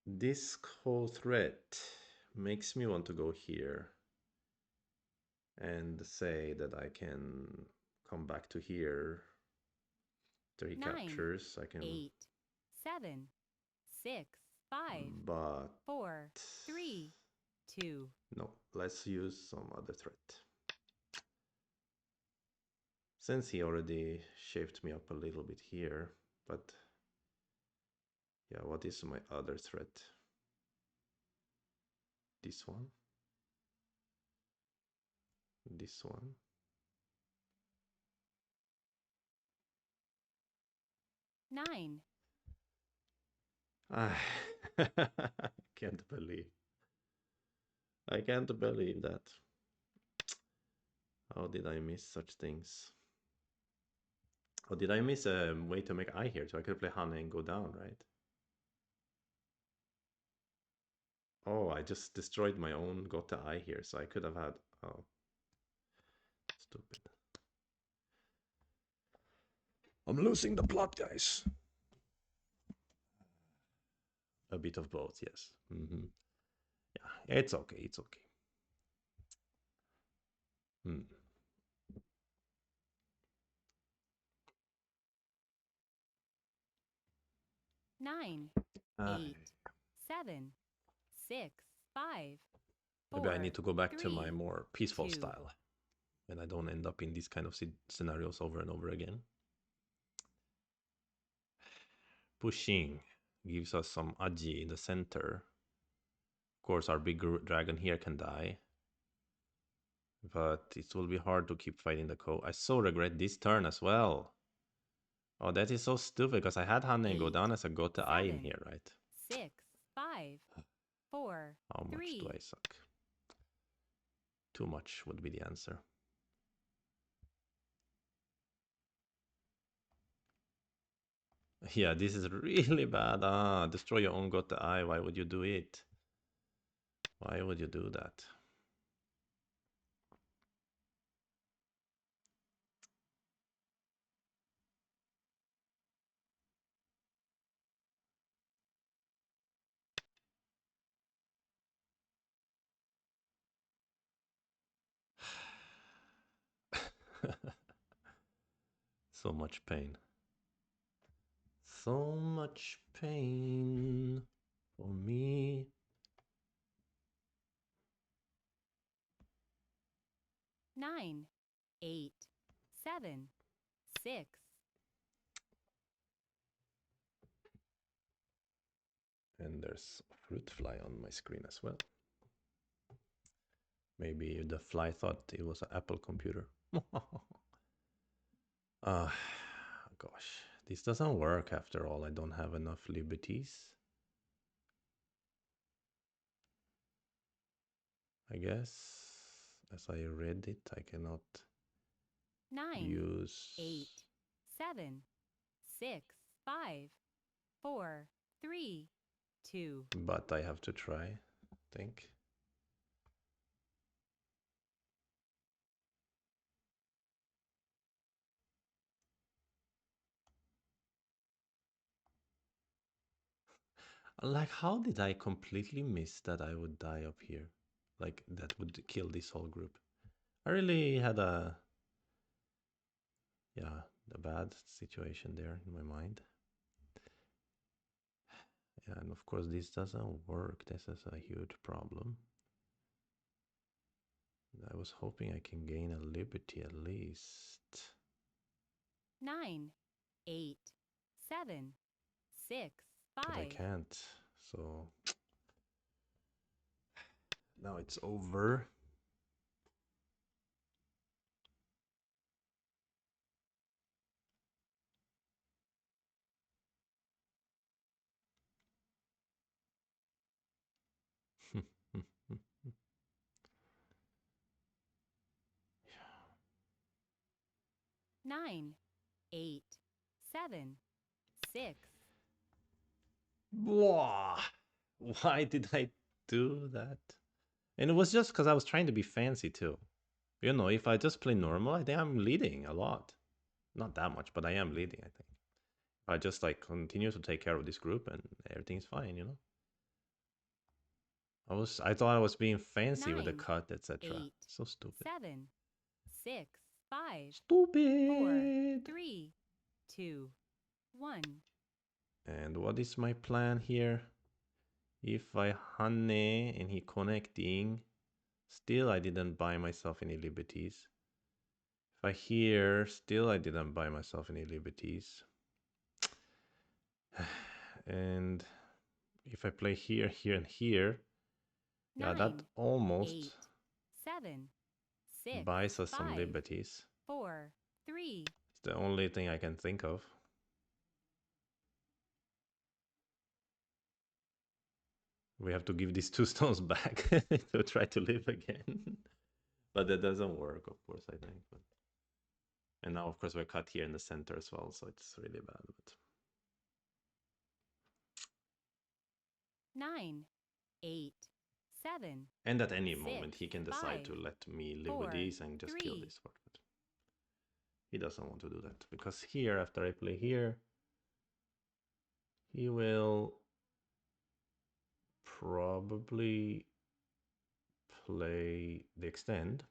This whole threat makes me want to go here and say that I can come back to here after he 9, captures. I can, 8, 7, 6, 5, but 4, 3, 2. no, let's use some other threat. Since he already shaved me up a little bit here, but yeah, what is my other threat? This one? This one? 9, I can't believe. I can't believe that. How did I miss such things? Oh, did I miss a way to make I here? So I could play Hana and go down, right? Oh, I just destroyed my own got the eye here, so I could have had. Oh, stupid. I'm losing the plot, guys. A bit of both, yes. Yeah, it's okay. It's okay. Hmm. 9, Uh, 8, 7, 6, 5, Maybe I need 4, to go back to my 3, more peaceful 2. style, and I don't end up in these kind of scenarios over and over again. Pushing gives us some Aji in the center. Of course, our big dragon here can die. But it will be hard to keep fighting the Ko. I so regret this turn as well. Oh, that is so stupid because I had Hanne go 8, down as a Gota Eye in 7, here, right? 6, 5, 4, How much do 3. I suck? Too much would be the answer. Yeah, this is really bad. Destroy your own Gota Eye. Why would you do it? Why would you do that? So much pain. So much pain for me. 9, 8, 7, 6. And there's a fruit fly on my screen as well. Maybe the fly thought it was an Apple computer. Ah, gosh. This doesn't work after all. I don't have enough liberties. I guess as I read it, I cannot 9, use. 8, 7, 6, 5, 4, 3, 2. But I have to try, I think. Like, how did I completely miss that I would die up here? Like, that would kill this whole group. I really had a bad situation there in my mind. Yeah, and of course this doesn't work. This is a huge problem. I was hoping I can gain a liberty at least. 9, 8, 7, 6, But I 5. can't. So now it's over. Yeah. 9, 8, 7, 6. Blah. Why did I do that? And it was just because I was trying to be fancy too. You know, if I just play normal, I think I'm leading a lot. Not that much, but I am leading, I think. I just like continue to take care of this group and everything's fine, you know? I thought I was being fancy with the 9, cut, etc. 8, So stupid. 7, 6, 5, 4, Stupid! 3, 2, 1. And what is my plan here? If I honey and he connecting, still I didn't buy myself any liberties. If I hear, still I didn't buy myself any liberties. And if I play here, here, and here, yeah, that 9, almost 8, 7, 6, buys us some 5, liberties. 4, 3. It's the only thing I can think of. We have to give these 2 stones back to try to live again. But that doesn't work, of course, I think. But... And now, of course, we're cut here in the center as well, so it's really bad. But... 9, 8, 7. And at any 6, moment, he can decide 5, to let me live 4, with these and just 3. kill this part. But he doesn't want to do that, because here, after I play here, he will probably play the extend.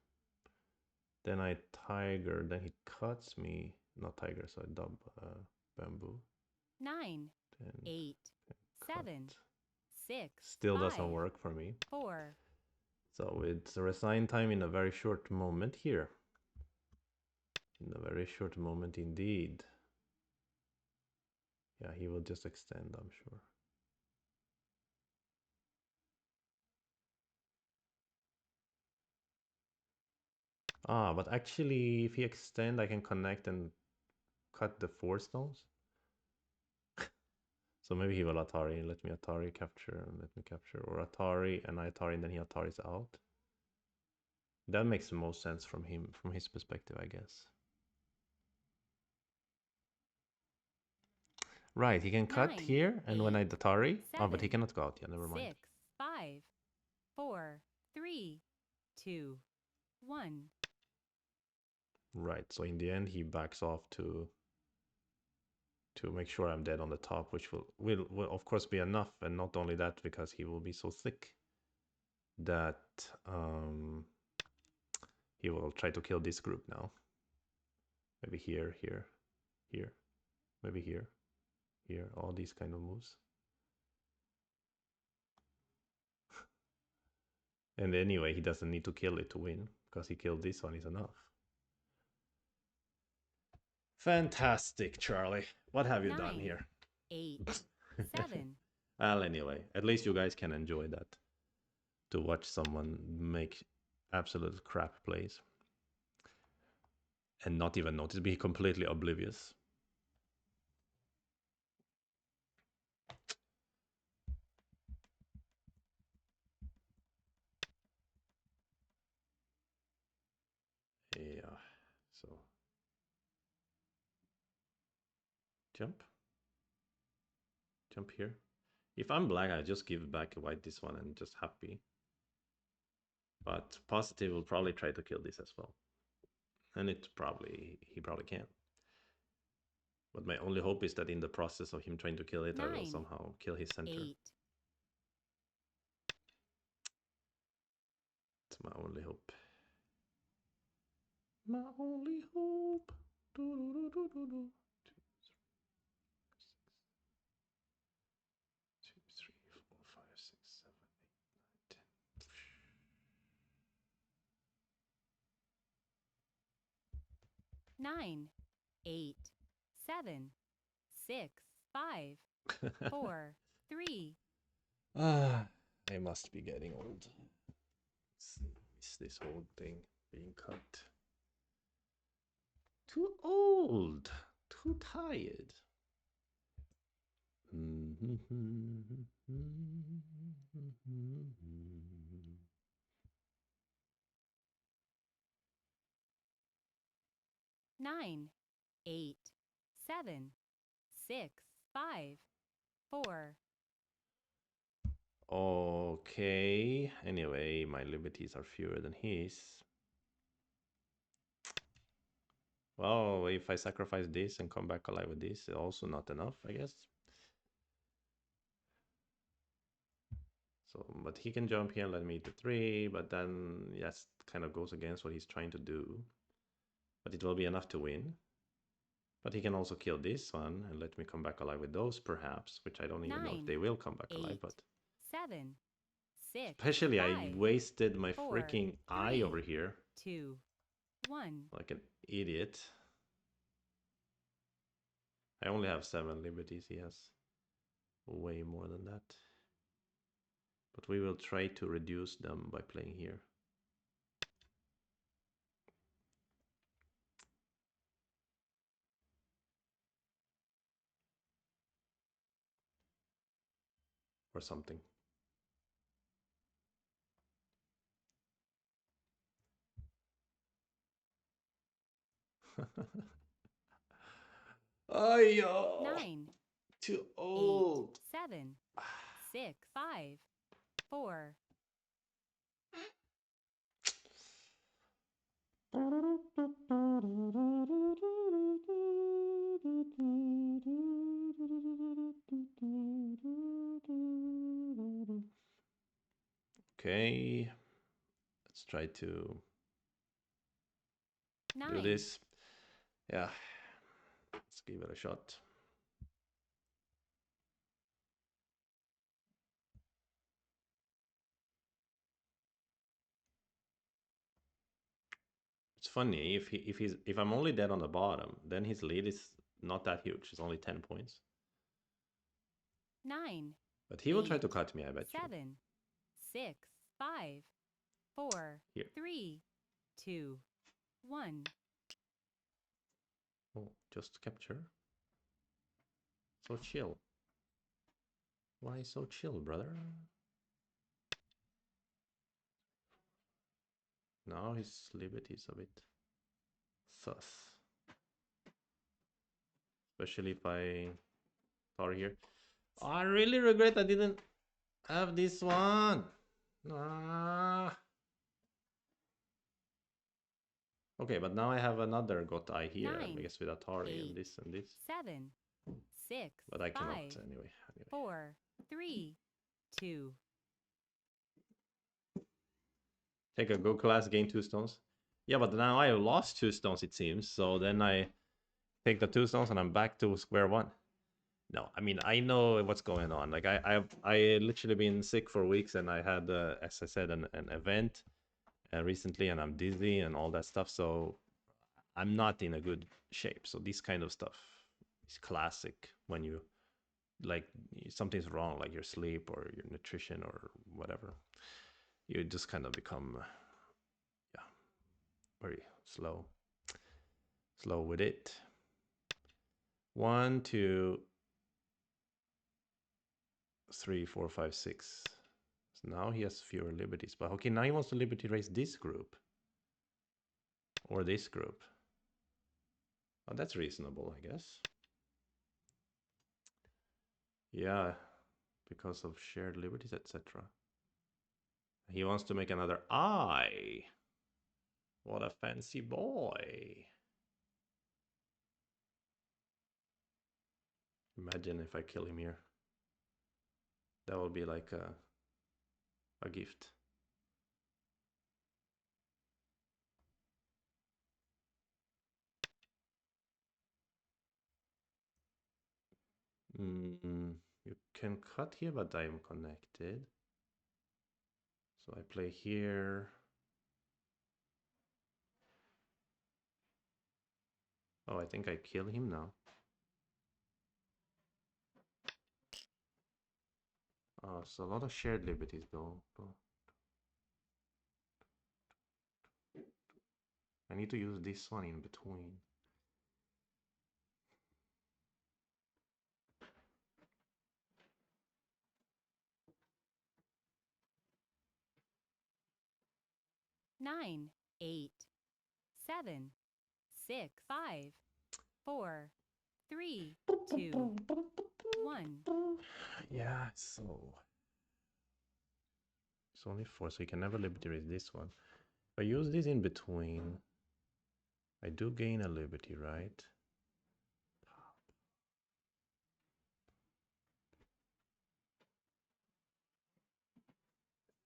Then I tiger, then he cuts me. Not tiger, so I dub bamboo. 9, Then 8, 7, 6. Still 5, doesn't work for me. 4. So it's a resign time in a very short moment here. In a very short moment indeed. Yeah, he will just extend, I'm sure. Ah, but actually, if he extend, I can connect and cut the 4 stones. So maybe he will Atari, let me Atari capture, and let me capture, or Atari, and I Atari, and then he Ataris out. That makes the most sense from his perspective, I guess. Right, he can cut 9, here, and when I 8, Atari, oh, but he 7, cannot go out. Yeah, never mind. 6, 5, 4, 3, 2, 1. Right, so in the end, he backs off to make sure I'm dead on the top, which will of course be enough, and not only that, because he will be so thick that he will try to kill this group now. Maybe here. Here. Maybe here. Here. All these kind of moves. And anyway, he doesn't need to kill it to win, because he killed this one is enough. Fantastic, Charlie. What have you done 9, here? 8, 7. Well, anyway, at least you guys can enjoy that. To watch someone make absolute crap plays. And not even notice, be completely oblivious. Yeah, so jump here. If I'm black, I just give back white this one and just happy. But positive will probably try to kill this as well, and he probably can. But my only hope is that in the process of him trying to kill it, 9, I will somehow kill his center. 8. It's my only hope. My only hope. Do, do, do, do, do. 2, 3, 4, 5, 6, 7, 8, 9, 10. 9, 8, 7, 6, 5, 4, 3. I must be getting old. Is this whole thing being cut? Too old. Too tired. 9, 8, 7, 6, 5, 4. Okay. Anyway, my liberties are fewer than his. Well, if I sacrifice this and come back alive with this, also not enough, I guess. So, but he can jump here and let me eat the 3, but then, yes, kind of goes against what he's trying to do. But it will be enough to win. But he can also kill this one and let me come back alive with those, perhaps, which I don't even know if 9, they will come back 8, alive, but... 7, 6, Especially 5, I wasted my 4, freaking eye 3, over here. 2, 1. Like an idiot. I only have 7 liberties, he has way more than that. But we will try to reduce them by playing here. Or something. Oh, yo. 9, Too 8, old. 7, 6, 5, 4. Okay, let's try to 9, do this. Yeah, let's give it a shot. It's funny if I'm only dead on the bottom, then his lead is not that huge. It's only 10 points. 9, But he will try to cut me, I bet 7, you. 6, 5, 4, Here. 3, 2, 1. Oh, just capture. So chill. Why so chill, brother? Now his liberty is a bit sus. Especially if I are here. I really regret I didn't have this one. Ah. Okay, but now I have another got eye here, 9, I guess with Atari 8, and this and this. 7, 6, But I cannot 5, anyway. 4, 3, 2. Take a go class, gain 2 stones. Yeah, but now I lost 2 stones, it seems. So then I take the 2 stones, and I'm back to square one. No, I mean I know what's going on. Like I literally been sick for weeks, and I had, as I said, an event recently, and I'm dizzy and all that stuff. So I'm not in a good shape. So this kind of stuff is classic when you like something's wrong, like your sleep or your nutrition or whatever. You just kind of become, yeah, very slow with it. 1, 2, 3, 4, 5, 6. So now he has fewer liberties. But okay, now he wants to liberty raise this group or this group. Oh, that's reasonable, I guess. Yeah, because of shared liberties, etc. He wants to make another eye. What a fancy boy. Imagine if I kill him here. That would be like a gift. You can cut here, but I'm connected. So I play here. Oh, I think I kill him now. Oh, so a lot of shared liberties though. I need to use this one in between. Nine, 8, 7, 6, 5, 4, 3, 2, 1. Yeah, so it's only 4, so you can never liberty raise this one. If I use this in between, I do gain a liberty, right?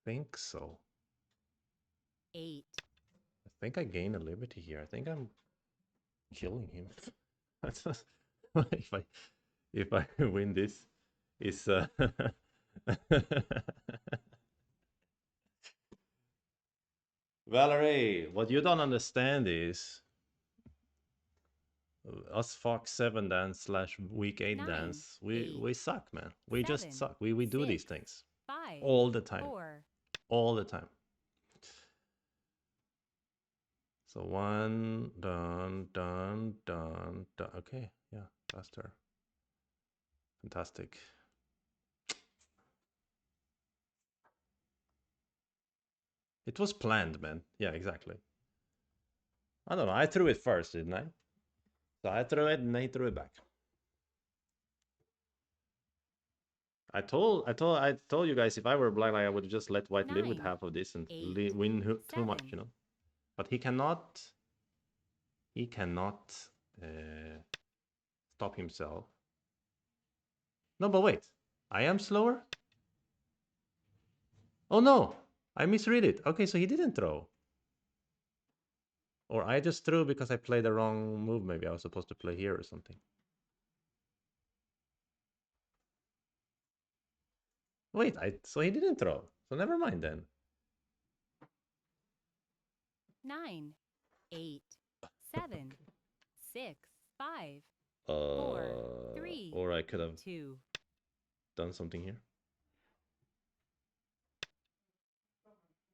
Think so. 8. I think I gain a liberty here. I think I'm killing him. if I if I win this, is Valerie. What you don't understand is us Fox 7 dance slash week 8 9, dance. 8, We suck, man. We just 7, suck. We do these 6, things 5, all the time, 4. all the time. So one done, done, done, done. Okay, yeah, faster. Fantastic. It was planned, man. Yeah, exactly. I don't know. I threw it first, didn't I? So I threw it, and he threw it back. I told you guys if I were black, like, I would just let white live with 9, half of this and 8, win too much, 7. you know. But he cannot. He cannot stop himself. No, but wait. I am slower. Oh no, I misread it. Okay, so he didn't throw. Or I just threw because I played the wrong move. Maybe I was supposed to play here or something. Wait, so he didn't throw. So never mind then. 9, 8, 7, 6, 5, 4, 3, Or I could have 2. done something here.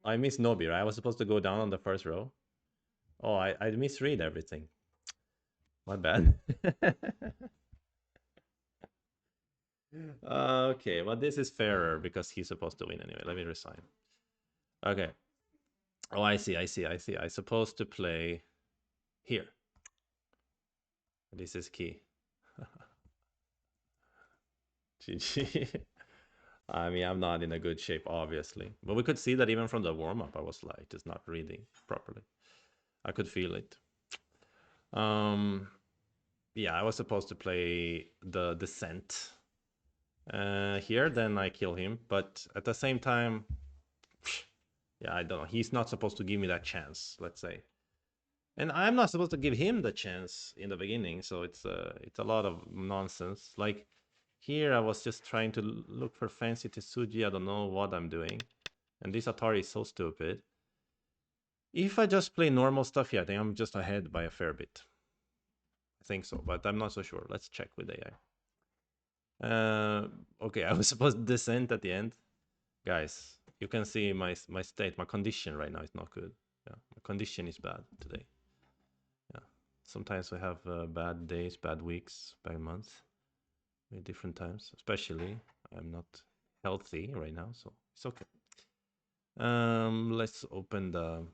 I missed Nobi, right? I was supposed to go down on the first row. Oh, I misread everything. My bad. Okay, well, this is fairer because he's supposed to win anyway. Let me resign. Okay. Oh, I see. I'm supposed to play here. This is key. GG. I mean, I'm not in a good shape, obviously. But we could see that even from the warm-up, I was like, just not reading properly. I could feel it. Yeah, I was supposed to play the Descent here, then I kill him. But at the same time, yeah, I don't know. He's not supposed to give me that chance, let's say. And I'm not supposed to give him the chance in the beginning, so it's a lot of nonsense. Like here, I was just trying to look for fancy Tsuji. I don't know what I'm doing, and this Atari is so stupid. If I just play normal stuff, yeah, I think I'm just ahead by a fair bit. I think so, but I'm not so sure. Let's check with AI. Okay, I was supposed to descend at the end, guys. You can see my state, my condition right now is not good. Yeah, my condition is bad today. Yeah, sometimes we have bad days, bad weeks, bad months, at different times. Especially, I'm not healthy right now, so it's okay. Let's open the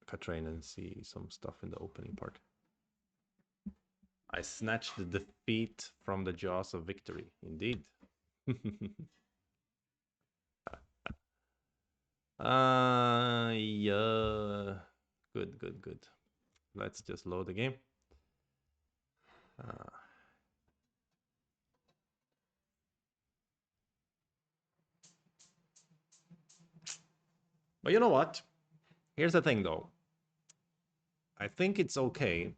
Katrain and see some stuff in the opening part. I snatched the defeat from the jaws of victory. Indeed. Yeah. Good, good, good. Let's just load the game. Uh, but you know what? Here's the thing, though. I think it's okay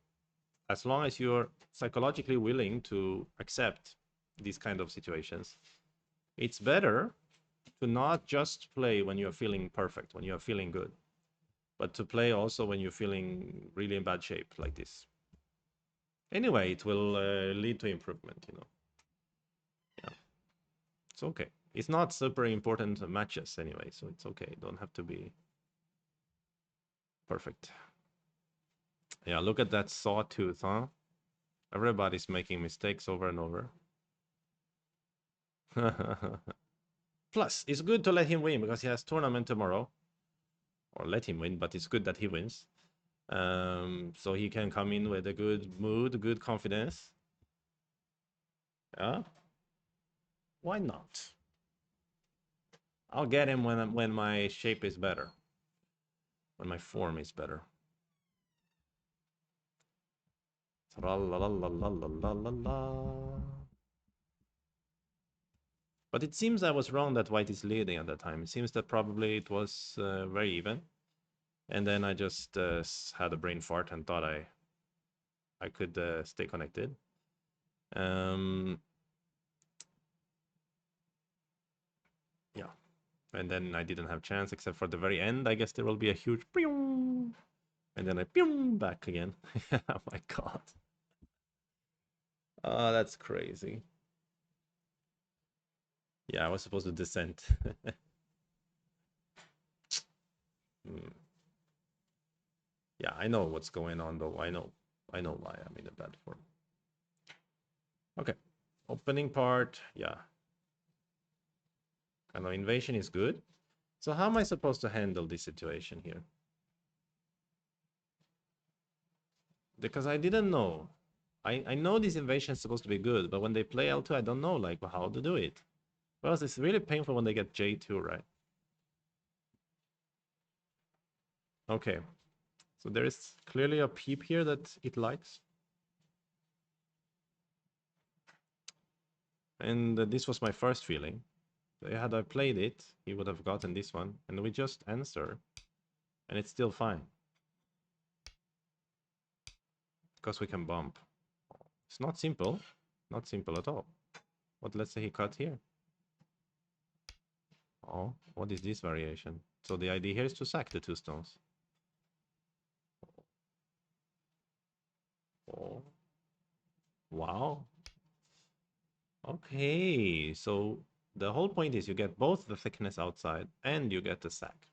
as long as you're psychologically willing to accept these kind of situations. It's better to not just play when you're feeling perfect, when you're feeling good, but to play also when you're feeling really in bad shape, like this. Anyway, it will lead to improvement, you know. Yeah, it's okay. It's not super important matches anyway, so it's okay. Don't have to be perfect. Yeah, look at that sawtooth, huh? Everybody's making mistakes over and over. Plus, it's good to let him win because he has tournament tomorrow. Or let him win, but it's good that he wins. So he can come in with a good mood, good confidence. Yeah, why not? I'll get him when my shape is better, when my form is better. But it seems I was wrong that white is leading at that time. It seems that probably it was very even, and then I just had a brain fart and thought I could stay connected. Um, yeah, and then I didn't have chance except for the very end. I guess there will be a huge pew, and then I pew back again. Oh my god! Oh, that's crazy. Yeah, I was supposed to descend. Hmm. Yeah, I know what's going on though. I know why I'm in a bad form. Okay, opening part. Yeah, I know invasion is good. So how am I supposed to handle this situation here? Because I didn't know. I know this invasion is supposed to be good, but when they play L2, I don't know like how to do it. Well, it's really painful when they get J2, right? Okay, so there is clearly a peep here that it likes. And this was my first feeling. Had I played it, he would have gotten this one. And we just answer, and it's still fine. Because we can bump. It's not simple. Not simple at all. But let's say he cut here. Oh, what is this variation? So the idea here is to sack the two stones. Oh, wow. Okay, so the whole point is you get both the thickness outside and you get the sack.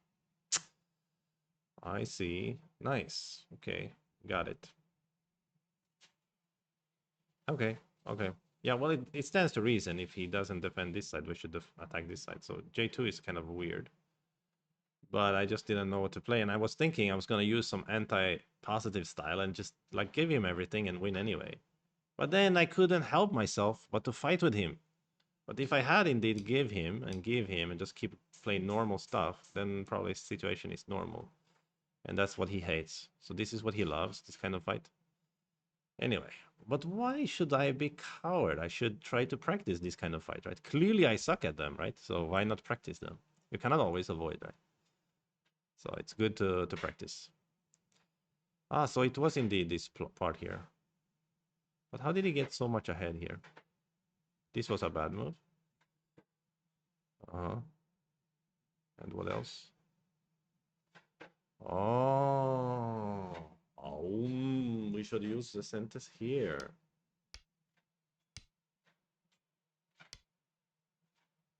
I see. Nice. Okay, got it. Okay, okay. Yeah, well, it stands to reason. If he doesn't defend this side, we should attack this side. So J2 is kind of weird. But I just didn't know what to play. And I was thinking I was going to use some anti-positive style and just like give him everything and win anyway. But then I couldn't help myself but to fight with him. But if I had indeed give him and just keep playing normal stuff, then probably situation is normal. And that's what he hates. So this is what he loves, this kind of fight. Anyway, but why should I be coward? I should try to practice this kind of fight, right? Clearly I suck at them, right? So why not practice them? You cannot always avoid, right? So it's good to practice. Ah, so it was indeed this part here. But how did he get so much ahead here? This was a bad move. Uh-huh. And what else? Oh. Oh, we should use the sentence here.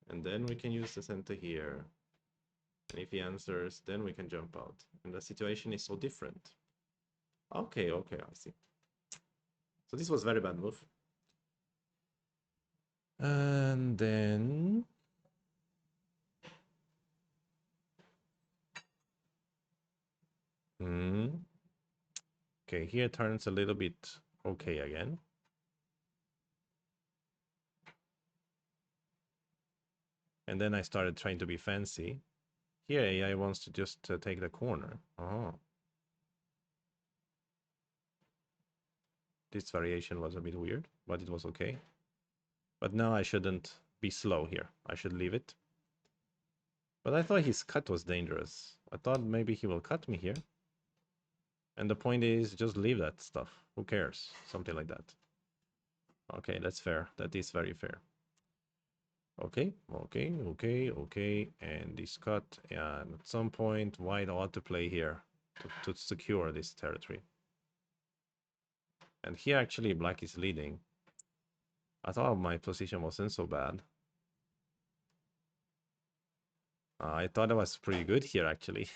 And then we can use the center here. And if he answers, then we can jump out. And the situation is so different. Okay, okay, I see. So this was very bad move. And then... Hmm. Okay, here turns a little bit okay again. And then I started trying to be fancy. Here AI wants to just take the corner. Oh. This variation was a bit weird, but it was okay. But now I shouldn't be slow here. I should leave it. But I thought his cut was dangerous. I thought maybe he will cut me here. And the point is, just leave that stuff. Who cares? Something like that. Okay, that's fair. That is very fair. Okay, okay, okay, okay. And this cut. And at some point, white ought to play here to secure this territory. And here, actually, black is leading. I thought my position wasn't so bad. I thought I was pretty good here, actually.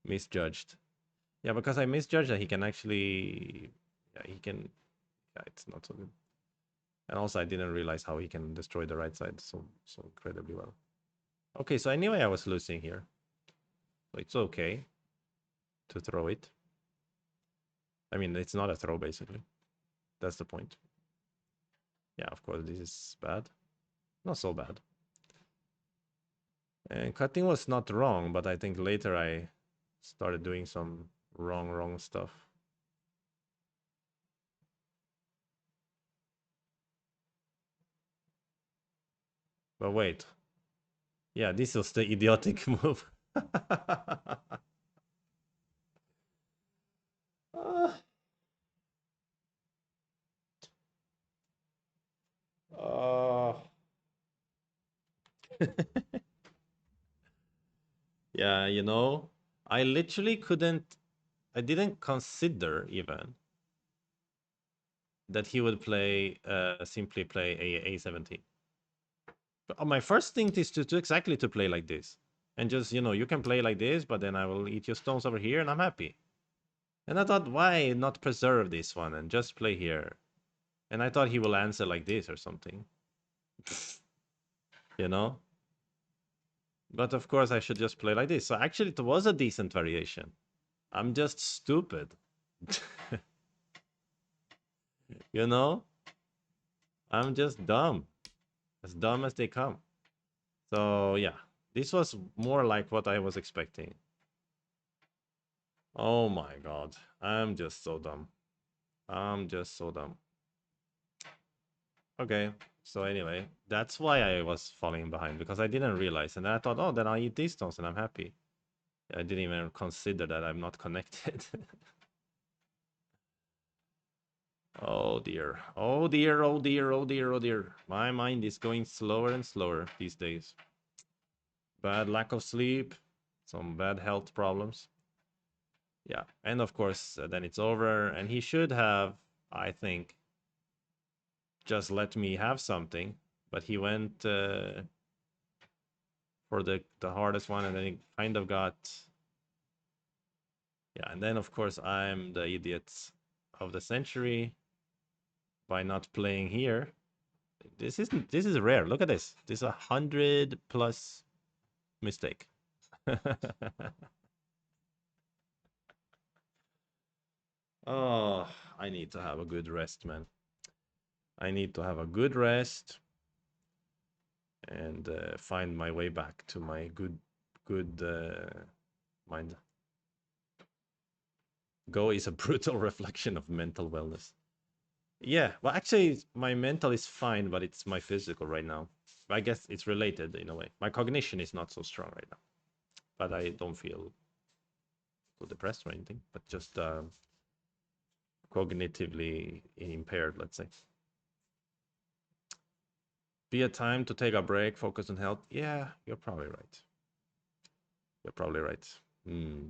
Misjudged. Yeah, because I misjudged that he can actually... Yeah, he can... Yeah, it's not so good. And also, I didn't realize how he can destroy the right side so incredibly well. Okay, so anyway, I was losing here. So it's okay to throw it. I mean, it's not a throw, basically. That's the point. Yeah, of course, this is bad. Not so bad. And cutting was not wrong, but I think later I started doing some wrong stuff. But wait. Yeah, this was the idiotic move. uh, uh, yeah, you know, I literally couldn't, I didn't consider even that he would play, simply play A17. But my first thing is to exactly to play like this. And just, you know, you can play like this, but then I will eat your stones over here and I'm happy. And I thought, why not preserve this one and just play here? And I thought he will answer like this or something. You know? But of course, I should just play like this. So actually, it was a decent variation. I'm just stupid. You know? I'm just dumb. As dumb as they come. So, yeah. This was more like what I was expecting. Oh my god. I'm just so dumb. I'm just so dumb. Okay. So anyway, that's why I was falling behind. Because I didn't realize. And then I thought, oh, then I'll eat these stones and I'm happy. I didn't even consider that I'm not connected. Oh dear. Oh dear, oh dear, oh dear, oh dear. My mind is going slower and slower these days. Bad lack of sleep, some bad health problems. Yeah, and of course, then it's over. And he should have, I think, just let me have something. But he went for the hardest one, and then he kind of got... Yeah, and then of course I'm the idiot of the century by not playing here. This is rare. Look at this. This is 100 plus mistake. Oh, I need to have a good rest, man. I need to have a good rest and find my way back to my good mind. Go is a brutal reflection of mental wellness. Yeah, well, actually, my mental is fine, but it's my physical right now. I guess it's related in a way. My cognition is not so strong right now, but I don't feel depressed or anything, but just cognitively impaired, let's say. Be a time to take a break, focus on health. Yeah, you're probably right. You're probably right. Hmm.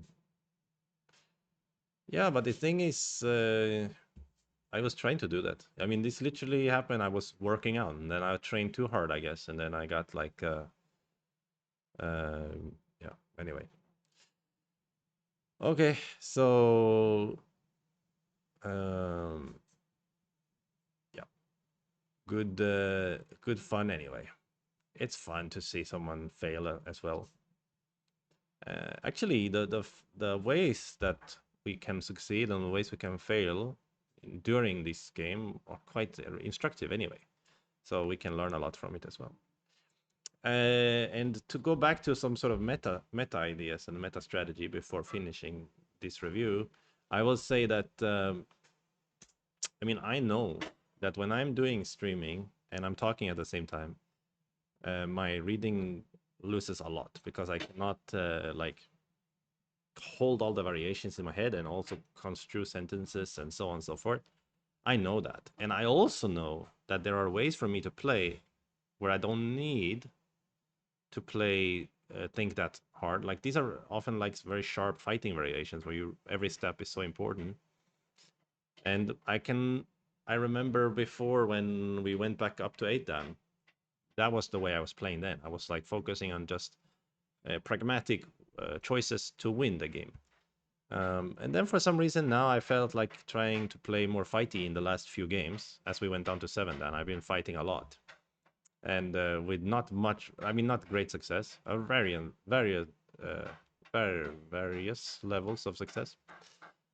Yeah, but the thing is, I was trying to do that. I mean, this literally happened. I was working out, and then I trained too hard, I guess, and then I got like, uh, yeah. Anyway, okay. So, um, yeah, good fun. Anyway, it's fun to see someone fail as well. Actually, the ways that we can succeed and the ways we can fail during this game are quite instructive anyway. So we can learn a lot from it as well. And to go back to some sort of meta ideas and meta strategy before finishing this review, I will say that I mean, I know that when I'm doing streaming and I'm talking at the same time, my reading loses a lot because I cannot like hold all the variations in my head and also construe sentences and so on and so forth. I know that. And I also know that there are ways for me to play where I don't need to play think that hard. Like these are often like very sharp fighting variations where you every step is so important. And I remember before when we went back up to 8 dan, that was the way I was playing then. I was like focusing on just pragmatic choices to win the game. And then for some reason now I felt like trying to play more fighty in the last few games as we went down to 7 dan. I've been fighting a lot. And with not much, I mean, not great success, uh, various levels of success.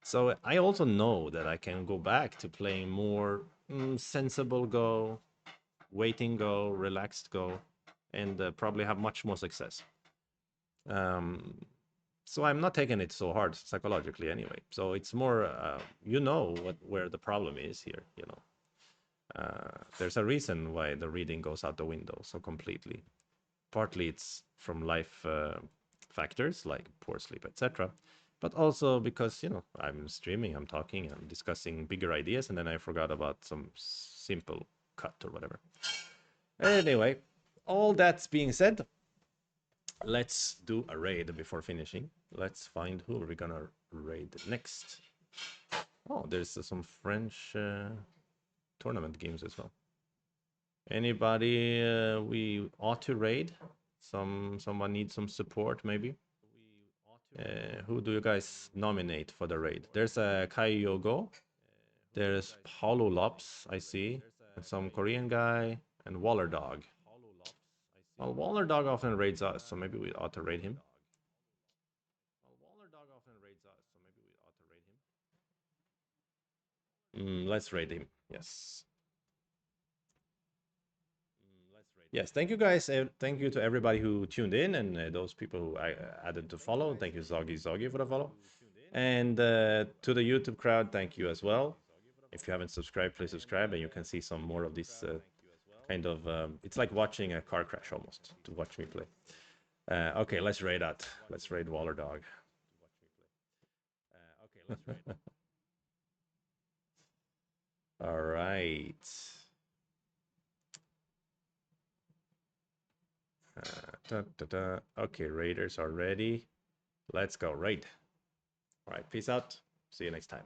So I also know that I can go back to playing more sensible go, waiting go, relaxed go, and probably have much more success. Um, so I'm not taking it so hard psychologically anyway. So it's more, you know, where the problem is here. You know, there's a reason why the reading goes out the window so completely. Partly it's from life factors like poor sleep, etc. But also because I'm streaming, I'm talking, I'm discussing bigger ideas, and then I forgot about some simple cut or whatever. Anyway, all that's being said, let's do a raid before finishing. Let's find who we're gonna raid next. Oh, there's some French tournament games as well. Anybody we ought to raid? Someone needs some support, maybe. Who do you guys nominate for the raid? There's a Kyogo. There's Paulo Lops, I see. And some Korean guy. And Waller Dog. Well, Waller Dog often raids us, so maybe we ought to raid him. Let's raid him. Yes. Yes, thank you guys. Thank you to everybody who tuned in and those people who I added to follow. Thank you, Zoggy, for the follow. And to the YouTube crowd, thank you as well. If you haven't subscribed, please subscribe, and you can see some more of this kind of. It's like watching a car crash almost to watch me play. Okay, let's raid that. Let's raid Waller Dog. All right. Okay, raiders are ready. Let's go raid. All right, peace out. See you next time.